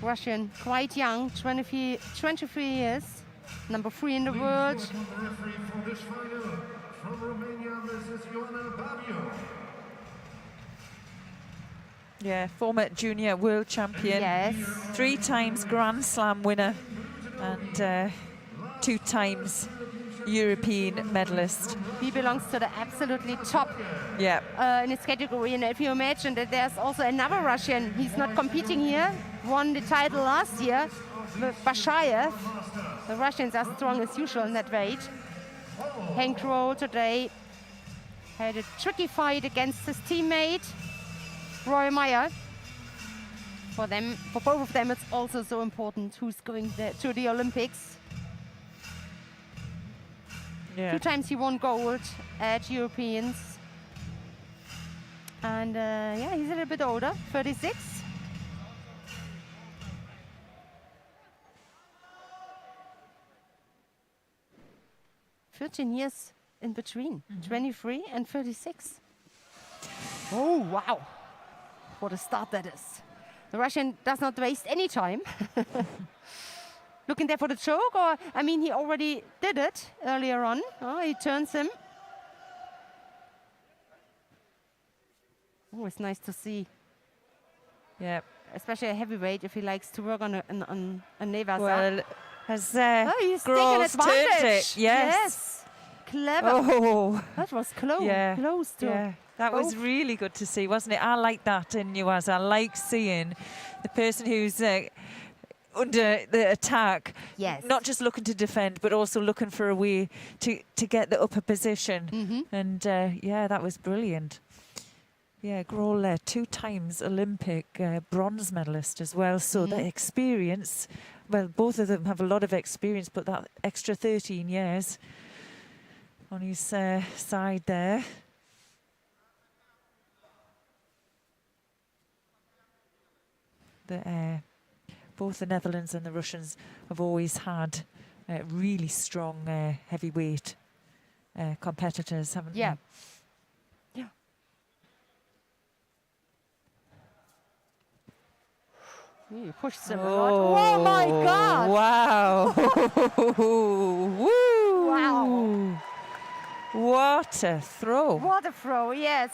B: Russian, quite young, 23 years. Number 3 in the world.
P: Yeah, former junior world champion.
B: Yes.
P: 3 times Grand Slam winner and 2 times European medalist.
B: He belongs to the absolutely top in his category. And if you imagine that there's also another Russian, he's not competing here, won the title last year, Bashayev. The Russians are strong as usual in that weight. Henk Roll today had a tricky fight against his teammate, Roy Meyer. For both of them, it's also so important who's going to the Olympics.
P: Yeah.
B: 2 times he won gold at Europeans. And yeah, he's a little bit older, 36. "13 years in between, 23 and 36. Oh, wow. What a start that is. The Russian does not waste any time. Looking there for the choke, or, I mean, he already did it earlier on. Oh, he turns him. Oh, it's nice to see.
P: Yeah.
B: Especially a heavyweight, if he likes to work on a Nevas.
P: Well, has
B: he's taken
P: Gross turned
B: advantage.
P: it. Yes.
B: Clever.
P: Oh.
B: That was close.
P: Yeah.
B: Close to.
P: Yeah. That was really good to see, wasn't it? I like that in Nuaz. I like seeing the person who's under the attack, not just looking to defend, but also looking for a way to get the upper position. And yeah, that was brilliant. Yeah, Grohl, 2 times Olympic bronze medalist as well. So the experience, well, both of them have a lot of experience, but that extra 13 years on his side there. Both the Netherlands and the Russians have always had really strong heavyweight competitors, haven't they?
B: Yeah. He pushed him a lot. Oh my God!
P: Wow! Woo!
B: Wow!
P: What a throw!
B: What a throw! Yes.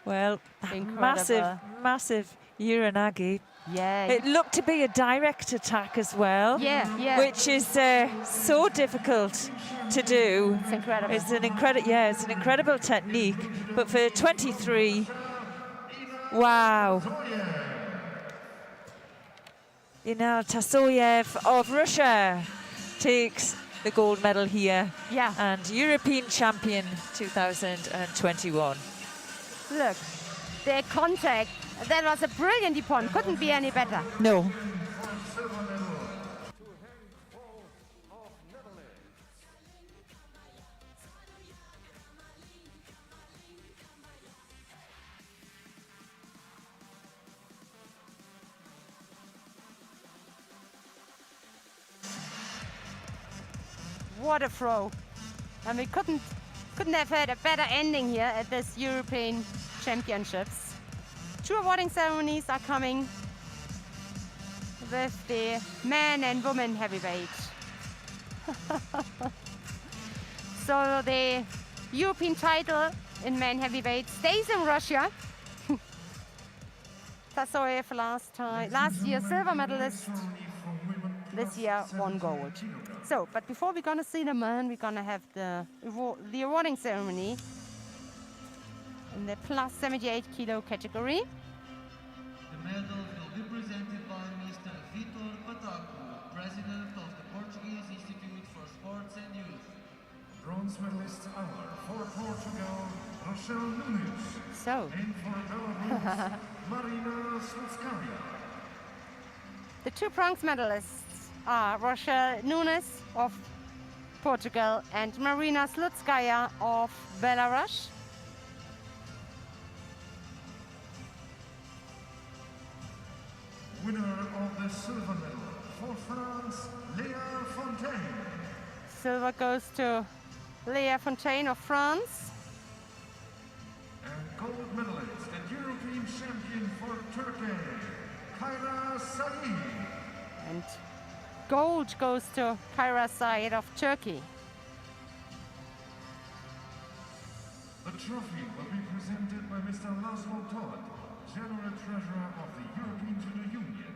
P: Well,
B: Incredible.
P: massive Uranagi.
B: Yeah.
P: It looked to be a direct attack as well.
B: Yeah.
P: Which is so difficult to do.
B: It's incredible.
P: It's an incredible technique. But for 23, wow. Inal Tasoyev of Russia takes the gold medal here.
B: Yeah.
P: And European champion 2021.
B: Look, their contact, that was a brilliant ippon. Couldn't be any better.
P: No.
B: What a throw. And we couldn't have had a better ending here at this European Championships. 2 awarding ceremonies are coming with the men and women heavyweight. So the European title in men heavyweight stays in Russia. Tasoyev last year silver medalist, this year won gold. So, but before we're gonna see the men, we're gonna have the awarding ceremony in the plus 78 kilo category.
Q: The medals will be presented by Mr. Vitor Pataco, President of the Portuguese Institute for Sports and Youth.
O: Bronze medalist honor for Portugal, Rochelle Nunes.
B: So.
O: And for Belarus, Marina Slutskaya.
B: The 2 bronze medalists are Rochelle Nunes of Portugal and Marina Slutskaya of Belarus.
O: Winner of the silver medal for France, Léa Fontaine.
B: Silver goes to Léa Fontaine of France.
O: And gold medalist and European champion for Turkey, Kayra Said.
B: And gold goes to Kayra Said of Turkey.
O: The trophy will be presented by Mr. Laszlo Todd, General Treasurer of the European Judo Union.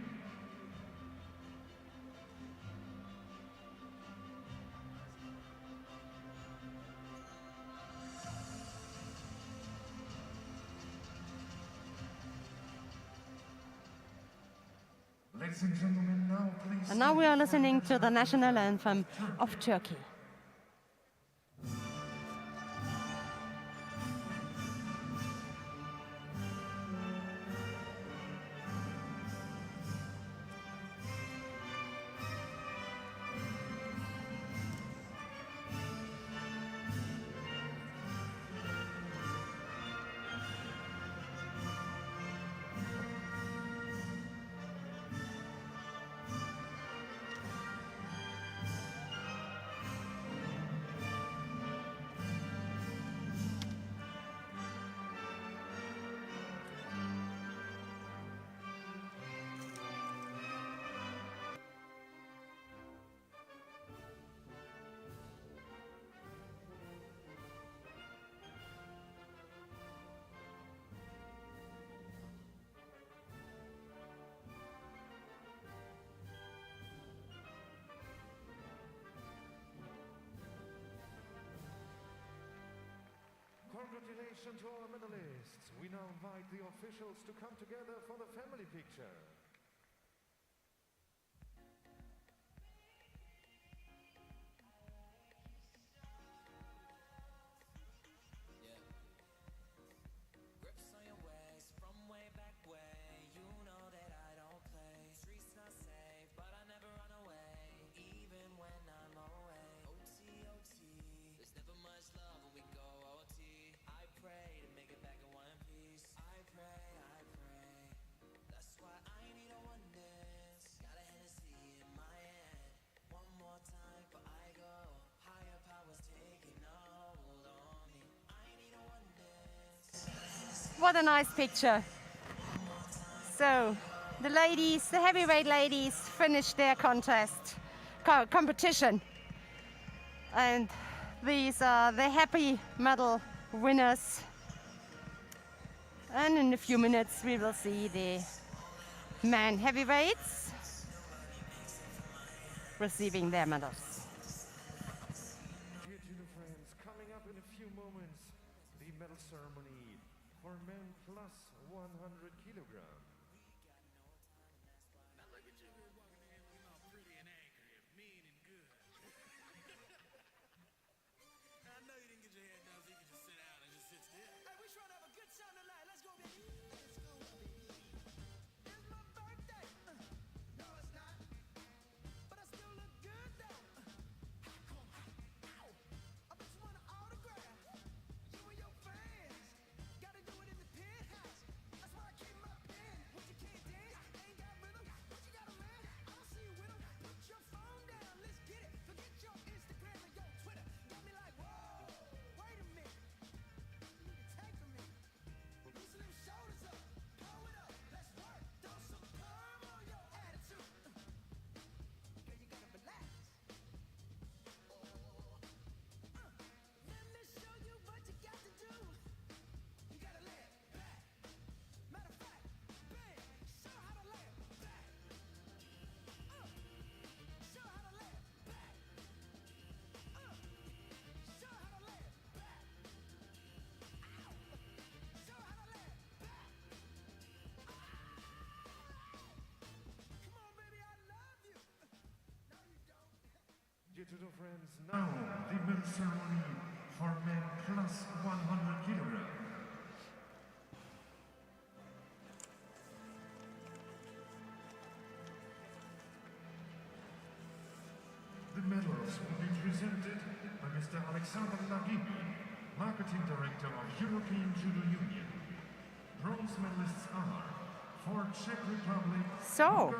O: Ladies and gentlemen, now please.
B: And now we are listening to the national anthem of Turkey.
O: Congratulations to our medalists. We now invite the officials to come together for the family picture.
B: What a nice picture. So, the ladies, the heavyweight ladies finished their competition. And these are the happy medal winners. And in a few minutes, we will see the men heavyweights receiving their medals.
O: Dear judo friends, coming up in a few moments, the medal ceremony for men plus 100 kilograms. Dear judo friends, now the medal ceremony for men plus 100 kilograms. The medals will be presented by Mr. Alexander Lagimi, Marketing Director of European Judo Union. Bronze medalists are for Czech Republic.
B: So,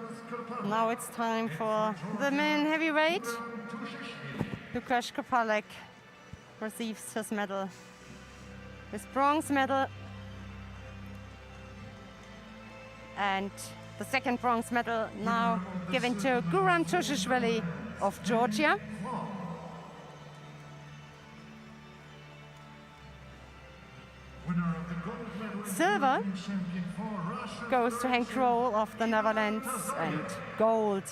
B: now it's time for the men heavyweight. Lukasz Kopalek receives his medal, his bronze medal, and the second bronze medal now given to Guram Tushishvili of Georgia. Silver goes to Henk Krol of the Netherlands, and gold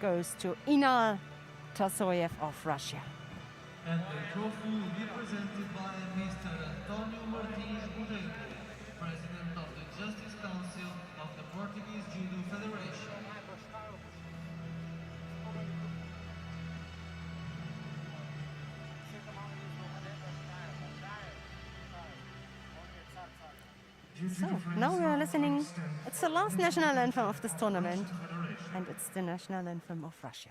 B: goes to Inal Tasoyev of Russia.
Q: And the trophy will be presented by Mr. Antonio Martins Budenko, President of the Justice Council of the Portuguese Judo Federation.
B: So, now we are listening. It's the last national anthem of this tournament, and it's the national anthem of Russia.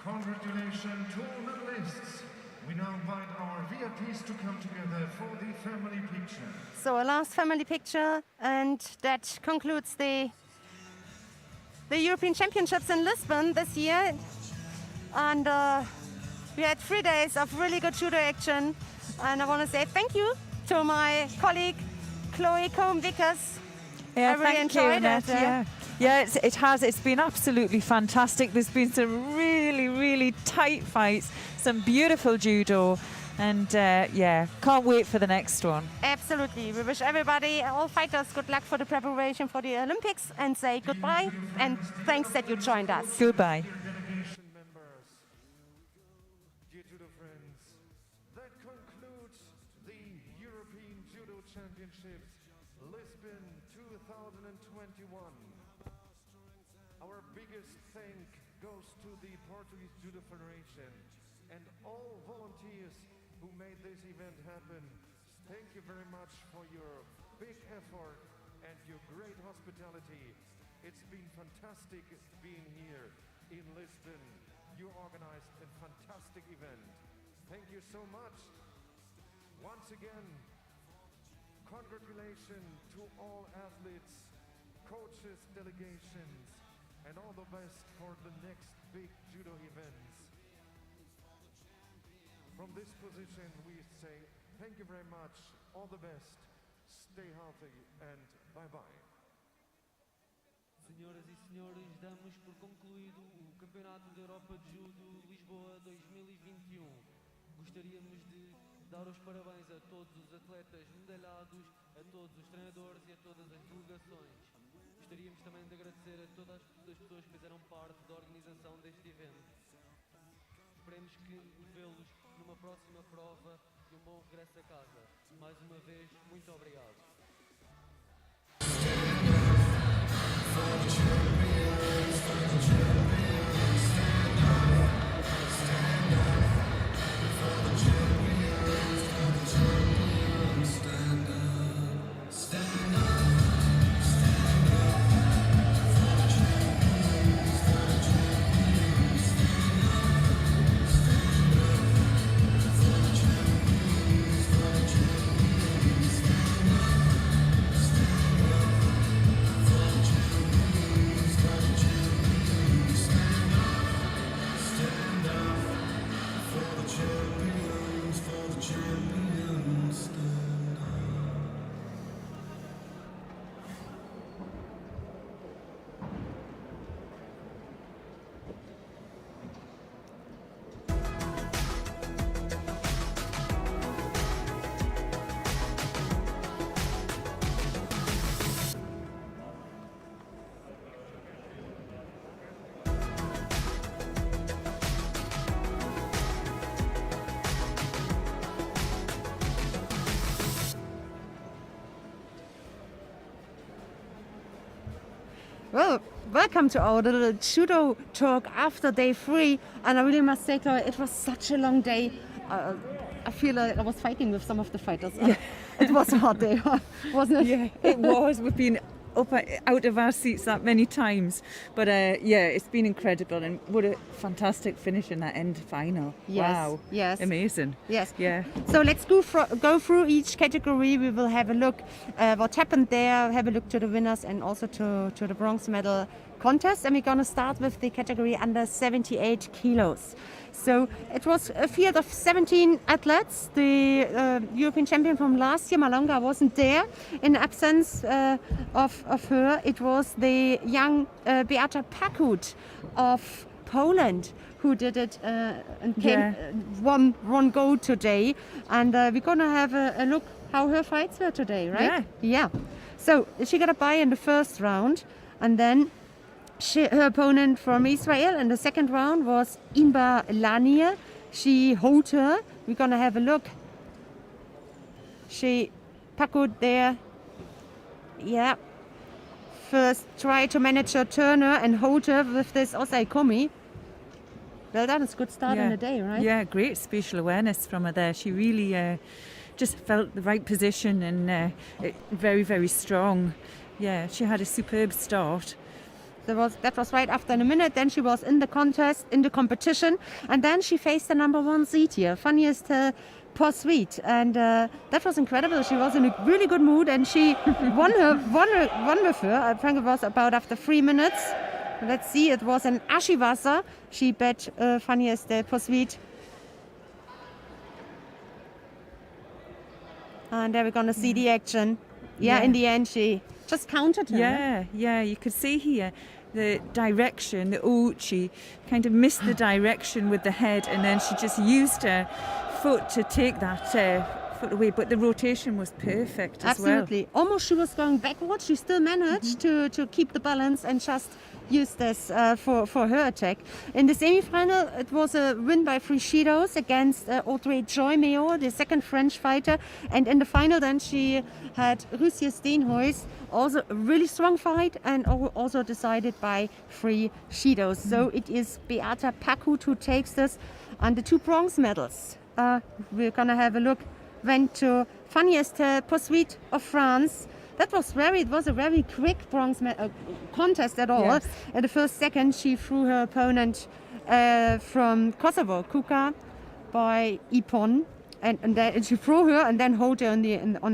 O: Congratulations to all medalists. We now invite our VIPs to come together for the family picture.
B: So a last family picture, and that concludes the European Championships in Lisbon this year. And we had 3 days of really good judo action. And I want to say thank you to my colleague Chloe Combe-Vickers.
P: Yeah,
B: I really
P: thank you,
B: enjoyed
P: Annette.
B: it.
P: Yeah, it has. It's been absolutely fantastic. There's been some really, really tight fights, some beautiful judo, and yeah, can't wait for the next one.
B: Absolutely. We wish everybody, all fighters, good luck for the preparation for the Olympics, and say goodbye, and thanks that you joined us.
P: Goodbye.
O: Delegation members, dear Judo friends, that concludes the European Judo Championships Lisbon 2021. Our biggest thank goes to the Portuguese Judo Federation and all volunteers who made this event happen. Thank you very much for your big effort and your great hospitality. It's been fantastic being here in Lisbon. You organized a fantastic event. Thank you so much. Once again, congratulations to all athletes, coaches, delegations, and all the best for the next big judo events. From this position, we say thank you very much, all the best, stay healthy, and bye-bye.
Q: Senhoras e senhores, damos por concluído o Campeonato da Europa de Judo Lisboa 2021. Gostaríamos de dar os parabéns a todos os atletas medalhados, a todos os treinadores e a todas as delegações. Gostaríamos também de agradecer a todas as pessoas que fizeram parte da organização deste evento. Esperemos que vê-los numa próxima prova e um bom regresso a casa. Mais uma vez, muito obrigado.
B: Well, welcome to our little judo talk after day 3. And I really must say, Chloe, it was such a long day. I feel like I was fighting with some of the fighters. Yeah. It was a hard day, wasn't it?
P: Yeah, it was. We've been up out of our seats that many times, but yeah, it's been incredible, and what a fantastic finish in that end final.
B: Yes,
P: wow,
B: yes,
P: amazing.
B: Yes,
P: yeah.
B: So let's go through each category. We will have a look what happened there, have a look to the winners and also to the bronze medal contest, and we're going to start with the category under 78 kilos. So it was a field of 17 athletes. The European champion from last year, Malonga, wasn't there. In absence of her, it was the young Beata Pakut of Poland who did it and came one goal today. And we're going to have a look how her fights were today, right? Yeah. So she got a bye in the first round, and then her opponent from Israel in the second round was Inba Lanier. She hold her. We're going to have a look. She Pakut there. Yeah. First try to manage her turner and hold her with this Osai Komi. Well done, it's a good start in the day, right?
P: Yeah, great spatial awareness from her there. She really just felt the right position and very, very strong. Yeah, she had a superb start.
B: That was right after a minute. Then she was in the contest, in the competition, and then she faced the number 1 seed here, funniest Posweet, and that was incredible. She was in a really good mood, and she won with her. I think it was about after 3 minutes. Let's see, it was an Ashivasa. She bet funniest Posweet. And there we're going to see the action. Yeah, in the end she just countered her.
P: Yeah, you could see here the direction, the uchi kind of missed the direction with the head, and then she just used her foot to take that foot away, but the rotation was perfect as well.
B: Absolutely. Almost she was going backwards. She still managed to keep the balance and just use this for her attack. In the semi-final, it was a win by 3 Judos against Audrey Joy-Meo, the second French fighter. And in the final then she had Russia Steenhuis, also a really strong fight, and also decided by 3 Judos. So it is Beata Pakut who takes this. And the 2 bronze medals, we're going to have a look, went to Funniest Poursuite of France. It was a very quick bronze contest at all.
P: Yes.
B: At the first second, she threw her opponent from Kosovo, Kuka, by Ipon. And then she threw her and then hold her on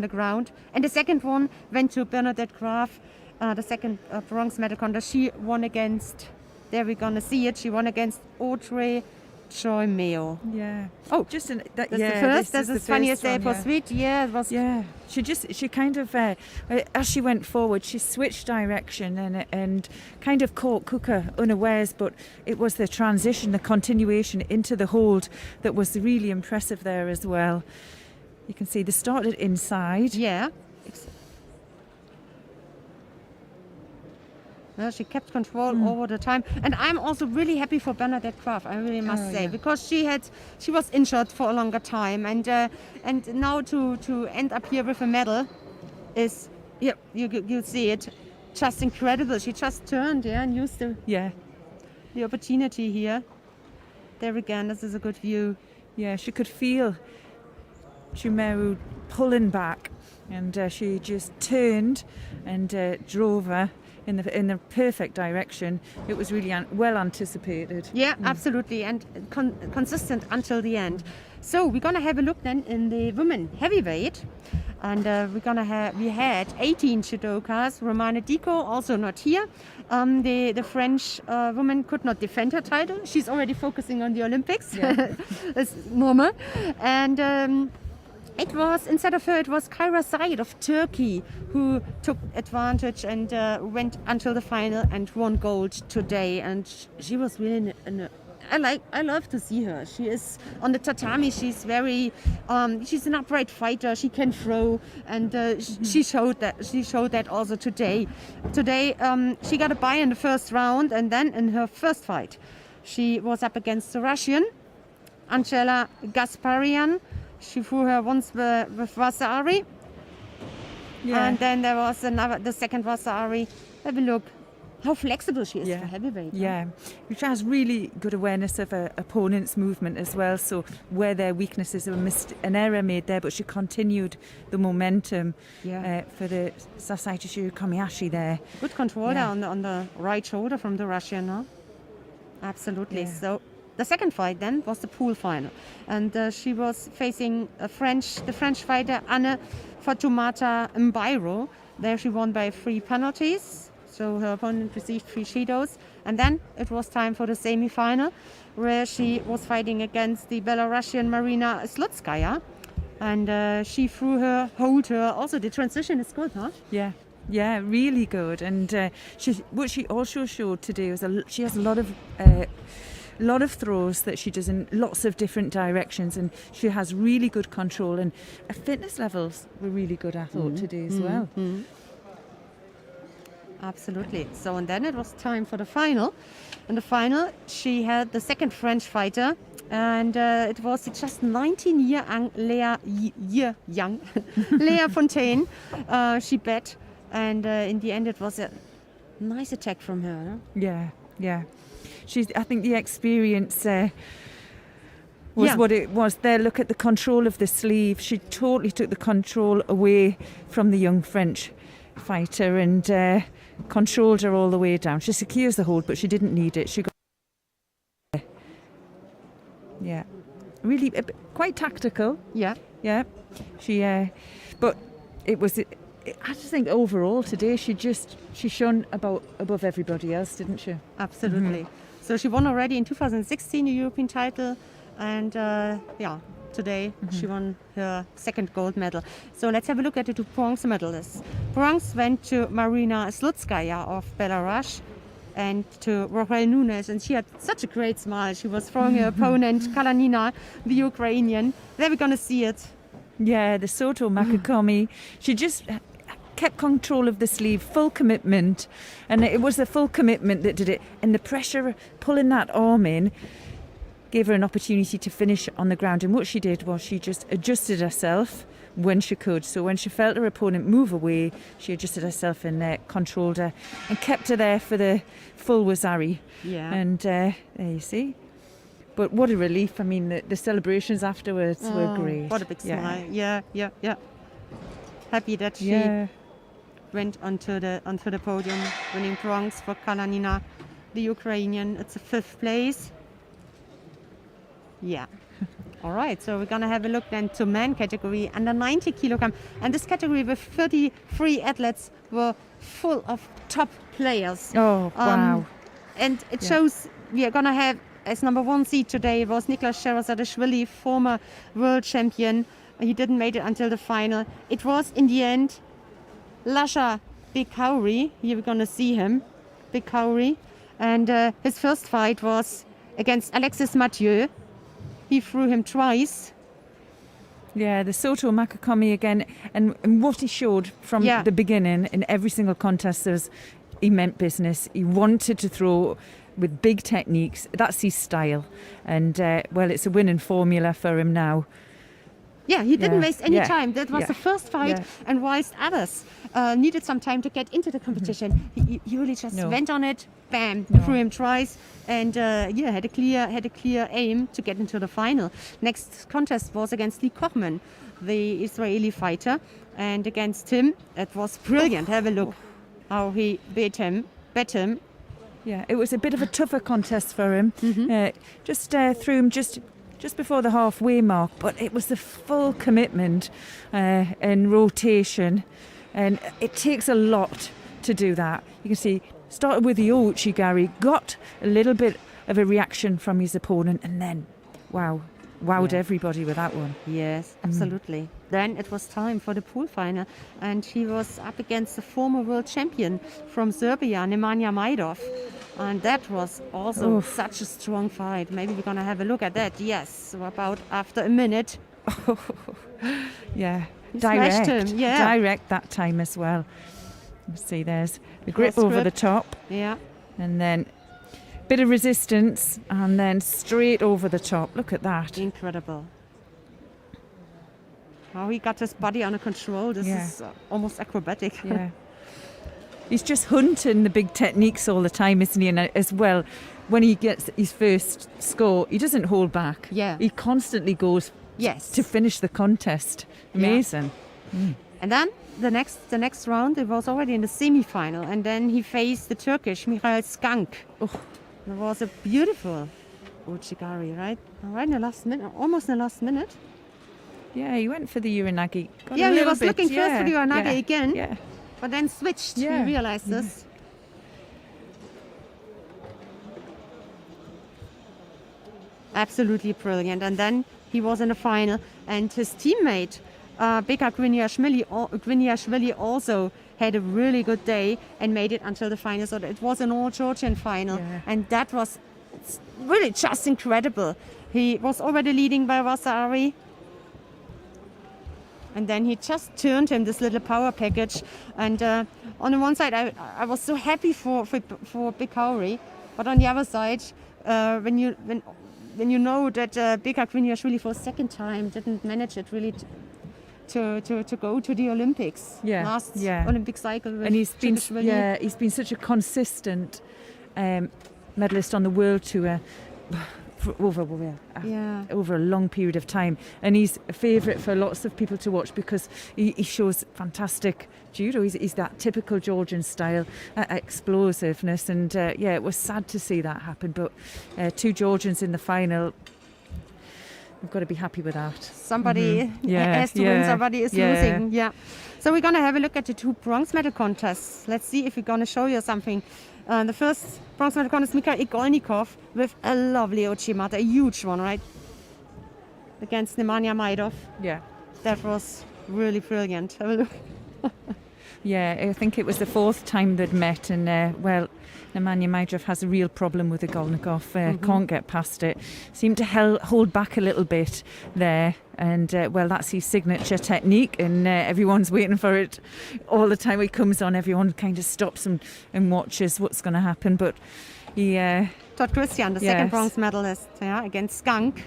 B: the ground. And the second one went to Bernadette Graf, the second bronze medal contest. She won against, there we're going to see it, she won against Audrey Joy-Meo.
P: Yeah.
B: Oh,
P: just
B: that's the first. That's the funniest day for Sweet. Yeah, it was.
P: Yeah. She kind of, as she went forward, she switched direction and kind of caught Kuka unawares. But it was the transition, the continuation into the hold that was really impressive there as well. You can see they started inside.
B: Yeah. Well, she kept control over the time, and I'm also really happy for Bernadette Graf. I really must say, because she was injured for a longer time, and now to end up here with a medal is, yeah, you see it, just incredible. She just turned, and used the opportunity here. There again, this is a good view.
P: Yeah, she could feel Chumeru pulling back, and she just turned and drove her in the perfect direction. It was really well anticipated.
B: Yeah, absolutely, and consistent until the end. So we're gonna have a look then in the women heavyweight, and we had 18 judokas. Romana Dico also not here. The French woman could not defend her title. She's already focusing on the Olympics. Yeah. It's normal, and. It was, instead of her, it was Kyra Said of Turkey who took advantage and went until the final and won gold today. And she was really, I love to see her. She is on the tatami. She's very, she's an upright fighter. She can throw, and she showed that. She showed that also today. Today, she got a bye in the first round, and then in her first fight, she was up against the Russian, Angela Gasparian. She threw her once with Vasari. Yeah. And then there was the second Vasari. Have a look how flexible she is for heavyweight.
P: Yeah, she has really good awareness of her opponent's movement as well. So where their weaknesses were an error made there, but she continued the momentum for the Sasaichi Komiyashi there.
B: Good control there on the right shoulder from the Russian, huh? Absolutely. Yeah. So the second fight then was the pool final, and she was facing the French fighter Anne Fatoumata Mbairo. There she won by 3 penalties, so her opponent received 3 Judos. And then it was time for the semi-final, where she was fighting against the Belarusian Marina Slutskaya, and she threw her, hold her. Also, the transition is good, huh?
P: Yeah. Yeah, really good. And what she also showed today was she has a lot of throws that she does in lots of different directions, and she has really good control, and her fitness levels were really good, I thought, today as well.
B: Absolutely. So, and then it was time for the final. In the final, she had the second French fighter, and it was just 19-year-young Lea Fontaine. She bet, and in the end it was a nice attack from her.
P: Huh? Yeah. I think the experience was what it was there. Look at the control of the sleeve. She totally took the control away from the young French fighter and controlled her all the way down. She secures the hold, but she didn't need it. She got really quite tactical.
B: Yeah.
P: She, but it was. I just think overall today she shone above everybody else, didn't she?
B: Absolutely. So she won already in 2016 the European title, and today she won her second gold medal. So let's have a look at the 2 bronze medalists. Bronze went to Marina Slutskaya of Belarus and to Rochelle Nunes, and she had such a great smile. She was throwing her opponent Kalanina, the Ukrainian. There we're going to see it.
P: Yeah, the Soto Makakomi. She just kept control of the sleeve, full commitment. And it was the full commitment that did it. And the pressure, pulling that arm in, gave her an opportunity to finish on the ground. And what she did was she just adjusted herself when she could. So when she felt her opponent move away, she adjusted herself and controlled her and kept her there for the full Wazari.
B: Yeah.
P: And there you see. But what a relief. I mean, the celebrations afterwards were great.
B: What a big smile. Yeah. Happy that she went onto the podium, winning bronze for Kalanina, the Ukrainian. It's a 5th place. Yeah. All right, so we're going to have a look then to men category, under 90 kilogram. And this category with 33 athletes were full of top players.
P: Oh, wow.
B: And it shows we are going to have, as number 1 seed today, was Niklas Sherazadishvili, former world champion. He didn't make it until the final. It was, in the end, Lasha Bikauri. Here we're going to see him, Bikauri. And his first fight was against Alexis Mathieu. He threw him twice.
P: Yeah, the Soto Makakomi again. And what he showed from the beginning in every single contest was he meant business. He wanted to throw with big techniques. That's his style. And, well, it's a winning formula for him now.
B: Yeah, he didn't waste any time. That was the first fight, and whilst others needed some time to get into the competition, he really just went on it, bam, threw him twice, and had a clear aim to get into the final. Next contest was against Lee Kochman, the Israeli fighter, and against him, it was brilliant. Have a look how he bet him.
P: Yeah, it was a bit of a tougher contest for him. Just threw him just before the halfway mark, but it was the full commitment and rotation, and it takes a lot to do that. You can see, started with the Ouchigari, got a little bit of a reaction from his opponent, and then, wowed everybody with that one.
B: Yes, absolutely. Then it was time for the pool final, and he was up against the former world champion from Serbia, Nemanja Majdov. And that was also such a strong fight. Maybe we're going to have a look at that. Yes, so about after a minute.
P: Yeah,
B: smashed him. Yeah,
P: direct that time as well. You see, there's the grip over the top.
B: Yeah.
P: And then bit of resistance, and then straight over the top. Look at that.
B: Incredible. How he got his body under control. This is almost acrobatic.
P: Yeah. He's just hunting the big techniques all the time, isn't he? And as well, when he gets his first score, he doesn't hold back.
B: Yeah.
P: He constantly goes to finish the contest. Amazing.
B: Yeah. And then the next round, it was already in the semi-final, and then he faced the Turkish Michael Skank. It was a beautiful Ouchigari, right? Right in the last minute, almost in the last minute.
P: Yeah, he went for the Uranagi.
B: He was looking first for the Uranagi again. Yeah. But then switched, we realized this. Absolutely brilliant. And then he was in the final, and his teammate, Beka Gwiniashvili, also had a really good day and made it until the final. So it was an all-Georgian final, and that was really just incredible. He was already leading by Vasari. And then he just turned him this little power package. And on the one side, I was so happy for Bikauri, but on the other side, when you know that Beka Gwiniashvili for a second time didn't manage it really to go to the Olympics, last Olympic cycle. With
P: and he's been such a consistent medalist on the world tour. Over a long period of time, and he's a favourite for lots of people to watch because he shows fantastic judo. He's that typical Georgian style, explosiveness, and it was sad to see that happen, but 2 Georgians in the final, we've got to be happy with that.
B: Somebody has to win, somebody is losing. So we're going to have a look at the 2 bronze medal contests. Let's see if we're going to show you something. The first bronze medal contest, Mikhail Igolnikov with a lovely Ochimata, a huge one, right? Against Nemanja Majdov.
P: Yeah.
B: That was really brilliant. Have a look.
P: Yeah, I think it was the fourth time they'd met, and Nemanja Majdrev has a real problem with the Golnikov, can't get past it. Seemed to hold back a little bit there, and that's his signature technique, and everyone's waiting for it all the time he comes on. Everyone kind of stops and watches what's going to happen, but he...
B: Todd Christian, the second bronze medalist, against Skank,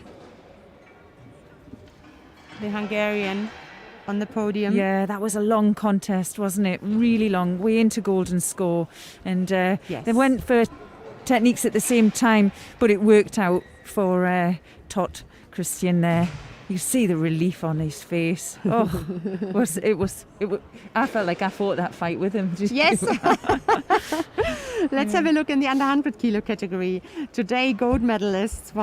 B: the Hungarian, on the podium.
P: Yeah, that was a long contest, wasn't it? Really long, way into golden score. And they went for techniques at the same time, but it worked out for Todd Christian there. You see the relief on his face. Oh, it was. I felt like I fought that fight with him.
B: Yes. Let's have a look in the under 100 kilo category. Today, gold medalist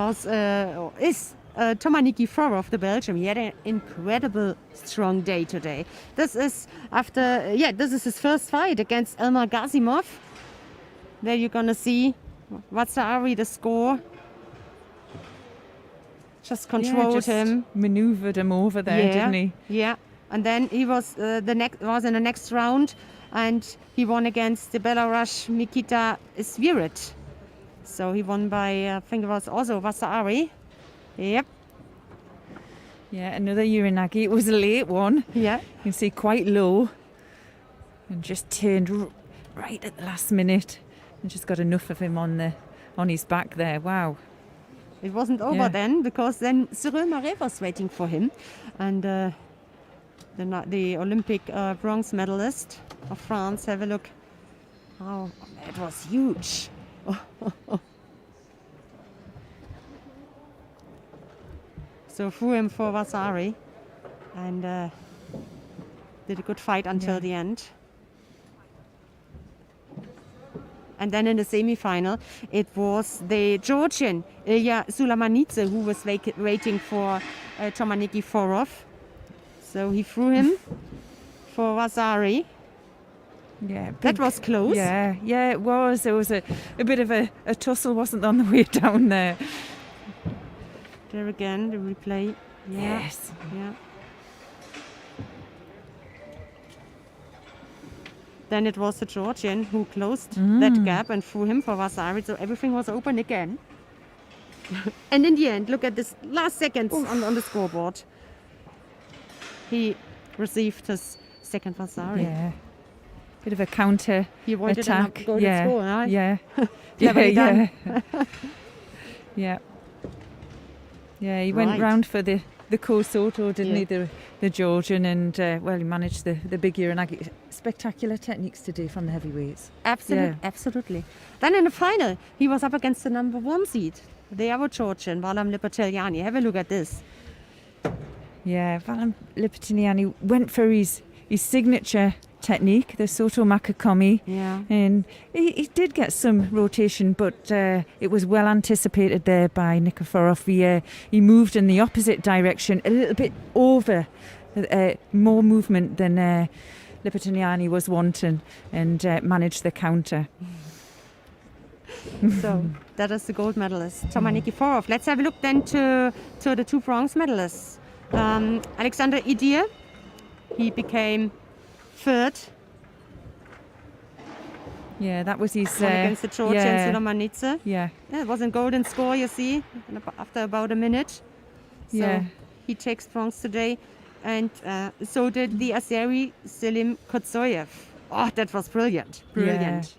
B: is Tomáš Nikiforov, the Belgian. He had an incredible strong day today. This is his first fight against Elmar Gazimov. There you're gonna see Vatsari, the score. Just controlled him,
P: maneuvered him over there, didn't he?
B: Yeah, and then he was in the next round, and he won against the Belarus Nikita Svirit. So he won by I think it was also Vatsari. Yep.
P: Yeah, another Uranagi. It was a late one.
B: Yeah.
P: You can see quite low. And just turned right at the last minute. And just got enough of him on his back there. Wow.
B: It wasn't over then, because then Cyril Maret was waiting for him. And the Olympic bronze medalist of France, have a look. Oh, it was huge. So threw him for Vasari and did a good fight until the end. And then in the semi-final, it was the Georgian Ilya Sulamanidze who was waiting for Tomáš Nikiforov. So he threw him for Vasari.
P: Yeah,
B: that was close.
P: Yeah, it was. There was a bit of a tussle, wasn't there, on the way down there?
B: There again, the replay. Yeah.
P: Yes.
B: Yeah. Then it was the Georgian who closed that gap and threw him for Vasari, so everything was open again. And in the end, look at this last seconds on the scoreboard. He received his second Vasari.
P: Yeah. Bit of a counter
B: he wanted
P: attack.
B: A golden score, right?
P: Yeah.
B: Done.
P: Yeah. Yeah, he went round for the Kosoto, didn't he, the Georgian, and he managed the big Uranagi. Spectacular techniques to do from the heavyweights.
B: Absolutely. Then in the final, he was up against the number 1 seed, the other Georgian, Valam Lipateliani. Have a look at this.
P: Yeah, Valam Lipateliani went for his signature technique, the Soto Makakomi.
B: Yeah.
P: And he did get some rotation, but it was well anticipated there by Nikiforov. He moved in the opposite direction, a little bit over, more movement than Lipateliani was wanting, and managed the counter.
B: So that is the gold medalist, Tomáš Nikiforov. Let's have a look then to the 2 bronze medalists. Alexander Idir, he became 3rd.
P: Yeah, that was his...
B: against the Georgian Sulamanidze.
P: Yeah.
B: It was a golden score, you see, after about a minute. So he takes bronze today. And so did the Azeri Selim Kotsoyev. Oh, that was brilliant. Brilliant.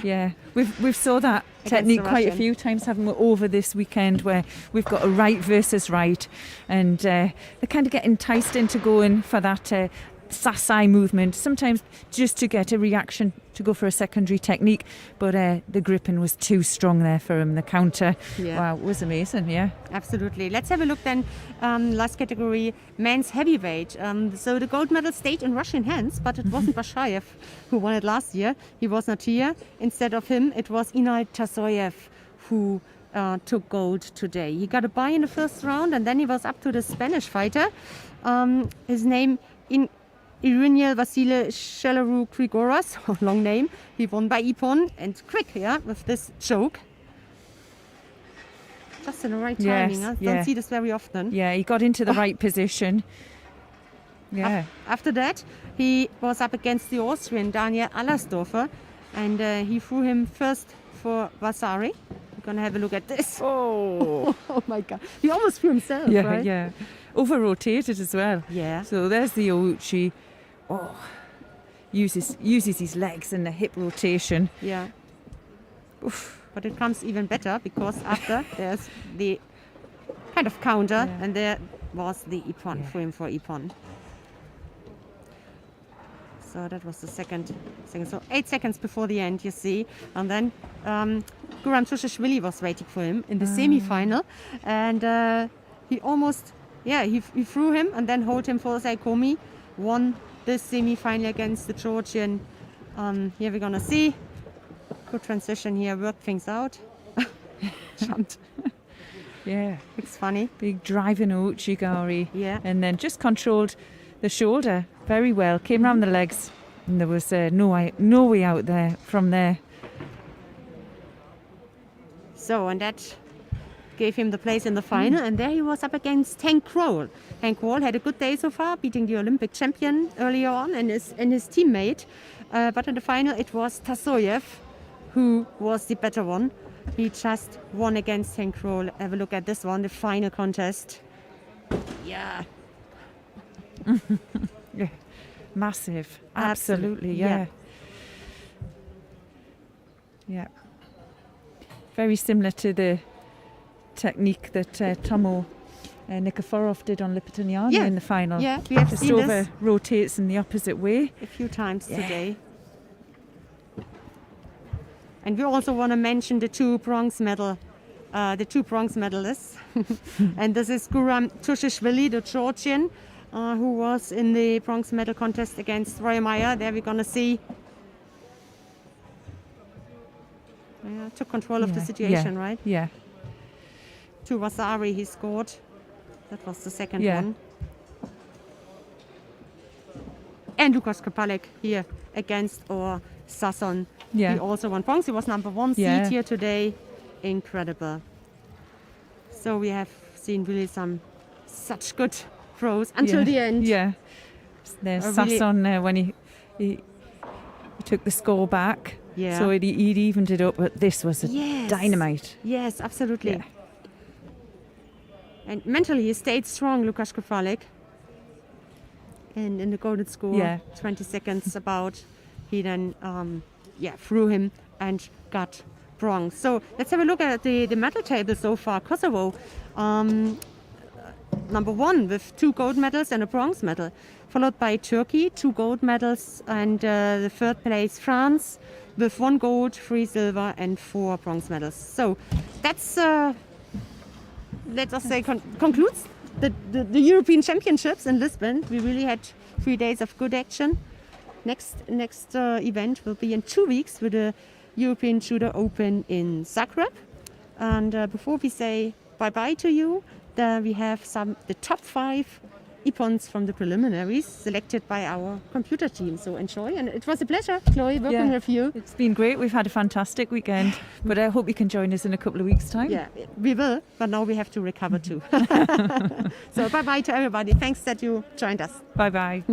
P: Yeah, we've saw that technique quite a few times, haven't we, over this weekend, where we've got a right versus right, and they kind of get enticed into going for that Sasai movement, sometimes just to get a reaction to go for a secondary technique, but the gripping was too strong there for him. The counter, wow, it was amazing. Yeah,
B: absolutely. Let's have a look then. Last category, men's heavyweight. So the gold medal stayed in Russian hands, but it wasn't Bashayev who won it last year. He was not here. Instead of him, it was Inal Tasoyev who took gold today. He got a bye in the first round, and then he was up to the Spanish fighter. His name Iriniel Vasile Shelaru Grigoras, long name. He won by Ippon, and quick, with this choke. Just in the right timing. I don't see this very often.
P: Yeah, he got into the right position. Yeah.
B: After that, he was up against the Austrian Daniel Allersdorfer, and he threw him first for Vasari. We're going to have a look at this.
P: Oh.
B: Oh my God. He almost threw himself,
P: Yeah,
B: right?
P: yeah. Over-rotated as well.
B: Yeah.
P: So there's the Ouchi. Oh, uses his legs and the hip rotation.
B: Yeah. Oof. But it comes even better because after there's the kind of counter, and there was the Ippon, threw him for Ippon. So that was the second. So 8 seconds before the end, you see. And then Guram Tushishvili was waiting for him in the semi-final. And he almost, he threw him and then hold him for Saikomi. Won this semi-final against the Georgian. Here we're going to see. Good transition here, worked things out. Jumped.
P: Yeah.
B: It's funny.
P: Big driving Uchigari.
B: Yeah.
P: And then just controlled the shoulder very well. Came round the legs. And there was no way out there from there.
B: So, and that gave him the place in the final. And there he was up against Hank Kroll. Hank Kroll had a good day so far, beating the Olympic champion earlier on and his teammate. But in the final, it was Tasoyev who was the better one. He just won against Hank Kroll. Have a look at this one, the final contest. Yeah.
P: Yeah. Massive. Absolutely, yeah. Yeah. Very similar to the technique that Tomo Nikiforov did on Lipitaniani in the final.
B: Yeah, we have
P: just
B: seen
P: over
B: this
P: rotates in the opposite way.
B: a few times today. And we also want to mention the two bronze medalists. And this is Guram Tushishvili, the Georgian, who was in the bronze medal contest against Roy Meyer. There we're going to see. Took control of the situation, right?
P: Yeah.
B: To Vasari he scored. That was the second
P: Yeah.
B: one. And Lukas Kapalek here against our Sasson.
P: Yeah.
B: He also won bronze. He was number 1
P: Yeah.
B: seed here today. Incredible. So we have seen really such good throws until the end.
P: Yeah. There's Sasson when he took the score back.
B: Yeah.
P: So he'd evened it up, but this was a dynamite.
B: Yes, absolutely.
P: Yeah.
B: And mentally he stayed strong, Lukas Kapalek. And in the golden score, 20 seconds about, he then threw him and got bronze. So let's have a look at the medal table so far. Kosovo, number 1 with 2 gold medals and a bronze medal, followed by Turkey, 2 gold medals, and the third place France with 1 gold, 3 silver, and 4 bronze medals. So that's let us say concludes the European Championships in Lisbon. We really had 3 days of good action. Next event will be in 2 weeks with the European Judo Open in Zagreb. And before we say bye-bye to you, we have the top 5 Ippons from the preliminaries selected by our computer team. So enjoy. And it was a pleasure, Chloe, working with you.
P: It's been great. We've had a fantastic weekend. But I hope you can join us in a couple of weeks' time.
B: Yeah, we will. But now we have to recover too. So bye-bye to everybody. Thanks that you joined us.
P: Bye-bye.